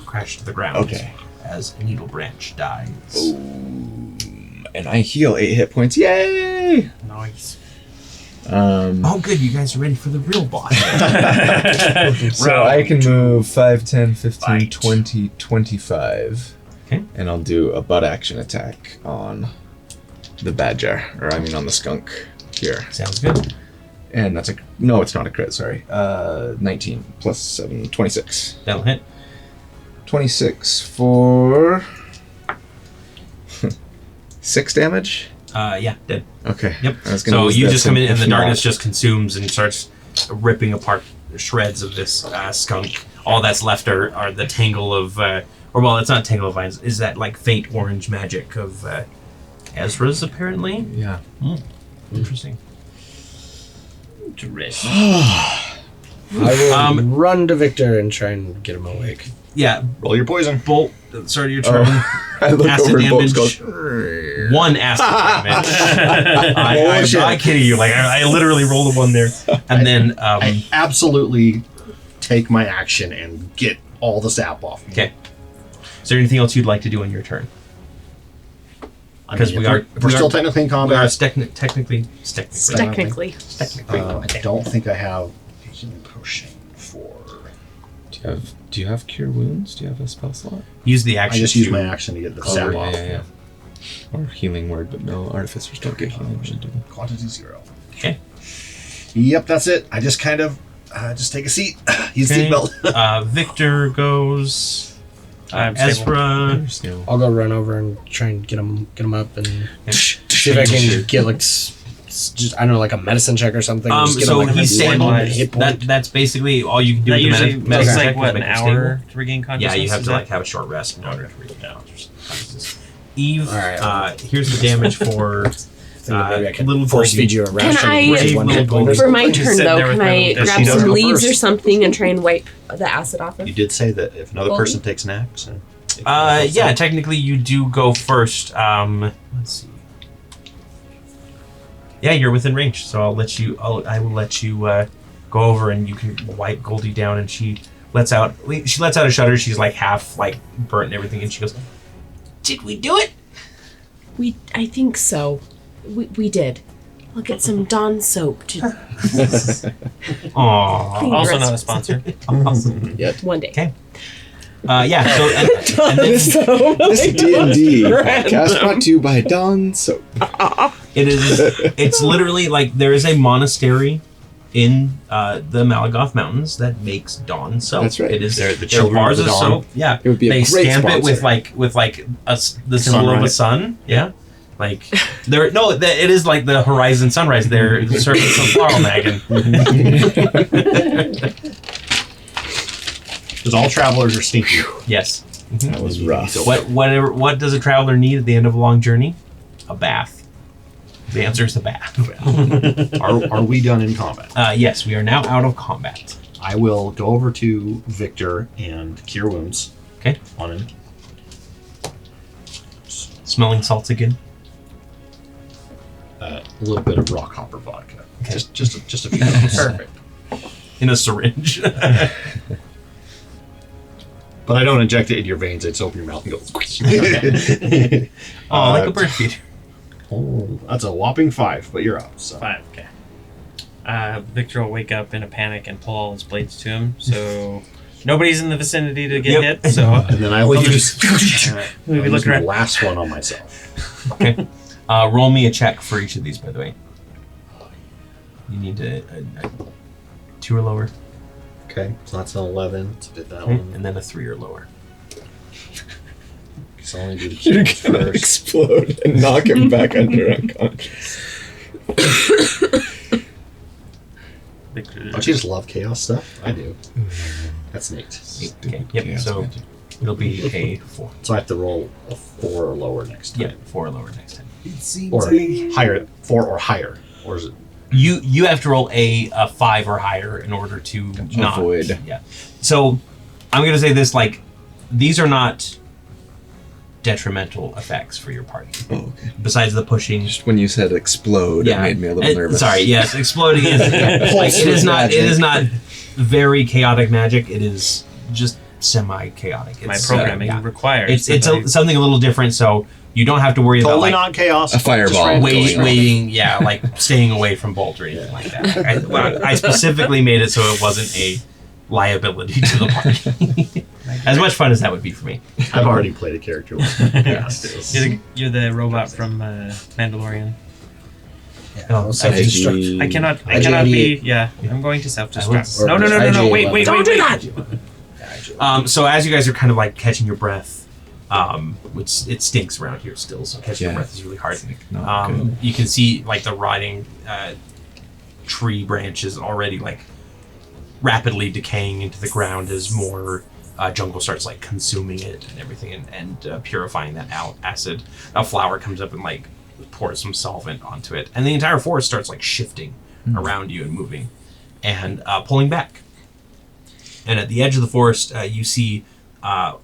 crash to the ground. Okay. As a needle branch dies. And I heal 8 hit points. Yay! Nice. Oh, good. You guys are ready for the real boss. So I can move 5, 10, 15, Fight. 20, 25. Okay. And I'll do a butt action attack on the badger. Or I mean on the skunk here. Sounds good. And that's no, it's not a crit, sorry. 19 plus 7, 26. That'll hit. 26 for 6 damage? Yeah, dead. Okay. Yep. I was gonna So use you that just come in, to- and the if not- darkness just consumes and starts ripping apart shreds of this skunk. All that's left are the tangle of, or well, it's not tangle of vines. Is that like faint orange magic of Ezra's apparently? Yeah. Interesting. Interesting. I will run to Victor and try and get him awake. Yeah. Roll your poison. Bolt. Start of your turn. I look Acid over and Bolt's damage. goes, 1 acid damage. I'm not kidding you. Like I literally rolled a 1 there, and then I absolutely take my action and get all the sap off. okay. Is there anything else you'd like to do on your turn? Because we're still technically in We combat. are technically. Technically. I don't think I have a healing potion for. Do you have Cure Wounds? Do you have a spell slot? Use the action. I just use my action to get the sap Yeah, off. yeah. Or Healing Word, but no, Artificers don't get Healing Word, do they? Quantity 0. Okay. Yep, that's it. I just kind of just take a seat. Use Okay. seatbelt. Victor goes. I'm stable. Ezra. I'll go run over and try and get him up and see if I can get like just I don't know, like a medicine check or something. Just get So him, like, he's one stabilized. hit point. That's basically all you can do That with usually the medicine takes check. like is an make him hour stable. to regain Yeah, consciousness. you have is to that- like have a short rest in order to regain consciousness. Eve, All right. here's the damage for Maybe I can little force Colby. feed you a ration. Can I- and get Brave one little hit point or Colby. For my Just turn, sit though, there with can I them. Does grab she know some to go leaves or first? something and try and wipe the acid off of? You did say that if another Well, person takes an axe. Yeah, technically you do go first. Let's see. Yeah, you're within range, so I will let you go over and you can wipe Goldie down, and she lets out a shudder. She's like half like burnt and everything, and she goes, "Did we do it?" I think so. We did. I'll get some Dawn soap to Aww. Also Rest- not a sponsor. Awesome. one day. Okay. Yeah. So and then This D&D podcast brought to you by Dawn Soap. it's literally like there is a monastery in the Malagoth Mountains that makes Dawn soap. That's right. It is They're the there are children bars of the of dawn. soap. Yeah, It would be a they great stamp it sponsor. with the symbol of a Sunrise. sun. Yeah, like there. No, it is like the horizon sunrise. They're serving some floral nagging. Because all travelers are stinky. Yes. That was rough. What does a traveler need at the end of a long journey? A bath. The answer is a bath. Are we done in combat? Yes, we are now out of combat. I will go over to Victor and cure wounds Okay. on him. Smelling salts again. A little bit of Rockhopper vodka. Okay. Just a few drops. Perfect. In a syringe. But I don't inject it in your veins. I just open your mouth and go. Oh, like a bird feeder. Oh, that's a whopping 5, but you're up. So. 5, okay. Victor will wake up in a panic and pull all his blades to him, so nobody's in the vicinity to get Yep. hit, so And then I will I'll use, we'll be I'll use looking the around. last one on myself. Okay. Roll me a check for each of these, by the way. You need a 2 or lower, Okay, so that's an 11. So did that one. and then a 3 or lower. So I only do the You're kills gonna first. explode and knock him back under unconscious. Victor, Don't you just love chaos stuff? I do. That's neat. Okay. Yep. Chaos So magic. it'll be a 4. So I have to roll a 4 or lower next time. Yeah, 4 or lower next time. it seems Or higher. 4 or higher. Or is it? You have to roll a 5 or higher in order to not Avoid. Yeah. So I'm gonna say this: like, these are not detrimental effects for your party. Oh, okay. Besides the pushing. Just when you said explode, it made me a little nervous. Sorry. Yes, exploding is like, it is not. It is not very chaotic magic. It is just semi-chaotic. my It's, programming yeah. requires. It's something a little different. So you don't have to worry Totally about like not chaos. A fireball. waiting, yeah, like staying away from Bolt or anything like that. I specifically made it so it wasn't a liability to the party. As much fun as that would be for me. I've already played a character with chaos. You're the robot from Mandalorian. Oh, Self-destruct. I cannot IG-88. be. Yeah, I'm going to self-destruct. Or No. Wait. IG-11. Don't do that! So as you guys are kind of like catching your breath, which it stinks around here still, so catching your Yeah. breath is really hard. Not good. You can see like the rotting tree branches already like rapidly decaying into the ground as more jungle starts like consuming it and everything and purifying that acid. A flower comes up and like pours some solvent onto it, and the entire forest starts like shifting around you and moving and pulling back. And at the edge of the forest, you see a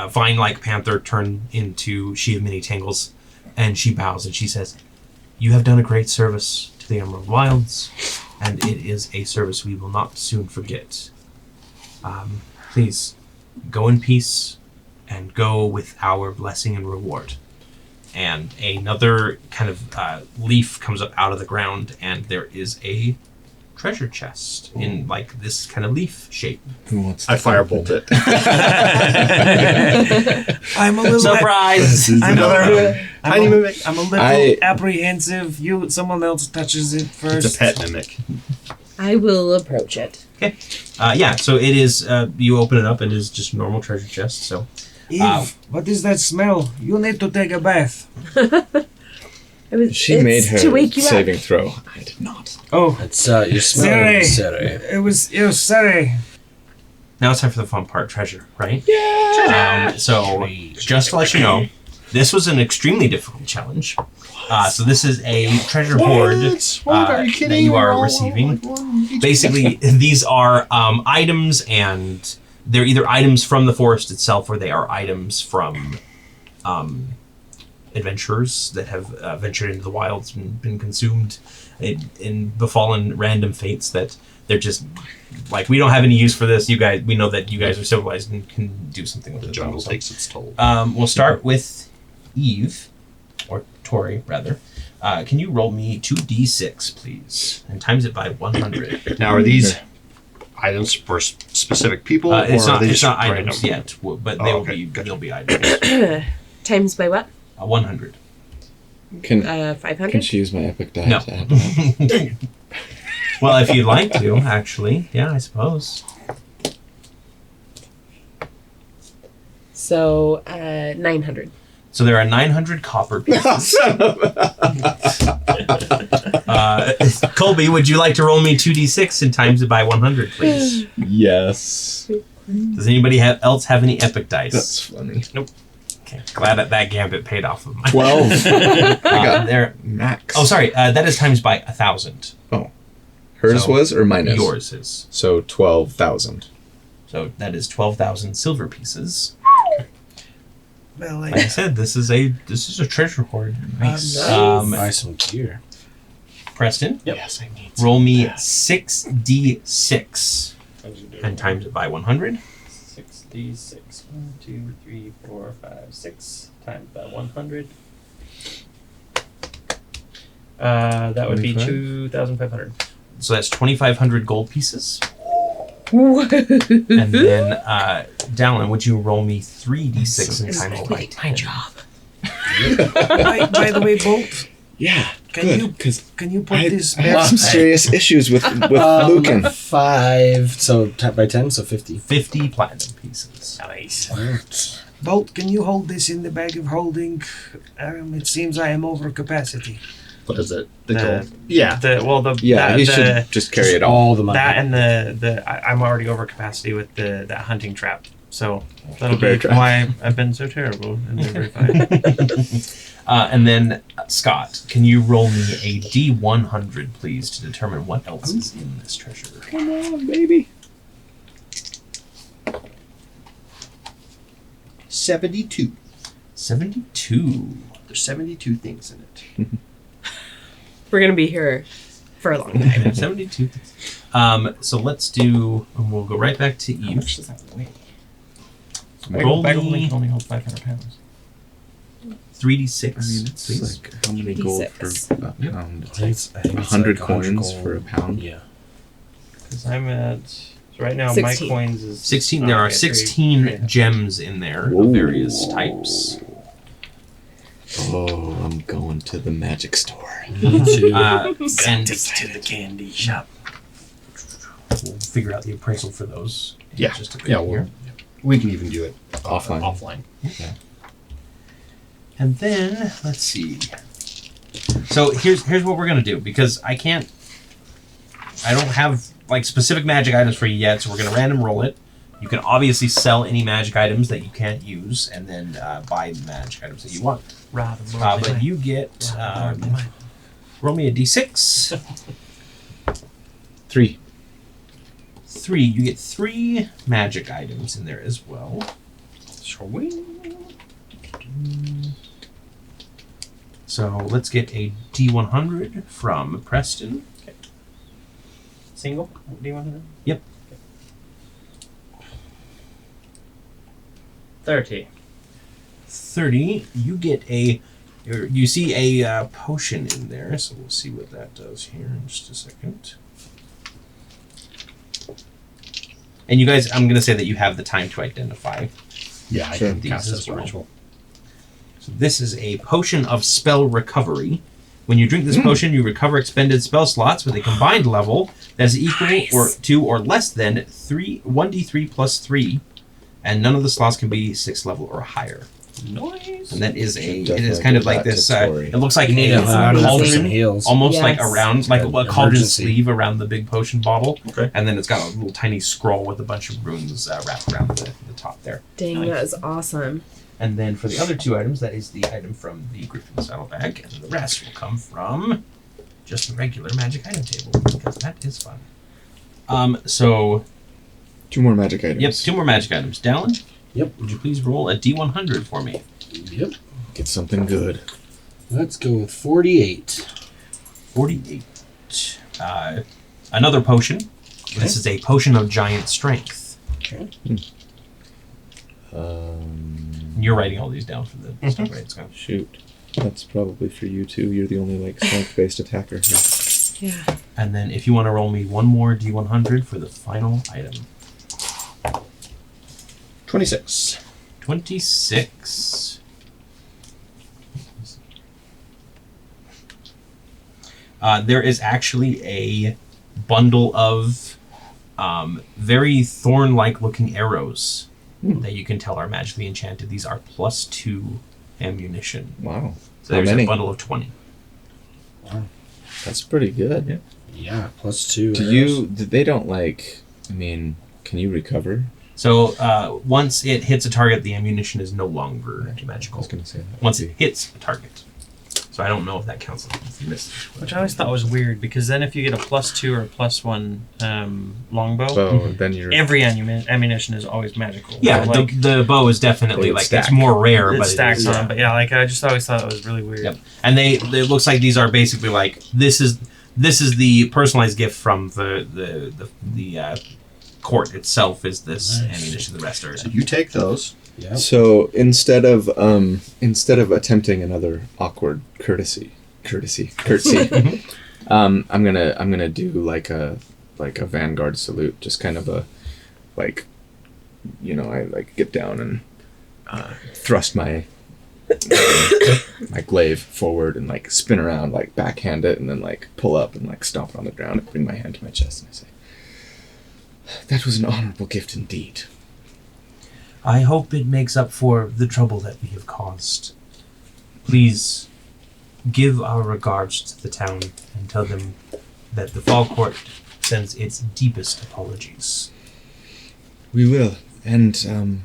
vine-like panther turn into She of Many Tangles, and she bows and she says, "You have done a great service to the Emerald Wilds, and it is a service we will not soon forget. Please, go in peace, and go with our blessing and reward." And another kind of leaf comes up out of the ground, and there is a treasure chest in like this kind of leaf shape. Who wants I firebolt it. I'm a little Surprise! I'm a little I- apprehensive. Someone else touches it first. It's a pet mimic. I will approach it. Okay. So it is, you open it up, and it is just a normal treasure chest, so. Eve, what is that smell? You need to take a bath. She made her to wake you saving up. throw. I did not. Oh, It's you're smelling Sere. Sere. Sorry. Now it's time for the fun part, treasure, right? Yeah! So, just to let you know, this was an extremely difficult challenge. So this is a treasure hoard What? Are you kidding? that you We're are all receiving. like one each. Basically, these are items, and they're either items from the forest itself, or they are items from adventurers that have ventured into the wilds and been consumed in befallen random fates that they're just like, we don't have any use for this. You guys, we know that you guys are civilized and can do something with The it. jungle So, takes its toll. we'll start with Eve, or Torrey rather. Can you roll me 2d6, please, and times it by 100? Now, are these items for specific people, or It's are not. they It's just not random? items yet, but they Oh, will okay, be. gotcha. They'll be items. Times by what? 100. Can 500? can she use my epic die No. to add that? Well, if you'd like to, actually, yeah, I suppose. So, 900. So there are 900 copper pieces. Colby, would you like to roll me 2d6 and times it by 100, please? Yes. Does anybody else have any epic dice? That's funny. Okay, glad that gambit paid off of mine. 12. I got there. max. Oh, sorry. That is times by 1,000. Hers So, was or mine is? Yours is. So 12,000. So that is 12,000 silver pieces. Well, Like I said, this is a treasure hoard. Nice. Buy some gear. Preston, Yes, I need. roll me 6d6 and times it by 100. 6d6. 1, 2, 3, 4, 5, 6 times by 100. That would be 25? 2,500. So that's 2,500 gold pieces. And then, Dallin, would you roll me 3d6 and times it by 10? by the way, Bolt, Yeah. Can good, you- because can you put I this have some serious issues with Lucan. 5, so by 10, so 50. 50 platinum pieces. Nice. Bolt, can you hold this in the bag of holding? It seems I am over capacity. What is it? The The- gold. Yeah. Yeah, he should just carry it all. All the money. That and I'm already over capacity with that hunting trap. So that'll bear be trap. why I've been so terrible in every fight. And then, Scott, can you roll me a d100, please, to determine what else is in this treasure? Come on, baby. 72. 72. There's 72 things in it. We're going to be here for a long time. 72. So let's do, and we'll go right back to Eve. Does that weigh? Roll Bag of holding me can only hold 500 pounds. 3d6, I mean, it's please. like how many gold for 86. a pound? I think it's 100 like coins gold. for a pound? Yeah. Because I'm at, so right now 16. my coins is 16. There are 16 gems in there of various types. Oh, I'm going to the magic store. Me too. And to the candy shop. we'll figure out the appraisal for those. in Yeah. Just a bit Yeah, here. we can even do it Offline. Offline. And then let's see. So here's what we're gonna do, because I don't have like specific magic items for you yet. So we're gonna random roll it. You can obviously sell any magic items that you can't use, and then buy the magic items that you want. But you get roll me a d6. 3. 3, you get 3 magic items in there as well. So let's get a D100 from Preston. Okay. Single D100? Yep. Okay. 30. 30, you get you see a potion in there, so we'll see what that does here in just a second. And you guys, I'm going to say that you have the time to identify. Yeah, I can cast this ritual. So this is a potion of spell recovery. When you drink this potion, you recover expended spell slots with a combined level that is equal to or less than 1d3 plus 3, and none of the slots can be 6th level or higher. Nice. And that is it is kind of like this. It looks like need a cauldron, almost like around like a cauldron emergency. sleeve around the big potion bottle. Okay. And then it's got a little tiny scroll with a bunch of runes wrapped around the top there. Dang, that is awesome. And then for the other 2 items, that is the item from the Griffin saddlebag, and the rest will come from just the regular magic item table, because that is fun. So 2 more magic items. Yep, 2 more magic items. Dallin? Yep. Would you please roll a D100 for me? Yep. Get something good. Let's go with 48. 48. Another potion. Okay. This is a potion of giant strength. Okay. You're writing all these down for the stuff, right? Scott? Shoot. That's probably for you too. You're the only strength-based attacker here. Yeah. And then if you want to roll me 1 more D100 for the final item. 26. 26. There is actually a bundle of very thorn-like looking arrows that you can tell are magically enchanted. These are +2 ammunition. Wow. So there's a bundle of 20. Wow. That's pretty good. Yeah. Yeah, +2. They don't can you recover? So once it hits a target, the ammunition is no longer magical. I was going to say that. Once it hits a target. So I don't know if that counts if you missed. Which I always thought was weird, because then if you get a +2 or a +1 longbow, then you're... every ammunition is always magical. Yeah, So, the bow is definitely it's more rare, it but stacks it is, on. But yeah, I just always thought it was really weird. Yep. And it looks like these are basically like this is the personalized gift from the court itself is this ammunition. The rest are. So you take those. Yep. So instead of attempting another awkward curtsy, I'm gonna do like a vanguard salute, just kind of a I get down and thrust my my glaive forward and spin around, backhand it, and then pull up and stomp it on the ground and bring my hand to my chest and I say, "That was an honorable gift indeed. I hope it makes up for the trouble that we have caused. Please give our regards to the town and tell them that the Fall Court sends its deepest apologies." We will, and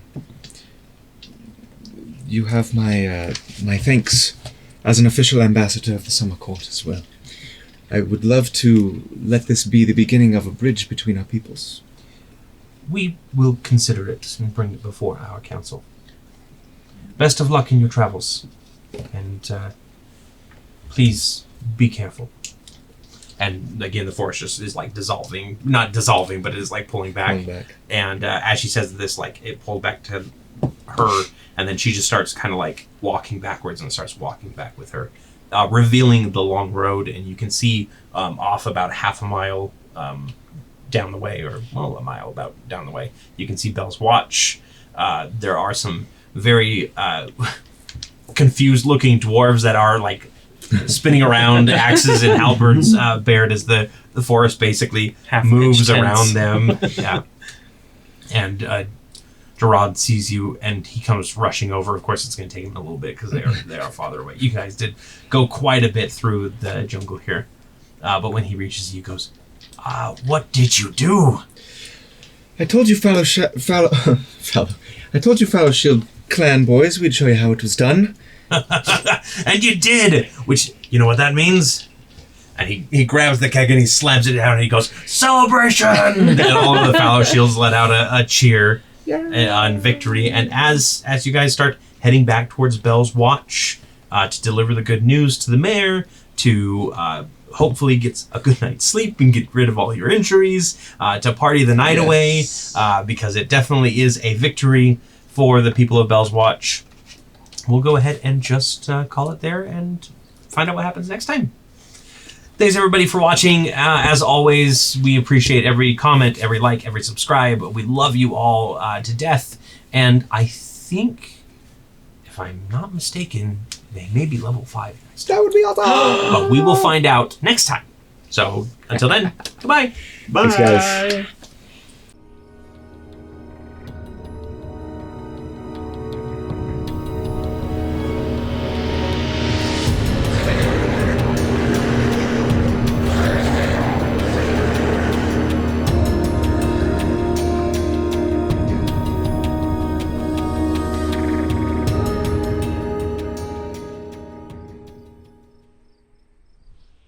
you have my thanks as an official ambassador of the Summer Court as well. I would love to let this be the beginning of a bridge between our peoples. We will consider it and bring it before our council. Best of luck in your travels, and please be careful. And again, the forest just is dissolving, not dissolving, but it is pulling back. And as she says this, it pulled back to her, and then she just starts kind of walking backwards and starts walking back with her, revealing the long road. And you can see off about half a mile down the way, or a mile about down the way, you can see Bell's Watch. There are some very confused looking dwarves that are spinning around, axes and halberds bared as the forest basically moves around them. Yeah. And Gerard sees you and he comes rushing over. Of course, it's going to take him a little bit because they are farther away. You guys did go quite a bit through the jungle here. But when he reaches you, he goes, "What did you do?" I told you, fellow Shield clan boys, we'd show you how it was done. And you did, which, you know what that means? And he grabs the keg and he slams it down and he goes, "Celebration!" And all of the fallow shields let out a cheer on victory. And as you guys start heading back towards Bell's Watch to deliver the good news to the mayor, to hopefully get a good night's sleep and get rid of all your injuries, to party the night away, because it definitely is a victory for the people of Bell's Watch, we'll go ahead and just call it there and find out what happens next time. Thanks everybody for watching. As always, we appreciate every comment, every like, every subscribe. We love you all to death. And I think, if I'm not mistaken, they may be level 5 next time. That would be awesome. But we will find out next time. So until then, goodbye. Bye. Thanks, guys.